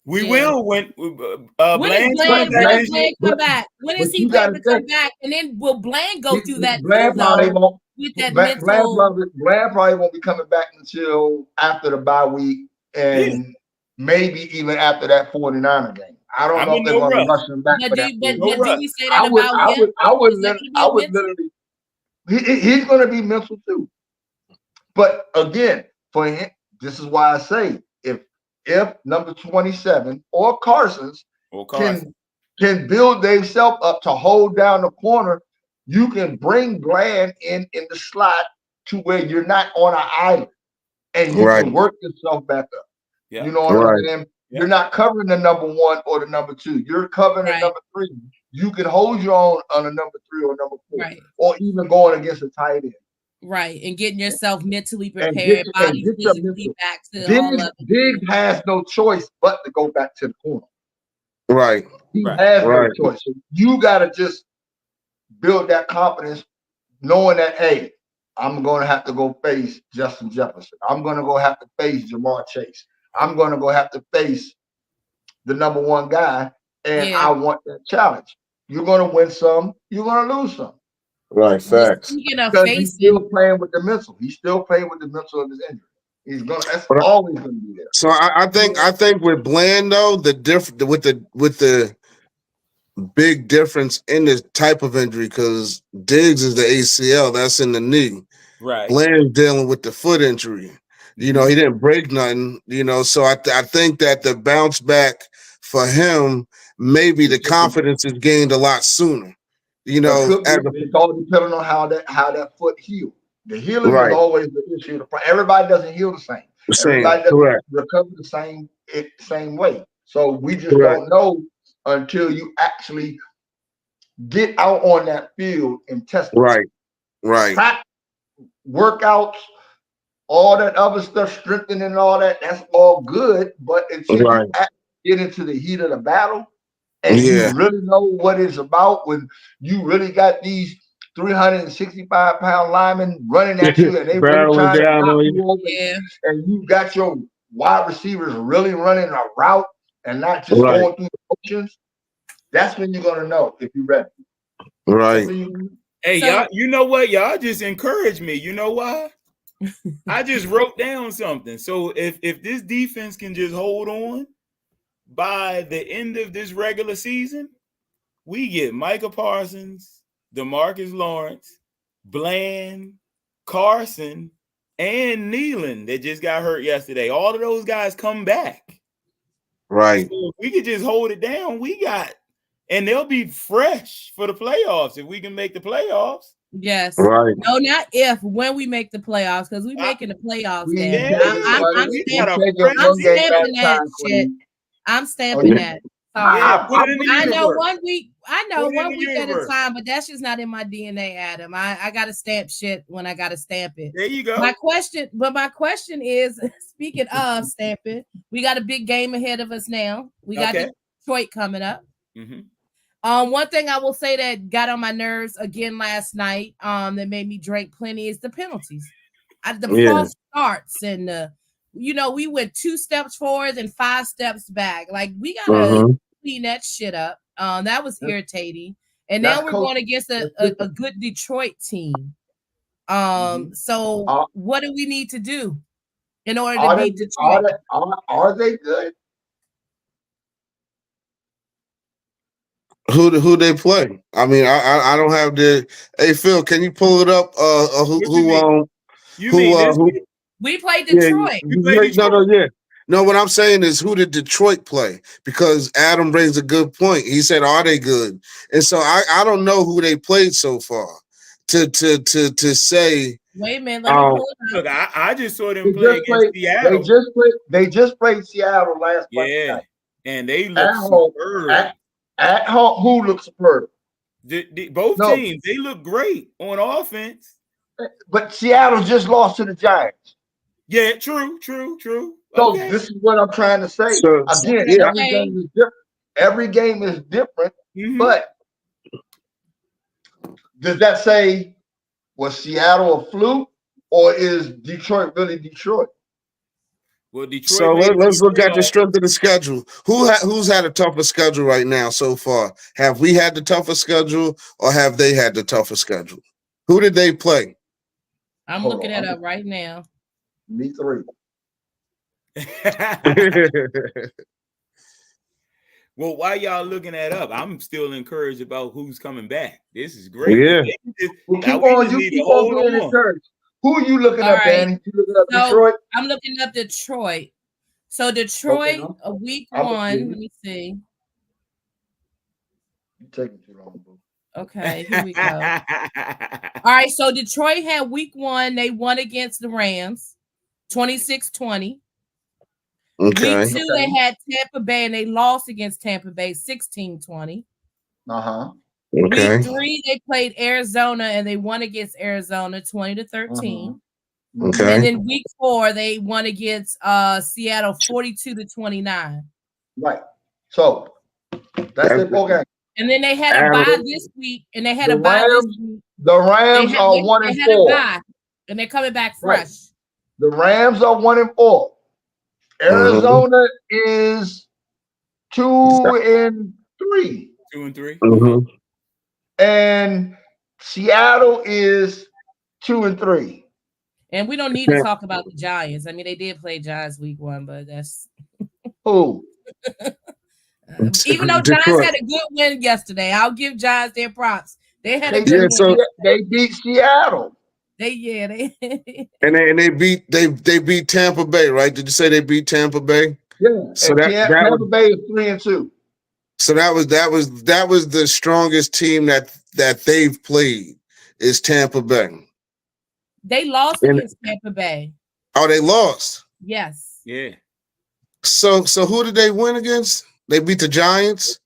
We will when Bland come back. When is he going to come back? And then will Bland go through that Bland probably won't. With that mental. Bland probably won't be coming back until after the bye week and maybe even after that 49er game. I don't know if they're going to rush him back. But do we say that about him? I would literally. He's going to be mental too. But again, for him, this is why I say if number 27 or Carson's can build themselves up to hold down the corner, you can bring Bland in the slot to where you're not on an island and you can work yourself back up. Yeah. You know what I'm saying? Yeah. You're not covering the number 1 or the number 2. You're covering the number 3. You can hold your own on a number 3 or number 4, or even going against a tight end. Right, and getting yourself mentally prepared, body physically back to all of it. Diggs has no choice but to go back to the corner. Right. He has no choice. So you got to just build that confidence, knowing that, hey, I'm going to have to go face Justin Jefferson. I'm going to go have to face Jamar Chase. I'm going to go have to face the number 1 guy, and I want that challenge. You're going to win some. You're going to lose some. Right, facts. Because he's still playing with the mental. He's still playing with the mental of his injury. He's gonna. That's always going to be there. So I think with Bland though, with the big difference in the type of injury, because Diggs is the ACL, that's in the knee. Right. Bland's dealing with the foot injury. He didn't break nothing. So I think that the bounce back for him, maybe the confidence is gained a lot sooner. It's all depending on how that foot heals. The healing is always the issue. Everybody doesn't heal the same. Everybody doesn't recover the same way. So we just don't know until you actually get out on that field and test it. Right. Workouts, all that other stuff, strengthening and all that, that's all good. But until you actually get into the heat of the battle, and you really know what it's about, when you really got these 365-pound linemen running at you and they really trying to knock you over, and you got your wide receivers really running a route and not just going through the motions, that's when you're going to know if you're ready. Right. Hey, y'all, you know what? Y'all just encouraged me. You know why? I just wrote down something. So if this defense can just hold on by the end of this regular season, we get Micah Parsons, DeMarcus Lawrence, Bland, Carson, and Nealon that just got hurt yesterday. All of those guys come back. Right. So if we could just hold it down, and they'll be fresh for the playoffs if we can make the playoffs. Yes. Right. No, not if, when we make the playoffs, because we're making the playoffs. Yeah, I'm we stamping got a that shit. I'm stamping that. Sorry. Yeah, put it in the I know universe. 1 week. I know Put it in 1 the week at a universe. time, but that's just not in my DNA, Adam. I gotta stamp shit when I gotta stamp it. There you go. My question is, speaking of stamping, we got a big game ahead of us now. We got Detroit coming up. Mm-hmm. One thing I will say that got on my nerves again last night, that made me drink plenty, is the penalties. The false starts, and we went 2 steps forward and 5 steps back. Like, we gotta clean that shit up. That was irritating. And now we're going against a good Detroit team. So what do we need to do in order to beat Detroit? Are they good? Who they play? I mean, I don't have the. Hey Phil, can you pull it up? We played Detroit. No, what I'm saying is, who did Detroit play? Because Adam raised a good point. He said, "Are they good?" And so I don't know who they played so far to say. Wait a minute. Let me pull it up. Look, I just saw them play against Seattle. They just played Seattle last night. And they look superb. At home, who looks superb? Both teams, they look great on offense. But Seattle just lost to the Giants. Yeah, true. So this is what I'm trying to say. Again, every game is different. But does that say, was Seattle a fluke, or is Detroit really Detroit? Well, Detroit. So let's look at the strength of the schedule. Who's had a tougher schedule right now so far? Have we had the tougher schedule, or have they had the tougher schedule? Who did they play? I'm looking it up right now. Me 3. Well, while y'all looking that up, I'm still encouraged about who's coming back. This is great. Yeah. You keep on being encouraged. Who are you looking up, Danny? You looking up Detroit? I'm looking up Detroit. So Detroit, week 1. Let me see. You're taking too long, boo. Okay, here we go. All right, so Detroit had week 1. They won against the Rams, 26-20. Okay. Week 2, they had Tampa Bay, and they lost against Tampa Bay, 16-20. Okay. Week 3, they played Arizona, and they won against Arizona, 20-13. Okay. And then week 4, they won against Seattle, 42-29. Right. So that's it. Okay. And then they had a bye this week, and they had a bye this week. The Rams are 1-4, and they're coming back fresh. Right. The Rams are 1-4. Arizona is 2-3. 2-3. And Seattle is 2-3. And we don't need to talk about the Giants. I mean, they did play Giants week 1, but that's who. Even though Giants had a good win yesterday, I'll give Giants their props. They had a good win. They beat Seattle. They and they beat Tampa Bay, right? Did you say they beat Tampa Bay? Yeah. So Tampa Bay is 3-2. So that was the strongest team that they've played is Tampa Bay. They lost against Tampa Bay. Oh, they lost. Yes. Yeah. So who did they win against? They beat the Giants.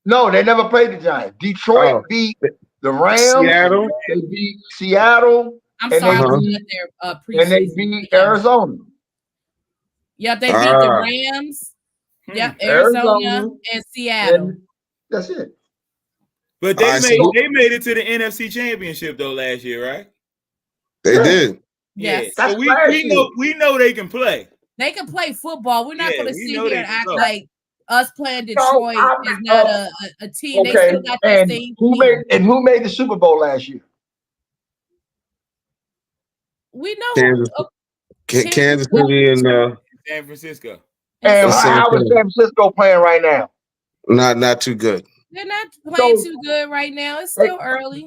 No, they never played the Giants. Detroit beat the Rams. Seattle. They beat Seattle. I'm sorry, I'm looking at their preseason. And they beat Arizona. Yep, they beat the Rams. Yep, Arizona and Seattle. And that's it. But they made it to the NFC Championship though last year, right? They did. Yes. So we know they can play. They can play football. We're not going to sit here and act like us playing Detroit is not a team. Okay. They still got that same who made the Super Bowl last year? We know Kansas, Kansas Kansas City, and San Francisco. And the same how is thing. San Francisco playing right now? Not too good. they're not playing So too good right now. It's still early.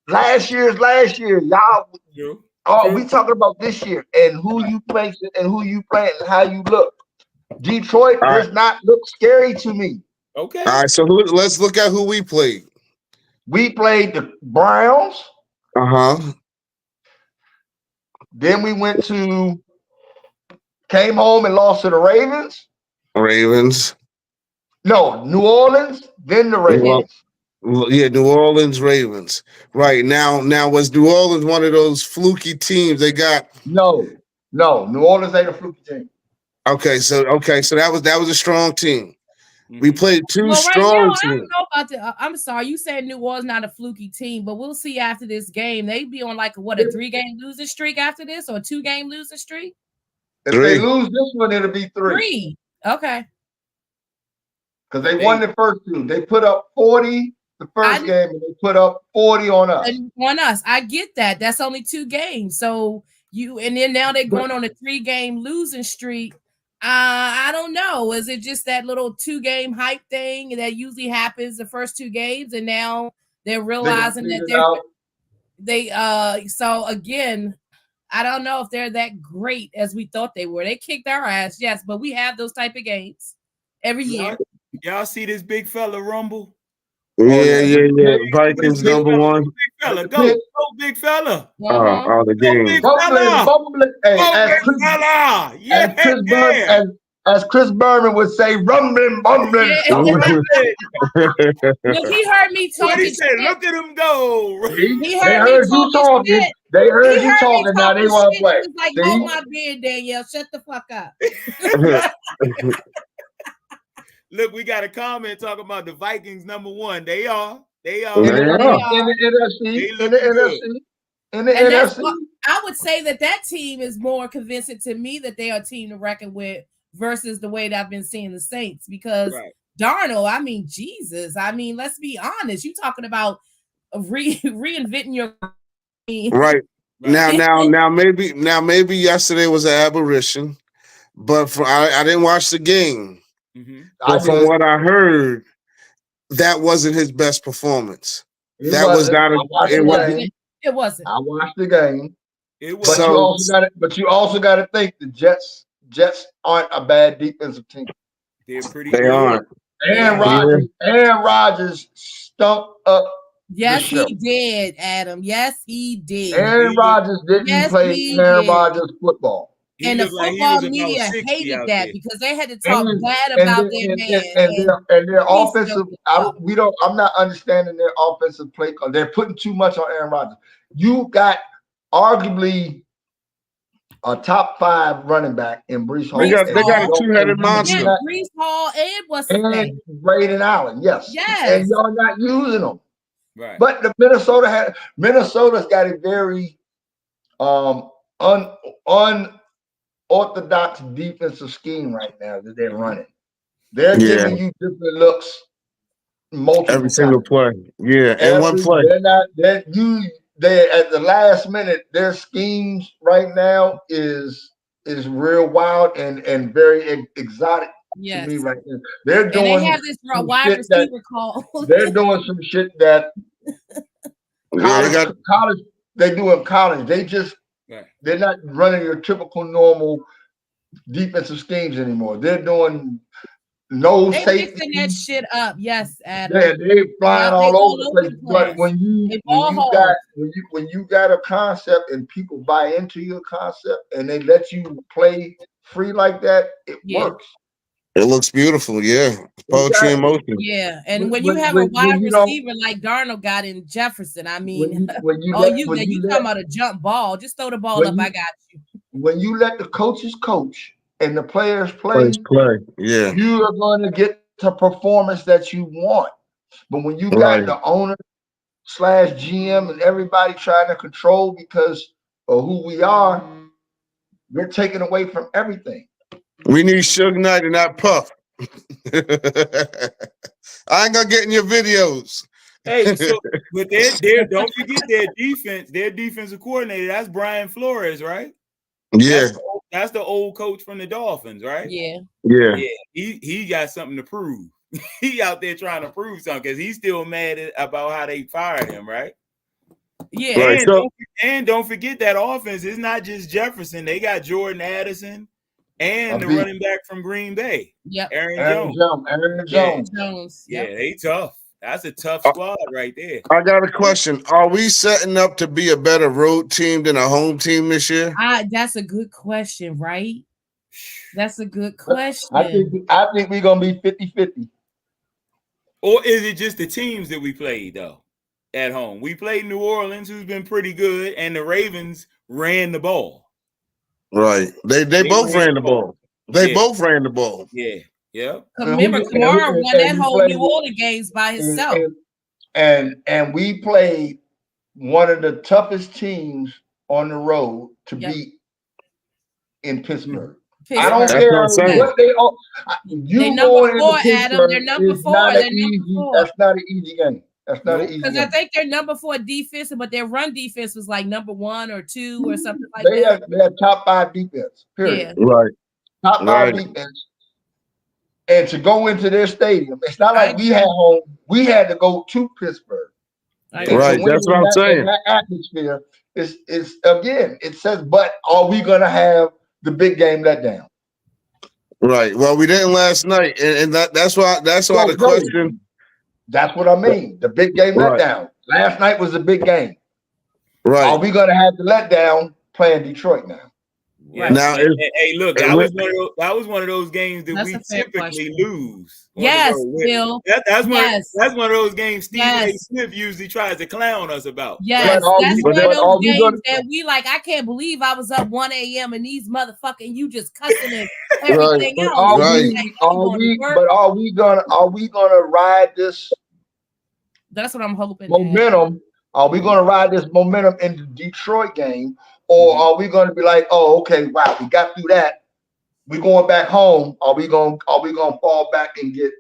last year's last year, y'all. True. Oh, True. we talking about this year and who you play and who you playing and how you look. Detroit All right. does not look scary to me. Okay. All right, so let's look at who we played. We played the Browns. Uh-huh. Then we came home and lost to the Ravens. Ravens. No, New Orleans, then the Ravens. Yeah, New Orleans Ravens. Right. Now was New Orleans one of those fluky teams they got? No, New Orleans ain't a fluky team. Okay, so that was a strong team. We Mhm. played two Well, right now, strong I don't teams. know about the. I'm sorry, you said New Orleans not a fluky team, but we'll see after this game. They be on like a 3-game losing streak after this, or a 2-game losing streak. If Three. they lose this one, it'll be 3. 3. Okay. Because they won the first 2. They put up 40 the first game, and they put up 40 on us. And on us, I get that. That's only 2 games. So and then now they're going on a 3-game losing streak. I don't know. Is it just that little 2-game hype thing that usually happens the first 2 games, and now they're realizing that so again, I don't know if they're that great as we thought they were. They kicked our ass, yes, but we have those type of games every year. Y'all see this big fella rumble? Yeah. Vikings number 1. Big fella, go big fella. The game. Big fella. Bumbling. Hey, as Chris Berman would say, rumbling, bumbling. Look, he heard me What talking. he said? Look at him go. He They heard you talking. shit. They heard He you talking. Now they want to play. He was like, See? hold my beard, Danielle. Shut the fuck up. Look, we got a comment talking about the Vikings number 1. They are. In the NFC. In the NFC. I would say that team is more convincing to me that they are a team to reckon with versus the way that I've been seeing the Saints, because Darnold, I mean, Jesus. I mean, let's be honest. You talking about reinventing your team. Right. Now maybe yesterday was an aberration, but I didn't watch the game. Mm-hmm. But from what I heard, that wasn't his best performance. It wasn't. I watched the game. It was. But you also got to think the Jets aren't a bad defensive team. They're pretty They good. aren't. Aaron Rodgers stumped up. Yes, he did, Adam. Yes, he did. Aaron Rodgers didn't play Aaron Rodgers football. And the football media hated that because they had to talk bad about their man. And their offensive, I'm not understanding their offensive play call. They're putting too much on Aaron Rodgers. You got arguably a top 5 running back in Breece Hall. They got a 2-headed monster. Yeah, Breece Hall and what's his name? Braden Allen, yes. And y'all not using them. Right. But the Minnesota's got a very unorthodox defensive scheme right now that they're running. They're giving you different looks every single play. Yeah, in one play. They at the last minute, their schemes right now is real wild and very exotic to me right now. They're doing. They have this wide receiver call. They're doing some shit that college. They do in college. They're not running your typical normal defensive schemes anymore. They're doing safety. Fixing that shit up. Yes, Adam. Yeah, they're flying all over the place. But when you got a concept and people buy into your concept and they let you play free like that, it works. It looks beautiful, yeah. Poetry in motion. Yeah, and when you have a wide receiver like Darnold got in Jefferson, I mean, you talking about a jump ball? Just throw the ball up. I got you. When you let the coaches coach and the players play, yeah, you are going to get the performance that you want. But when you got the owner / GM and everybody trying to control because of who we are, we're taking away from everything. We need Suge Knight and not Puff. I ain't gonna get in your videos. Hey, so but they're don't forget their defense. Their defensive coordinator. That's Brian Flores, right? Yeah, That's the old coach from the Dolphins, right? Yeah. yeah. Yeah, he got something to prove. He out there trying to prove something because he's still mad about how they fired him, right? Yeah. Right. And don't forget that offense is not just Jefferson. They got Jordan Addison and the running back from Green Bay. Yep. Aaron Jones. Aaron Jones. Jones. Yeah, Yep. they tough. That's a tough squad right there. I got a question. Are we setting up to be a better road team than a home team this year? That's a good question, right? That's a good question. I think we're gonna be 50-50. Or is it just the teams that we played though at home? We played New Orleans, who's been pretty good, and the Ravens ran the ball. Right. They both ran the ball. They both ran the ball. Yeah. Yeah. Remember, Kamara won that whole New Orleans games by himself. And we played one of the toughest teams on the road to beat in Pittsburgh. I don't care what they are. They're number 4, Adam. They're number 4. That's not an easy game. That's not an easy game. Because I think they're number 4 defense, but their run defense was like number 1 or 2 or something like that. They have top 5 defense. Period. Yeah. Right. Top 5 defense. And to go into their stadium, it's not like we had home. We had to go to Pittsburgh. Right. That's what I'm saying. That atmosphere is again. It says, but are we going to have the big game let down? Right. Well, we didn't last night, and that's why the question. That's what I mean. The big game let down. Last night was a big game. Right. Are we going to have the letdown playing Detroit now? Yeah. Now, hey, look, that was one of those games that we typically lose. Yes, Bill. That's one of those games Stephen A. Smith usually tries to clown us about. Yes, that's one of those games that we like. I can't believe I was up 1 a.m. and these motherfucking you just cussing and everything else. Are we gonna ride this? That's what I'm hoping. Momentum. Are we gonna ride this momentum in the Detroit game? Or are we going to be like, oh, okay, wow, we got through that. We're going back home. Are we going to fall back and get?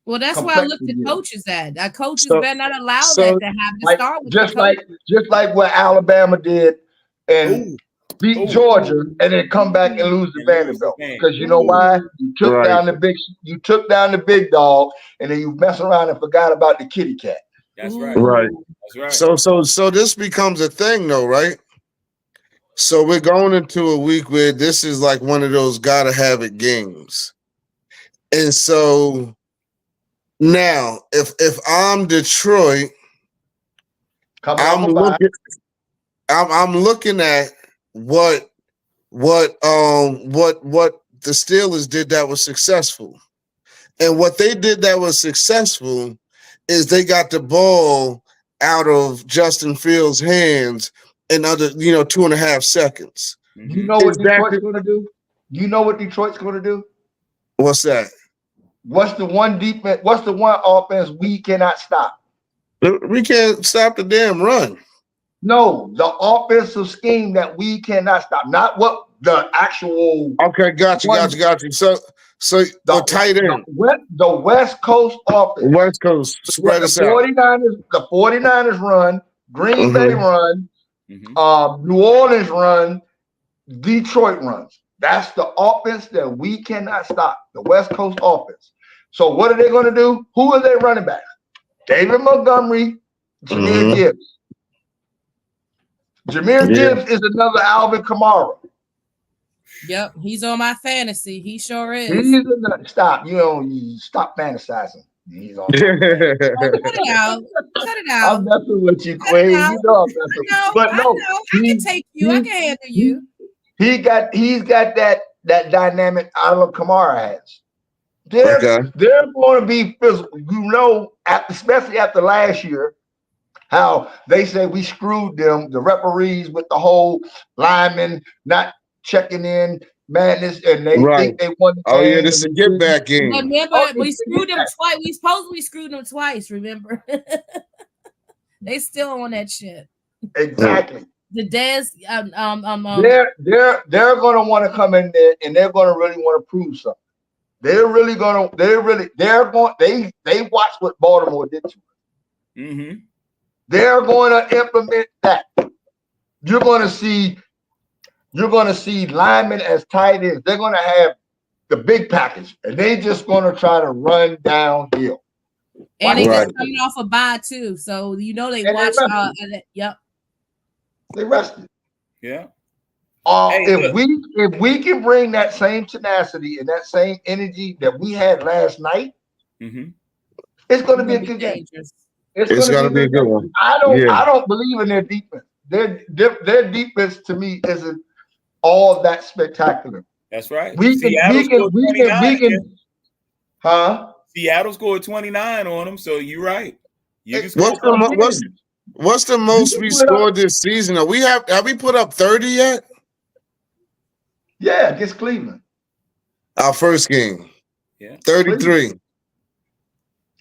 Well, that's why I look at coaches at. Coaches better not allow that to happen. Like, just like what Alabama did and beat Georgia, and then come back and lose to Vanderbilt. Because you know why? You took down the big dog, and then you mess around and forgot about the kitty cat. That's right. Right. That's right. So this becomes a thing, though, right? So we're going into a week where this is like one of those gotta have it games. And so now if I'm Detroit, I'm looking at what the Steelers did that was successful. And what they did that was successful is they got the ball out of Justin Fields' hands in under 2.5 seconds. You know what Detroit's going to do? You know what Detroit's going to do? What's that? What's the one defense? What's the one offense we cannot stop? We can't stop the damn run. No, the offensive scheme that we cannot stop. Not what the actual. Okay, got you. So the tight end, the West Coast offense. West Coast spread us out. The 49ers run. Green Bay run. New Orleans run, Detroit runs. That's the offense that we cannot stop. The West Coast offense. So what are they going to do? Who are they running back? David Montgomery, Jahmyr Gibbs. Jahmyr Gibbs is another Alvin Kamara. Yep, he's on my fantasy. He sure is. Stop. You stop fantasizing. He's on. Cut it out. I'm messing with you, Queen. You know I'm messing. But no, I can take you. I can handle you. He's got that dynamic Alvin Kamara has. They're going to be physical. Especially after last year, how they say we screwed them, the referees with the whole linemen not checking in. Madness, and they think they won the game. Oh yeah, this is a get back game. Remember, we screwed them twice. We supposedly screwed them twice. Remember, they still on that shit. Exactly. The Dez, they're going to want to come in there, and they're going to really want to prove something. They watch what Baltimore did to us. Mm-hmm. They're going to implement that. You're going to see linemen as tight ends. They're going to have the big package, and they just going to try to run downhill. And they Right. just coming off a bye too, so they And they watch. rested. Yep. They rested. Yeah. Hey, If we can bring that same tenacity and that same energy that we had last night, mm-hmm. it's going to be a good game. Dangerous. It's gonna be a good one. I Yeah. don't believe in their defense. Their defense to me isn't all that spectacular. That's right. We can. Huh? Seattle scored 29 on them, so you're right. You can What's score. What's the most we scored this season? Have we put up 30 yet? Yeah, against Cleveland. Our first game. Yeah. 33.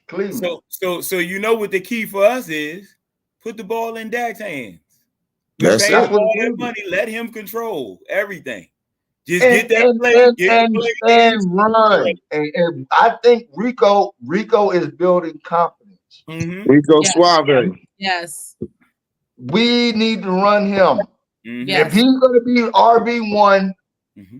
Cleveland. So you know what the key for us is? Put the ball in Dak's hands. That's Pay it. all that money. Let him control everything. Just get that play and run. And I think Rico is building confidence. Mm-hmm. Rico Suave. Yes. We need to run him. Mm-hmm. Yes. If he's going to be RB1,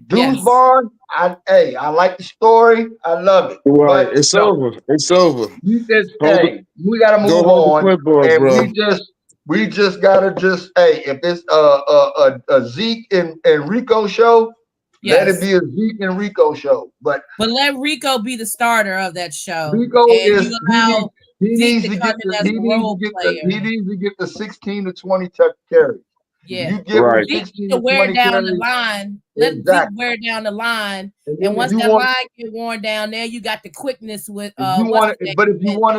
Deuce Yes. Vaughn, I like the story. I love it. Right. But It's over. It's over. we just Hold we got to move Go hold the on. clipboard, And bro. we just gotta if it's a Zeke and Rico show, let Yes. it be a Zeke and Rico show. But let Rico be the starter of that show. Rico and is you allow he Zeke needs to to come get in as a role player. he needs to get the 16 to 20 touch carries. Yeah. You give Right. him 16 To to wear 20 down the carries. line. Let Zeke Exactly. wear down the line. And And once if you that want, line get worn down there, you got the quickness with if you want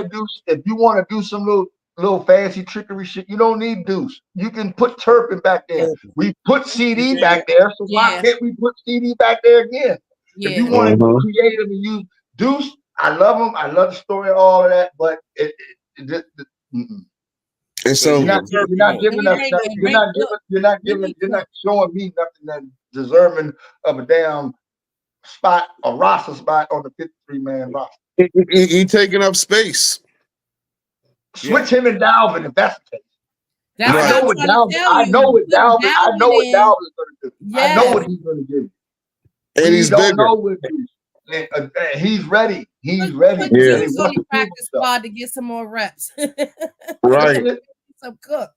to do some little fancy trickery shit, you don't need Deuce. You can put Turpin back there. We put CD back there, so why can't we put CD back there again? If you want to be creative and use Deuce, I love him. I love the story and all of that, but It's you're over. not giving us you're not showing me nothing that's deserving of a damn spot, a roster spot on the 53-man roster. He taking up space. Switch him and Dalvin if that's the case. That's Right. I know what Dalvin is going to do. I know what he's going to do. And he's don't bigger. know what he's ready. He's ready. Put Yeah. Deuce on the practice squad to get some more reps. Right. Some cook.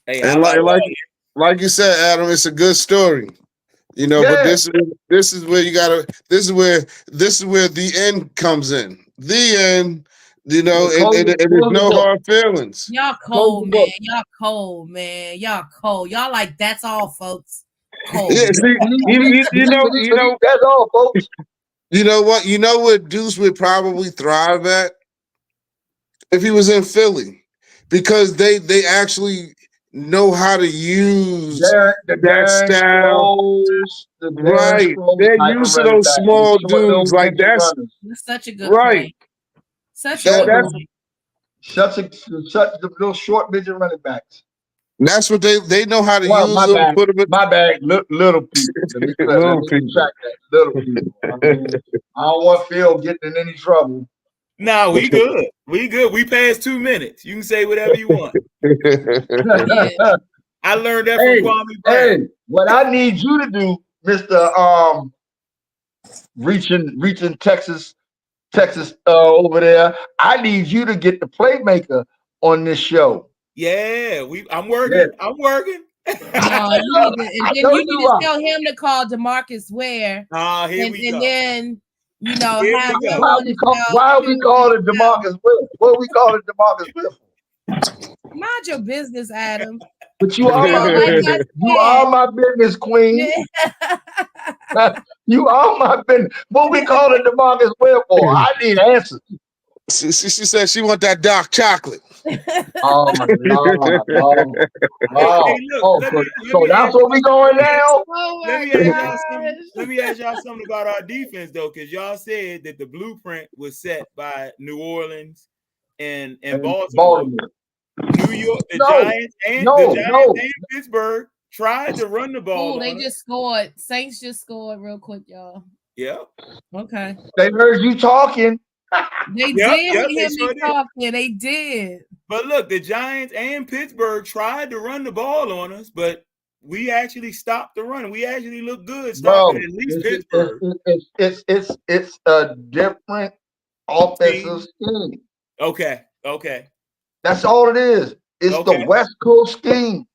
Hey, And like you said, Adam, it's a good story. You know, but this is where you gotta. This is where the end comes in. The end. You know, and there's no hard feelings. Y'all cold, man. Y'all cold, man. Y'all cold. Y'all like that's all, folks. Cold. Yeah, see, you know, that's all, folks. You know what? You know what Deuce would probably thrive at if he was in Philly, because they actually know how to use that style. Right, they're used to those small dudes like that's such a good right. point. Such a little short midget running backs. That's what they know how to use them. Bad. Put them in. My bad, little people. Little people. Little people. I don't want Phil getting in any trouble. No, we good. We good. We passed 2 minutes. You can say whatever you want. I learned that from Kwame Brown. Hey, what I need you to do, Mr. Reaching Texas over there. I need you to get the playmaker on this show. Yeah, I'm working. Yeah. I'm working. And then you need to tell him to call DeMarcus Ware. Here we go. Then have him why are we calling DeMarcus Ware? What are we calling DeMarcus Ware? Mind your business, Adam. But you are my business, queen. You are my business. What we calling DeMarcus Ware for? I need answers. She said she want that dark chocolate. Oh my God! So that's what we going now. Oh let me ask y'all something about our defense though, because y'all said that the blueprint was set by New Orleans and Baltimore. New York, the Giants and Pittsburgh tried to run the ball. Oh, they just scored. Saints just scored real quick, y'all. Yeah. Okay. They heard you talking. They Yep, did yep, hear they me sure did. talking. They did. But look, the Giants and Pittsburgh tried to run the ball on us, but we actually stopped the run. We actually looked good stopping Bro, at least Pittsburgh. it's a different offensive Team. scheme. Okay. That's all it is. It's Okay. the West Coast scheme.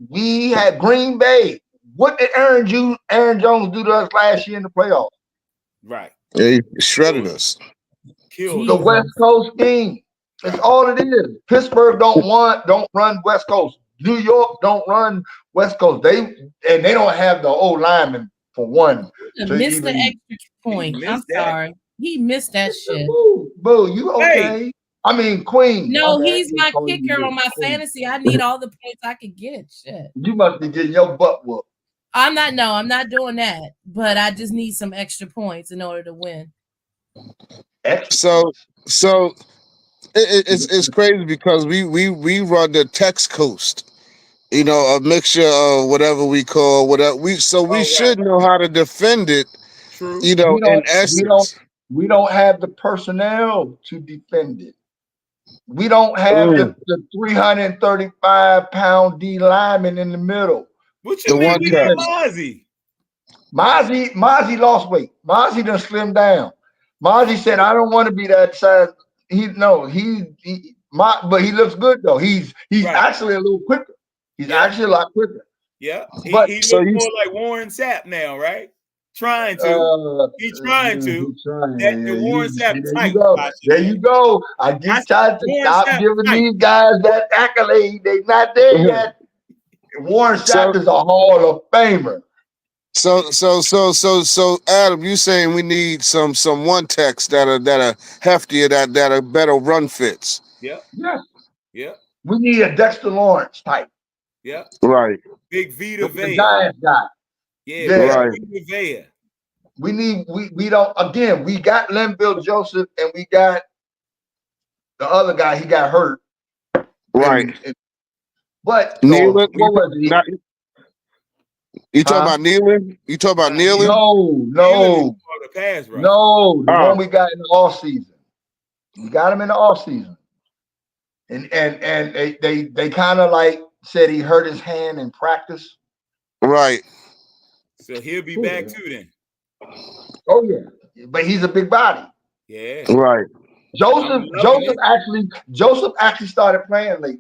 We had Green Bay. What did Aaron Jones do to us last year in the playoffs? Right. He shredded us. Killed The us. West Coast scheme. That's Right. all it is. Pittsburgh don't run West Coast. New York don't run West Coast. They don't have the old lineman for one. He To missed the even extra point. I'm missed that. sorry. He missed that shit. Boo, you okay? I mean, Queen. No, My bad. he's my Calling you kicker on my Queen. fantasy. I need all the points I could get. Shit. You must be getting your butt whooped. I'm not doing that. But I just need some extra points in order to win. So it's crazy because we run the Tex Coast, a mixture of whatever we call whatever we should know how to defend it. True. In essence, we don't have the personnel to defend it. We don't have the 335-pound D lineman in the middle. What you mean we got Mozzie? Mozzie lost weight. Mozzie done slimmed down. Mozzie said, "I don't want to be that size." But he looks good though. He's Right. actually a little quicker. He's actually a lot quicker. Yeah. But He looks more like Warren Sapp now, right? Trying to. He's trying to. That the Warren Sapp type. There you go. I just tried to Warren stop Sapp giving type. these guys that accolade. They not there yet. Warren Sapp is a Hall of Famer. So Adam, you saying we need some one techs that are heftier, that are better run fits. Yeah. We need a Dexter Lawrence type. Yeah. Right. Big Vita The Vea. Giants guy. Yeah. Right. Vita Vea. We don't, again, we got Linville Joseph and we got the other guy, he got hurt. Right. But Nealon, what was he? You talking about Nealon? You talking about Nealon? No. The pass rush. No, the one we got in the off season. We got him in the off season. And they kind of like said he hurt his hand in practice. Right. So he'll be back too then. Oh yeah. But he's a big body. Yeah. Right. Joseph actually started playing lately.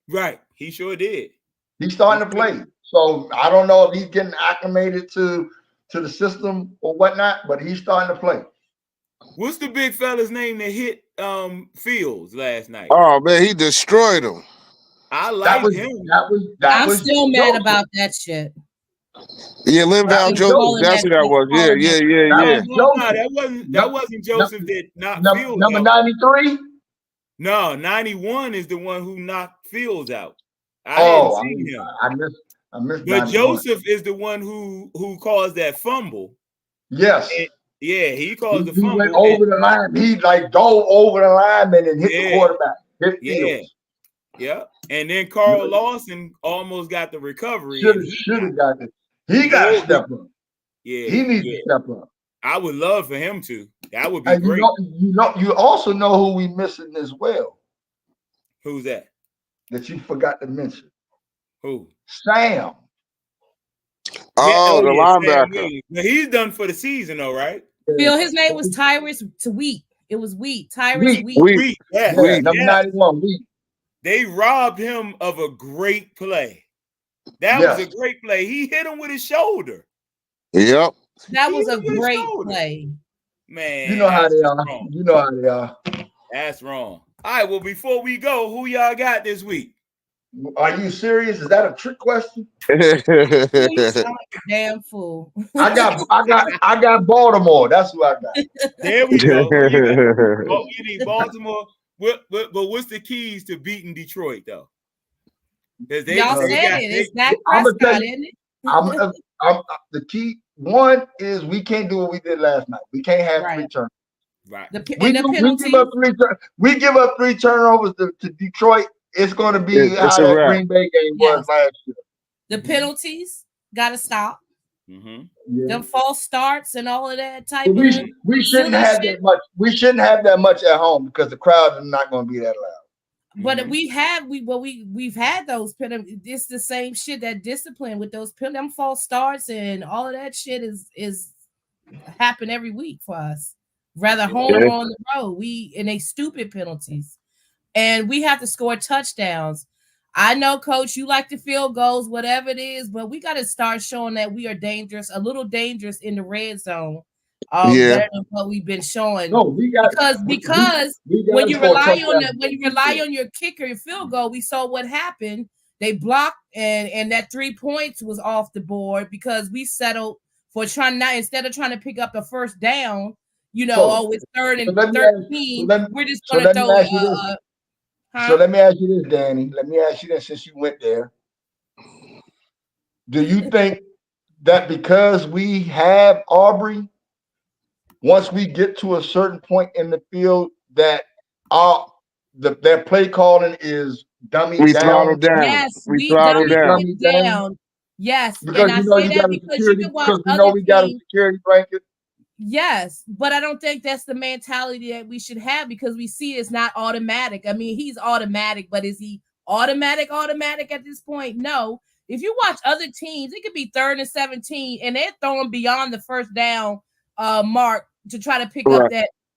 Right. He sure did. He's starting to play. So I don't know if he's getting acclimated to the system or whatnot, but he's starting to play. What's the big fella's name that hit Fields last night? Oh man, he destroyed him. I like him. I'm still mad about that shit. Yeah, Linval Joseph. That's who that was. Yeah. That wasn't Joseph that knocked Fields number out. 93. No, 91 is the one who knocked Fields out. I missed but 91. Joseph is the one who caused that fumble. Yes. He caused the he fumble. Went over the line. He like dove over the lineman and hit the quarterback. Hit Fields. Yeah. And then Carl Lawson almost got the recovery. Should have got it. He got to step up. Yeah. He needs to step up. I would love for him to. That would be great. You also know who we missing as well. Who's that? That you forgot to mention. Who? Sam. Oh, the linebacker. Now he's done for the season, though, right? Phil, his name was Tyrus Wheat. It was Wheat. Tyrus Wheat. Wheat. Yeah. Number 91, Wheat. They robbed him of a great play. That was a great play. He hit him with his shoulder. Yep. That was a great play. Man. You know how they are. You know how they are. That's wrong. All right. Well, before we go, who y'all got this week? Are you serious? Is that a trick question? You sound like a damn fool. I got Baltimore. That's who I got. There we go. You need Baltimore. But what's the keys to beating Detroit though? Y'all said it. It's Dak Prescott, isn't it? The key one is we can't do what we did last night. We can't have 3 turnovers. Right. We give up 3 turnovers to Detroit. It's going to be how that Green Bay game was last year. The penalties got to stop. Yeah. Them false starts and all of that type But of we shouldn't silly have shit. that much. We shouldn't have that much at home because the crowd is not going to be that loud. But we've had those penalties. It's the same shit, that discipline with those them false starts and all of that shit is happen every week for us, rather home or on the road. And they stupid penalties, and we have to score touchdowns. I know, Coach, you like the field goals, whatever it is, but we got to start showing that we are dangerous, a little dangerous in the red zone. Yeah. Better than what we've been showing. No, we got because we when you gotta score rely on touchdowns. when you rely on your kicker, your field goal, we saw what happened. They blocked, and that 3 points was off the board because we settled for instead of trying to pick up the first down. It's 3rd and 13. We're just gonna throw. So let me ask you this, Danny. Let me ask you this, since you went there. Do you think that because we have Aubrey, once we get to a certain point in the field, that their play calling is dummy We down? throttle down. Yes, we throttle down. dummy down. Yes, Because and I say that because you can watch other teams. Security blanket. Yes, but I don't think that's the mentality that we should have because we see it's not automatic. I mean, he's automatic, but is he automatic at this point? No. If you watch other teams, it could be 3rd and 17, and they're throwing beyond the first down mark to try to pick up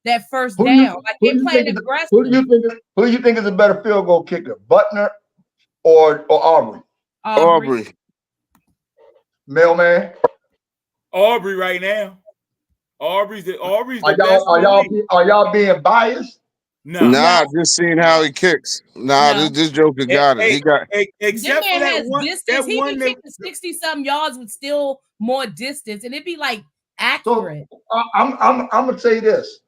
that first down. Like they're playing aggressive. Who do you think is a better field goal kicker, Butner or Aubrey? Aubrey. Mailman. Aubrey right now. Aubrey's the Are y'all being biased? No. Just seeing how he kicks. This Joker got it. He got except for that one. Distance. He be kicking 60-some yards with still more distance, and it'd be like accurate. So, I'm gonna say this.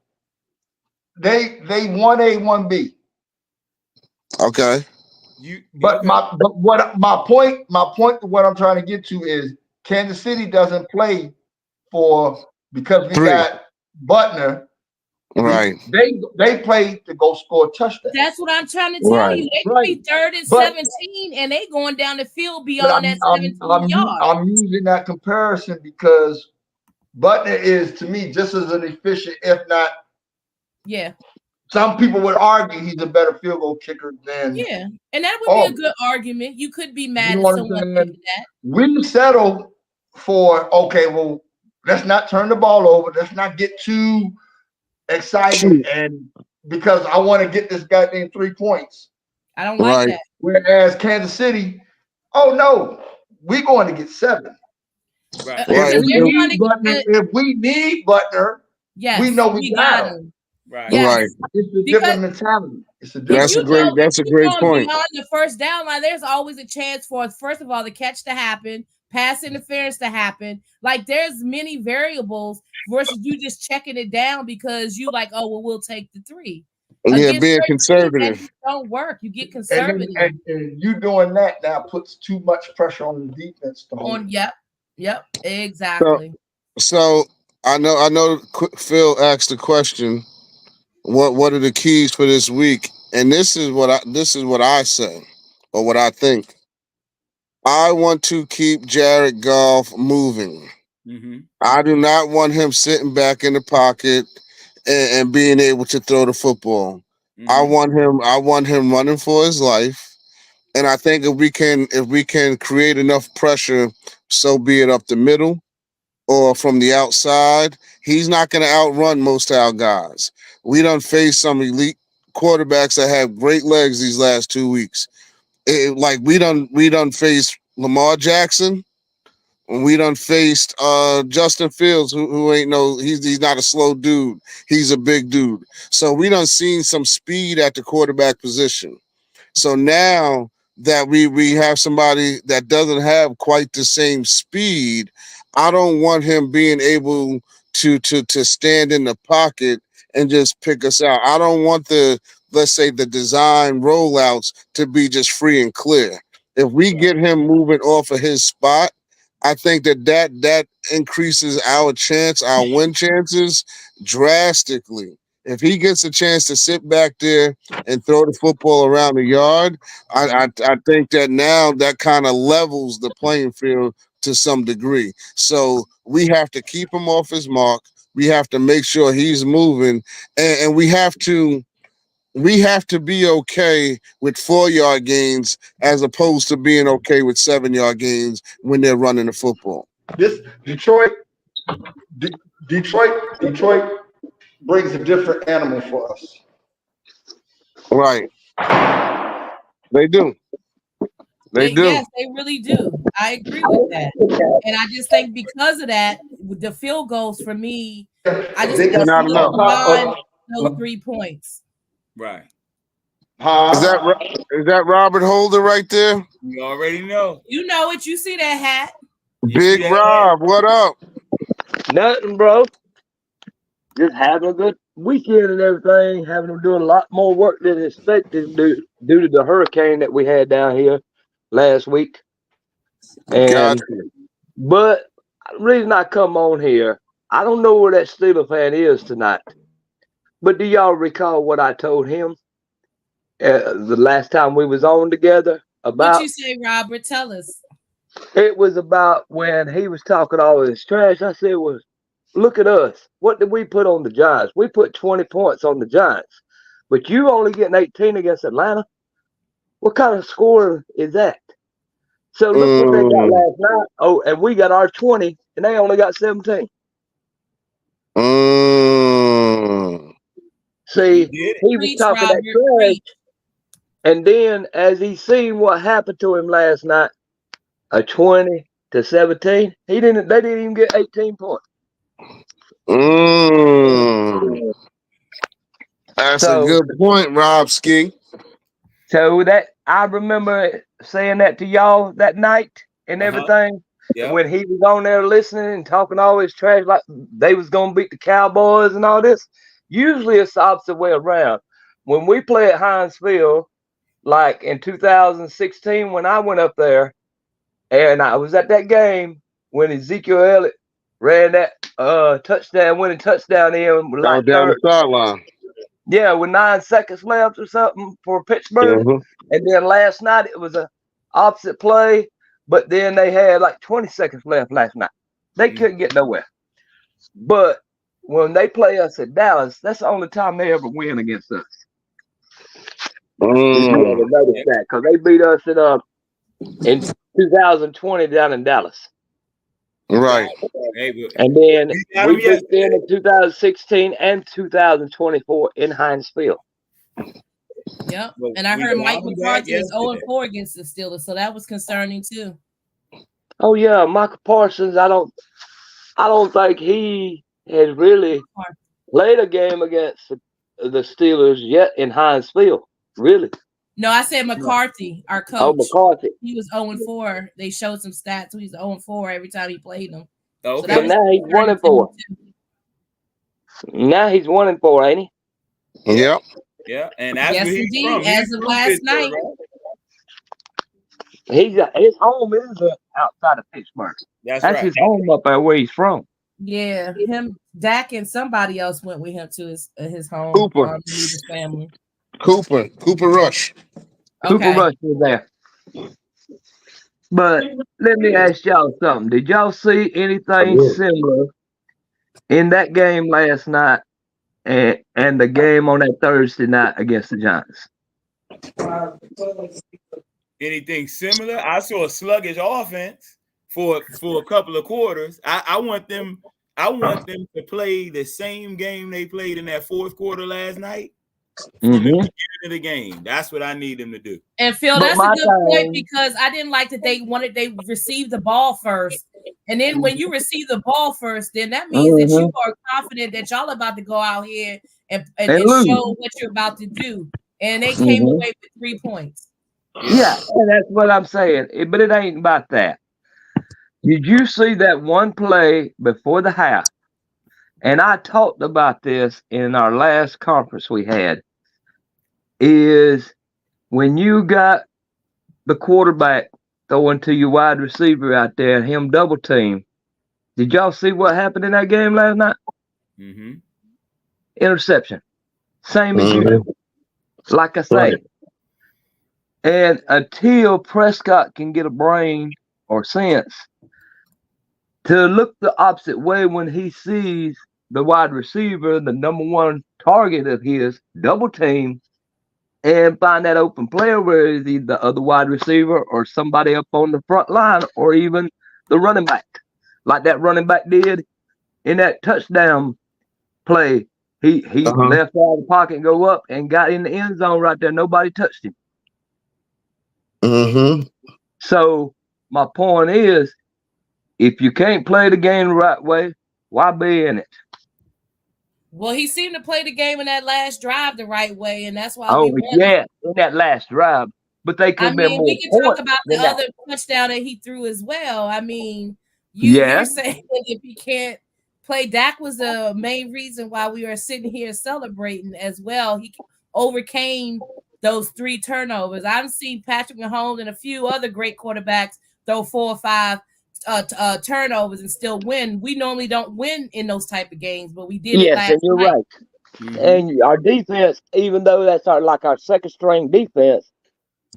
They 1A, 1B. Okay. But my point to what I'm trying to get to is Kansas City doesn't play because we got Butner. Right. They play to go score a touchdown. That's what I'm trying to tell you. They could be 3rd and 17, and they going down the field beyond that 17 yards. I'm using that comparison because Butner is, to me, just as an efficient, if not. Yeah. Some people would argue he's a better field goal kicker than. Yeah, and that would be a good argument. You could be mad at someone thinking that. We settle for, okay, well, let's not turn the ball over. Let's not get too excited, and because I want to get this goddamn 3 points. I don't like that. Whereas Kansas City, oh no, we're going to get 7. Right. If we need Butner, we know we got him. Right. Yes. It's a different mentality. That's a great point. Beyond the first down line, there's always a chance for, first of all, the catch to happen, pass interference to happen. Like there's many variables versus you just checking it down because you like, oh well, we'll take the 3. Being conservative don't work. You get conservative, and you doing that now puts too much pressure on the defense. Yep, exactly. So I know. Phil asked the question. What are the keys for this week? And this is what I say, or what I think. I want to keep Jared Goff moving. Mm-hmm. I do not want him sitting back in the pocket and being able to throw the football. Mm-hmm. I want him running for his life. And I think if we can create enough pressure, so be it up the middle or from the outside, he's not going to outrun most of our guys. We done faced some elite quarterbacks that have great legs these last 2 weeks. We done faced Lamar Jackson, and we done faced Justin Fields, who ain't he's not a slow dude. He's a big dude. So we done seen some speed at the quarterback position. So now that we have somebody that doesn't have quite the same speed, I don't want him being able to stand in the pocket and just pick us out. I don't want the design rollouts to be just free and clear. If we get him moving off of his spot, I think that increases our win chances drastically. If he gets a chance to sit back there and throw the football around the yard, I think that now that kind of levels the playing field to some degree. So we have to keep him off his mark. We have to make sure he's moving, and we have to be okay with 4-yard gains as opposed to being okay with 7-yard gains when they're running the football. This Detroit brings a different animal for us. Right. They do. Yes, they really do. I agree with that. And I just think because of that, with the field goals for me, I just think not enough. beyond those 3 points. Right. Is that Robert Holder right there? You already know. You know it. You see that hat. Big Rob, what up? Nothing, bro. Just having a good weekend and everything. Having them doing a lot more work than expected due to the hurricane that we had down here last week. And but the reason I come on here, I don't know where that Steeler fan is tonight. But do y'all recall what I told him the last time we was on together about? What you say, Robert? Tell us. It was about when he was talking all this trash. I said, well, look at us. What did we put on the Giants? We put 20 points on the Giants. But you only getting 18 against Atlanta? What kind of score is that? So look what they got last night. Oh, and we got our 20, and they only got 17. See, he was talking that trash. And then as he seen what happened to him last night, a 20-17, they didn't even get 18 points. That's a good point, Rob Ski. So that I remember saying that to y'all that night and everything. Yeah. When he was on there listening and talking all this trash like they was gonna beat the Cowboys and all this. Usually it's the opposite way around. When we play at Heinz Field, like in 2016 when I went up there, and I was at that game when Ezekiel Elliott ran that winning touchdown in like down the sideline. Yeah, with 9 seconds left or something for Pittsburgh. And then last night it was a opposite play, but then they had like 20 seconds left last night. They couldn't get nowhere. But when they play us at Dallas, that's the only time they ever win against us. You ever notice that? Because they beat us in 2020 down in Dallas. Right. And then we beat them in 2016 and 2024 in Heinz Field. Yep. And I heard Mike McCarthy is 0-4 against the Steelers, so that was concerning too. Oh yeah, Michael Parsons. I don't think he has really played a game against the Steelers yet in Heinz Field. Really? No, I said McCarthy, our coach. Oh, McCarthy. He was 0-4. They showed some stats. He was 0-4 every time he played them. Okay. So now he's 1-4. Now he's 1-4, ain't he? Yep. Yeah, and that's yes, where he's indeed. from. As of last night, his home is outside of Pittsburgh. That's right. His home up there where he's from. Yeah, him, Dak, and somebody else went with him to his home. Cooper. His family. Cooper Rush. Cooper Rush was there. But let me ask y'all something. Did y'all see anything similar in that game last night and the game on that Thursday night against the Giants? Anything similar? I saw a sluggish offense for a couple of quarters. I want them to play the same game they played in that fourth quarter last night. From the beginning of the game. That's what I need them to do. And Phil, that's a good point because I didn't like that they received the ball first. And then when you receive the ball first, then that means that you are confident that y'all about to go out here and show what you're about to do. And they came away with 3 points. Yeah, that's what I'm saying. But it ain't about that. Did you see that one play before the half? And I talked about this in our last conference we had, is when you got the quarterback throwing to your wide receiver out there and him double team. Did y'all see what happened in that game last night? Interception. Same as you do. Like I say. And until Prescott can get a brain or sense, to look the opposite way when he sees the wide receiver, the number one target of his, double team, and find that open player where it's either the other wide receiver or somebody up on the front line or even the running back, like that running back did in that touchdown play. He left out of the pocket and go up and got in the end zone right there. Nobody touched him. Mm-hmm. So my point is, if you can't play the game the right way, why be in it? Well, he seemed to play the game in that last drive the right way, and that's why Oh, we won. yeah, in that last drive. But they could I have been mean, more we can talk points about the than that. other touchdown that he threw as well. I mean, you're saying that if he can't play, Dak was the main reason why we are sitting here celebrating as well. He overcame those 3 turnovers. I've seen Patrick Mahomes and a few other great quarterbacks throw 4 or 5 turnovers and still win. We normally don't win in those type of games, but we did it last and you're night. right. And our defense, even though that's our second string defense,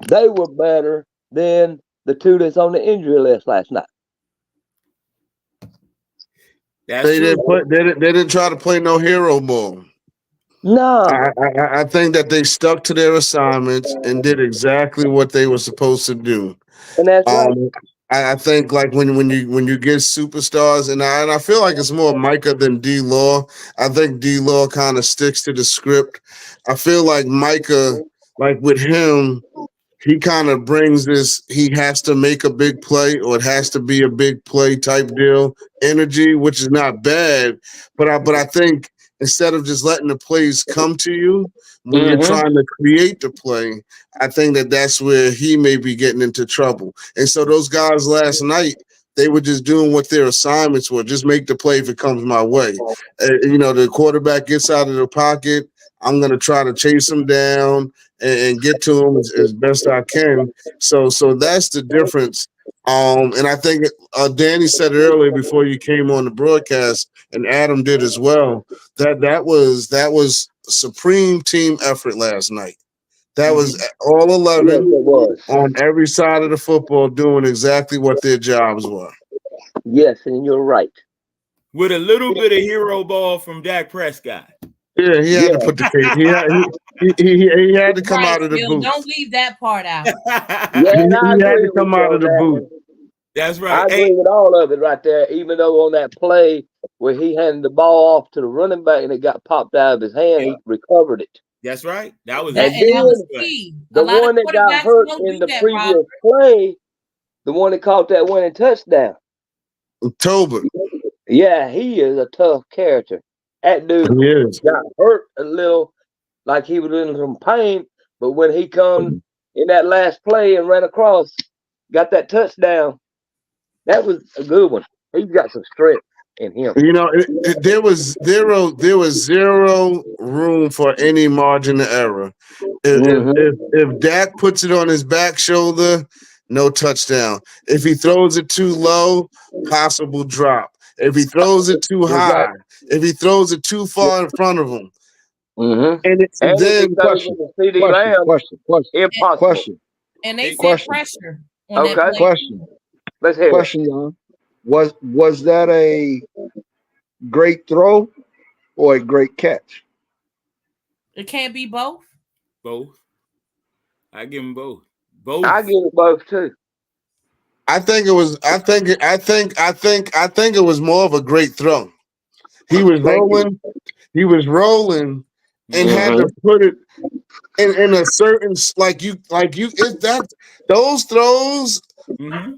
they were better than the 2 that's on the injury list last night. They didn't try to play no hero ball. No, I think that they stuck to their assignments and did exactly what they were supposed to do. And that's right. I think like when you get superstars, and I feel like it's more Micah than D-Law. I think D-Law kind of sticks to the script. I feel like Micah, like with him, he kind of brings this, he has to make a big play or it has to be a big play type deal energy, which is not bad. But I think instead of just letting the plays come to you when you're trying to create the play, I think that's where he may be getting into trouble. And so those guys last night, they were just doing what their assignments were. Just make the play if it comes my way. The quarterback gets out of the pocket. I'm going to try to chase him down and get to him as best I can. So that's the difference. And I think Danny said it earlier before you came on the broadcast, and Adam did as well, that was supreme team effort last night. That was all 11 on every side of the football doing exactly what their jobs were. Yes, and you're right. With a little bit of hero ball from Dak Prescott. Yeah, he had to put the case. He had to come out of the Bill, booth. don't leave that part out. He had to come out of the booth. That's right. I agree with all of it right there, even though on that play where he handed the ball off to the running back and it got popped out of his hand, he recovered it. That's right. That was and it. then, That was key. The one that got hurt in the previous play, the one that caught that winning touchdown. Tobin. Yeah, he is a tough character. That dude got hurt a little, like he was in some pain, but when he come in that last play and ran across, got that touchdown, that was a good one. He's got some strength in him. There was zero room for any margin of error. If Dak puts it on his back shoulder, no touchdown. If he throws it too low, possible drop. If he throws it too high, if he throws it too far in front of him, and then question. And they said pressure. Question. Let's hear question, y'all. Was that a great throw or a great catch? It can't be both. Both. I give them both. Both. I give it both too. I think it was more of a great throw. He was rolling and had to put it in a certain those throws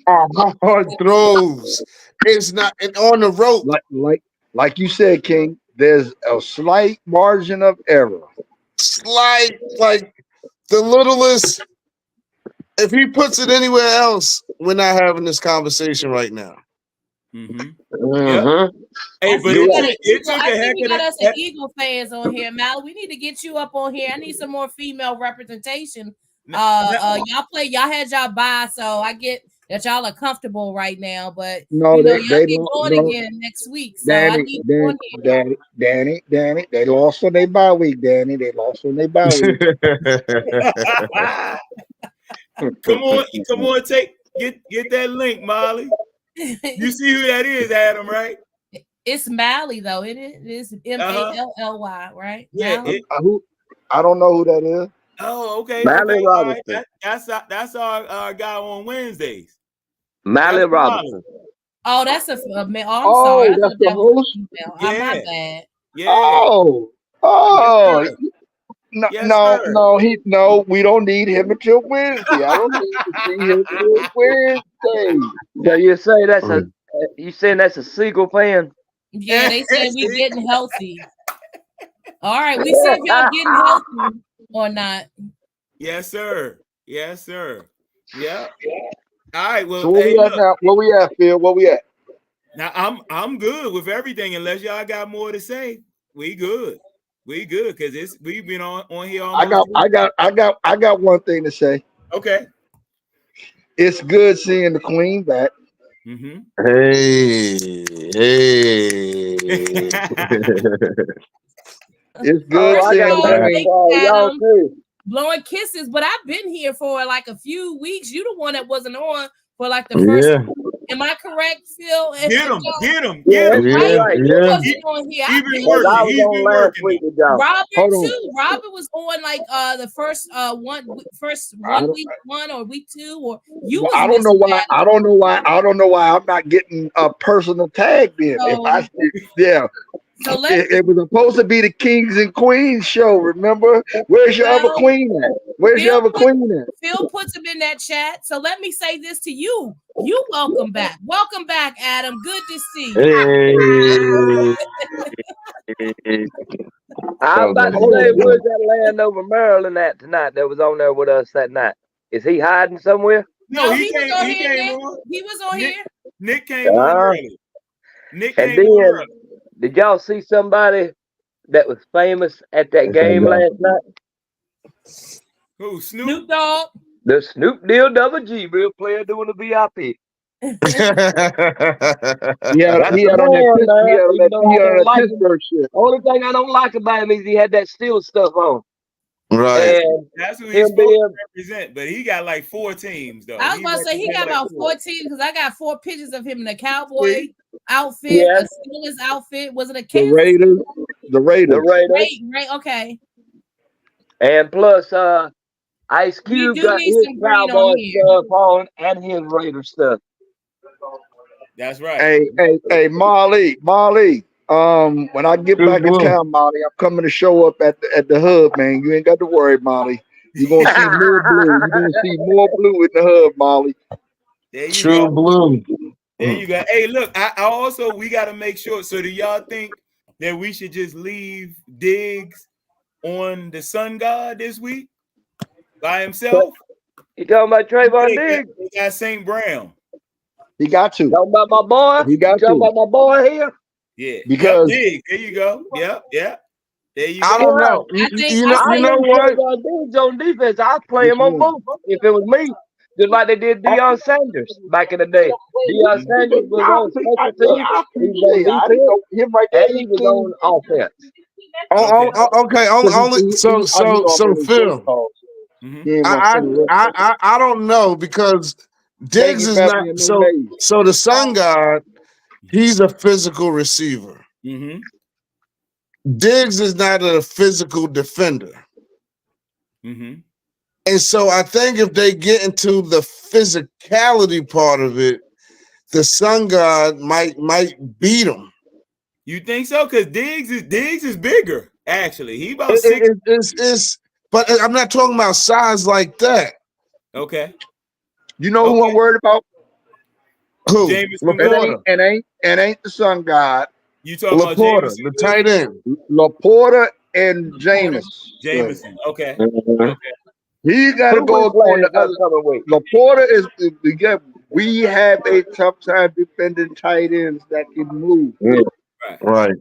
are hard throws. It's not on the rope. Like you said, King, there's a slight margin of error. Slight, like the littlest. If he puts it anywhere else, we're not having this conversation right now. Hey, but it took a heck of we got us Eagle fans on here, Mal. We need to get you up on here. I need some more female representation. Y'all had y'all bye, so I get that y'all are comfortable right now, but y'all get going again next week. So Danny, they lost on their bye week, Danny. They lost on their bye week. Come on, get that link, Molly. You see who that is, Adam, right? It's Mally though. It is Mally, right? Yeah. Mally? I don't know who that is. Oh, okay. Mally Okay. All right. Robinson. That's our guy on Wednesdays. Mally That's Robinson. Oh, that's a male. Oh, I'm Oh, sorry. I that's thought the that was host? female. Yeah. My bad. Yeah. Oh, Yes, sir. no, Yes, no, sir. no, we don't need him until Wednesday. I don't need to see him until Wednesday. So you say that's you saying that's a Seagull fan? Yeah, they said we getting healthy. All right, we see if y'all getting healthy or not. Yes, sir. Yes, sir. Yeah. All right. Well, So where we at now? Where we at, Phil? Where we at? Now I'm good with everything unless y'all got more to say. We good. We good because we've been on here almost. I got one thing to say. Okay. It's good seeing the Queen back. Mm-hmm. Hey. It's good seeing y'all too. Blowing kisses, but I've been here for like a few weeks. You the one that wasn't on for like the first. Yeah. Am I correct, Phil? Get him. Yeah. Right? You Yeah. wasn't on here. He's I've been been working. I was He's on been last working. week with y'all. Robert Hold on. too. Robert was on like the first week one or week two, or you was I don't know missing why. that. I don't know why I'm not getting a personal tag then. So It was supposed to be the Kings and Queens show. Remember? Where's your other queen at? Where's your other queen at? Phil puts him in that chat. So let me say this to you. You welcome back. Welcome back, Adam. Good to see you. Hey. I'm about to say, where's that Landover, Maryland at tonight that was on there with us that night? Is he hiding somewhere? No, he was on came here. on. He was on here. Nick came on early. Nick And came on then, early. did y'all see somebody that was famous at that game last night? Who? Snoop Dogg. The Snoop Deal Double G, real player doing the VIP. He had on that Pittsburgh shit. Only thing I don't like about him is he had that steel stuff on. Right. And that's who he's supposed to represent, but he got like 4 teams though. I was about to say he got like about 14 because I got 4 pictures of him in a cowboy outfit, a Steelers outfit. Was it a Kansas? The Raiders. Right, okay. And plus, Ice Cube got his cowboy stuff on and his Raider stuff. That's right. Hey, Marley. When I get back in town, Molly, I'm coming to show up at the hub, man. You ain't got to worry, Molly. You're gonna see more blue. You're gonna see more blue in the hub, Molly. There you True go. blue. There you go. Hey, look, I also we gotta make sure. So do y'all think that we should just leave Diggs on the Sun God this week by himself? You talking about Trayvon Diggs? He got St. Brown. He got to. Talking about my boy? He got talking about my boy here? Yeah. Because Diggs. There you go. Yep. There you go. I don't know. You know what? Diggs on defense. I'll play him on both if it was me. Just like they did Deion Sanders back in the day. Deion Sanders was on special teams. He was on defense. And he was on offense. Okay. Only so Phil. I don't know because Diggs is not so the Sun God. He's a physical receiver. Mm-hmm. Diggs is not a physical defender. Mm-hmm. And so I think if they get into the physicality part of it, the Sun God might beat him. You think so? Because Diggs is bigger. Actually, he about 6. But I'm not talking about size like that. Okay. You know who I'm worried about? Who? Laporta. And ain't the Sun God. You talking about Laporta, the tight end. Laporta and Jameson. Okay. He got to go on the other way. Laporta is we have a tough time defending tight ends that can move. Right.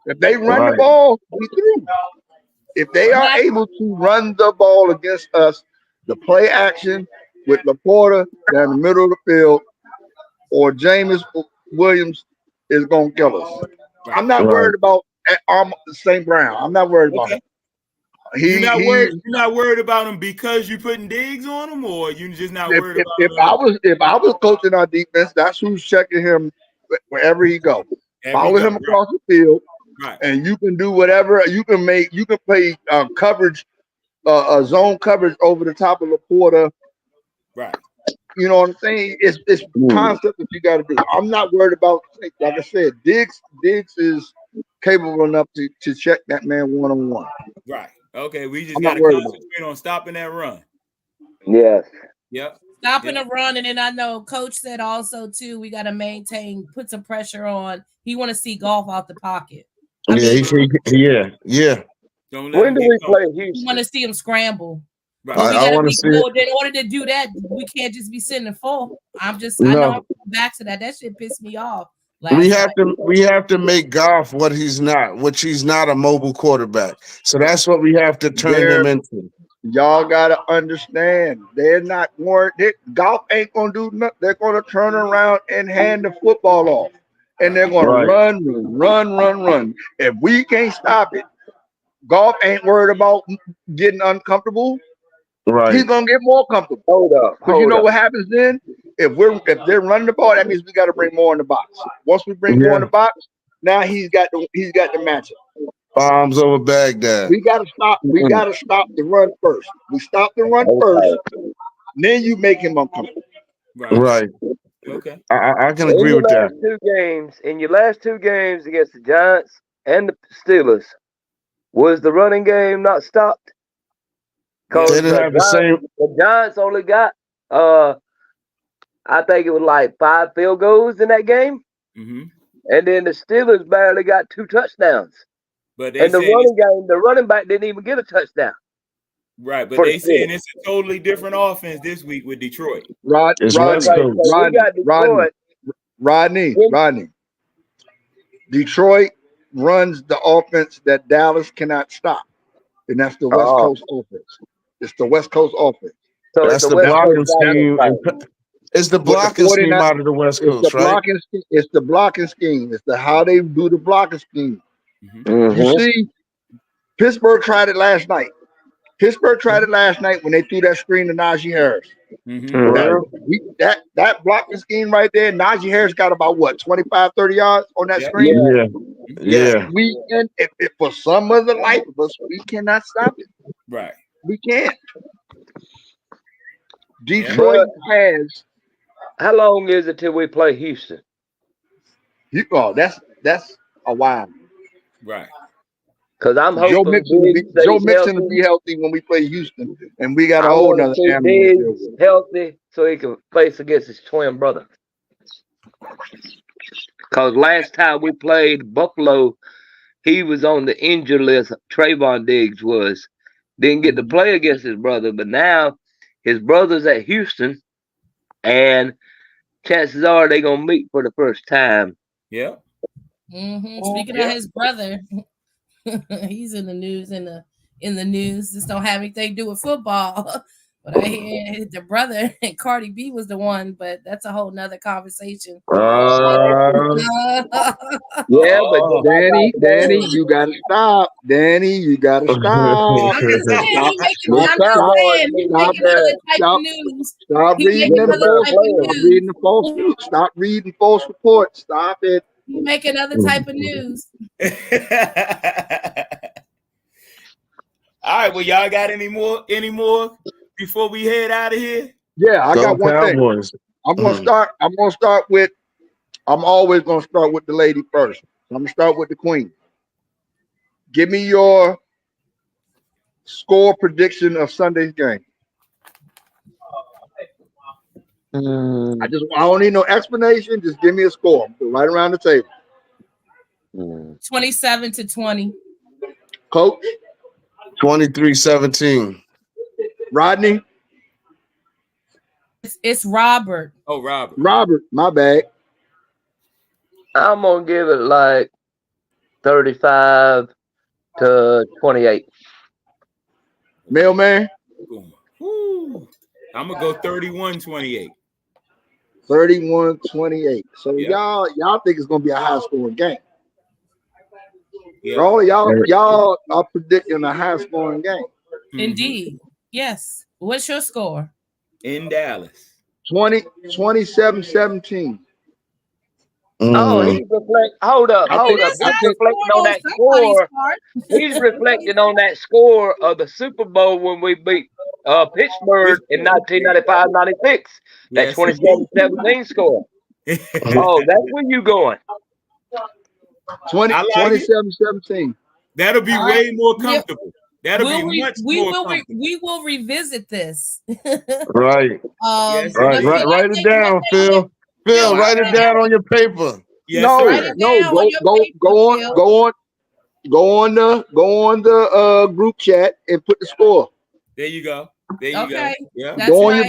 If they run the ball, we through. If they are able to run the ball against us, the play action with Laporta down the middle of the field or James Williams is going to kill us. I'm not worried about St. Brown. I'm not worried about him. You're not worried about him because you're putting Diggs on him, or you just not worried about him? If I was coaching our defense, that's who's checking him wherever he goes. Follow him across the field, right? And you can do whatever you can make. You can play coverage, zone coverage over the top of Laporta, right? You know what I'm saying? It's concept that you got to do. I'm not worried about, like I said, Diggs is capable enough to check that man one-on-one. Right. Okay. We just got to concentrate on stopping that run. Yes. Yep. Stopping the run, and then I know Coach said also too, we got to maintain, put some pressure on. He want to see Golf out the pocket. Yeah. When do we play Houston? We want to see him scramble. Right. I want to see it. In order to do that, we can't just be sitting in full. I know I'm back to that. That shit pissed me off. We have to make Goff what he's not, which he's not a mobile quarterback. So that's what we have to turn him into. Y'all gotta understand, they're not more. Golf ain't gonna do nothing. They're gonna turn around and hand the football off, and they're gonna run. If we can't stop it, Golf ain't worried about getting uncomfortable. Right, he's gonna get more comfortable. Hold up, because you know what happens then? If they're running the ball, that means we got to bring more in the box. Once we bring more in the box, now he's got the matchup. Bombs over Baghdad. We gotta stop. We gotta stop the run first. We stop the run first, then you make him uncomfortable. Right. Okay. I can agree with that. In your last two games against the Giants and the Steelers, was the running game not stopped? They didn't have the same. The Giants only got, I think it was like 5 field goals in that game, and then the Steelers barely got 2 touchdowns. But the running game, the running back didn't even get a touchdown. Right, but they saying it's a totally different offense this week with Detroit. Rodney. Detroit runs the offense that Dallas cannot stop, and that's the West Coast offense. It's the West Coast offense. So that's the blocking scheme. It's the blocking scheme out of the West Coast, right? It's the blocking scheme. It's how they do the blocking scheme. You see, Pittsburgh tried it last night. When they threw that screen to Najee Harris. That blocking scheme right there, Najee Harris got about 25, 30 yards on that screen. Yeah. We can, if for some of the life of us, we cannot stop it. Right. We can't. Detroit has. How long is it till we play Houston? That's a while. Right. Because I'm hoping Joe Mixon will be healthy when we play Houston, and we got a whole nother healthy so he can face against his twin brother. Because last time we played Buffalo, he was on the injured list. Trayvon Diggs didn't get to play against his brother, but now his brother's at Houston, and chances are they're gonna meet for the first time. Yeah. Speaking of his brother. He's in the news in the news. This don't have anything to do with football. But I hear the brother and Cardi B was the one, but that's a whole nother conversation. But Danny, you gotta stop. Danny, you gotta stop. Stop reading false reports. Stop it. You make another type of news. All right, well, y'all got any more before we head out of here? Yeah, I got one thing. I'm always gonna start with the lady first. I'm gonna start with the queen. Give me your score prediction of Sunday's game. I don't need no explanation. Just give me a score. Right around the table. 27-20. Coach? 23-17. Rodney? It's Robert. Oh, Robert. Robert, my bad. I'm gonna give it like 35-28. Mailman? I'm gonna go 31-28. 31-28. So y'all think it's gonna be a high scoring game. Yeah. Rolly, y'all are predicting a high scoring game. Indeed. Yes. What's your score? In Dallas. 27-17. Oh, he's reflect. Hold up. That's He's high reflecting on score that somebody's score. part. He's reflecting on that score of the Super Bowl when we beat Pittsburgh in 1995-96. That Yes, 27-17 score. Oh, that's where you going. 27-17. That'll be All way right. more comfortable. That'll be much more comfortable. We will revisit this. Right. Yes, Let's indeed. see, Write it down, Phil. Phil, write it down on your paper. Yes, No, Write sir. it no, down on your paper, Phil. go on the group chat and put the score. There you go. There you Okay. go. Yeah, That's Go right.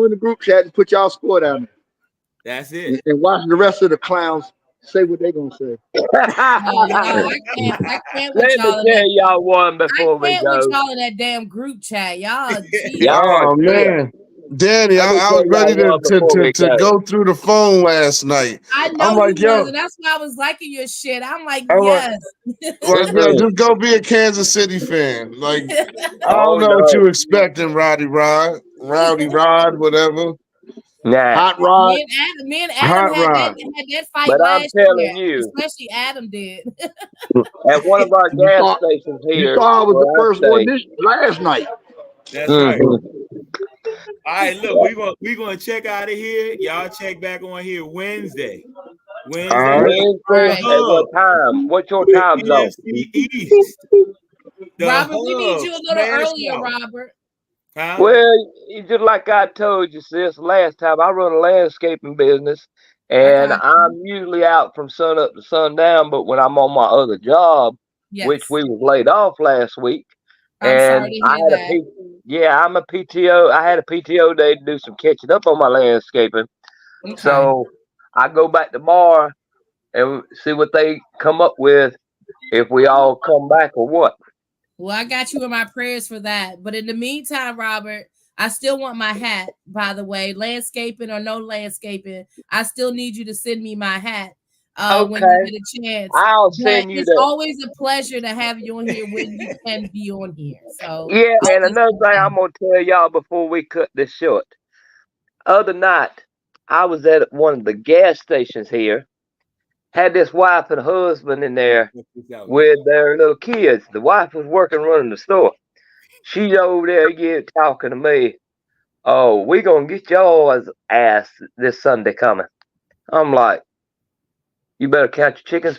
in the group chat and put y'all score down that's there. it. And watch the rest of the clowns say what they gonna say. No, I can't with Let y'all me in tell that. y'all one before I we can't with go. y'all in that damn group chat. Y'all, geez. Y'all Oh are good. man. Danny, Let I me was tell ready y'all one before we to go. go through the phone last night. I I'm know like, you was, yo, and that's why I was liking your shit. I'm like, I'm like, yes. yo, just go be a Kansas City fan. Like, I Oh don't know what no. you expecting, Rowdy Rod, whatever. Nah. Hot Rod. Me and Hot Adam Rod. had that fight But I'm last year. telling you, Especially Adam did. at one of our You gas thought stations you here thought I was the where I first one stay. last night. That's right. Mhm. All right, look, we're gonna check out of here. Y'all check back on here Wednesday. All right. Wednesday Right. at what time? What's your With time zone? NFC East. The Robert, we need Hub you a little smash earlier, out. Robert. Huh? Well, just like I told you, sis, last time I run a landscaping business, and got I'm usually out from sun up to sundown. But when I'm on my other job, which Yes. we was laid off last week, I'm and sorry to I hear had that. I'm a PTO. I had a PTO day to do some catching up on my landscaping. Okay. So I go back tomorrow and see what they come up with, if we all come back or what. Well, I got you in my prayers for that. But in the meantime, Robert, I still want my hat, by the way. Landscaping or no landscaping, I still need you to send me my hat when you Okay, get a chance. I'll But send you it's that. always a pleasure to have you on here when you can be on here. So Yeah, and always another thing okay. I'm gonna tell y'all before we cut this short. Other night, I was at one of the gas stations here. Had this wife and husband in there Check this out, with their little kids. The wife was working running the store. She's over there talking to me. Oh, we gonna get y'all's ass this Sunday coming. I'm like, you better count your chickens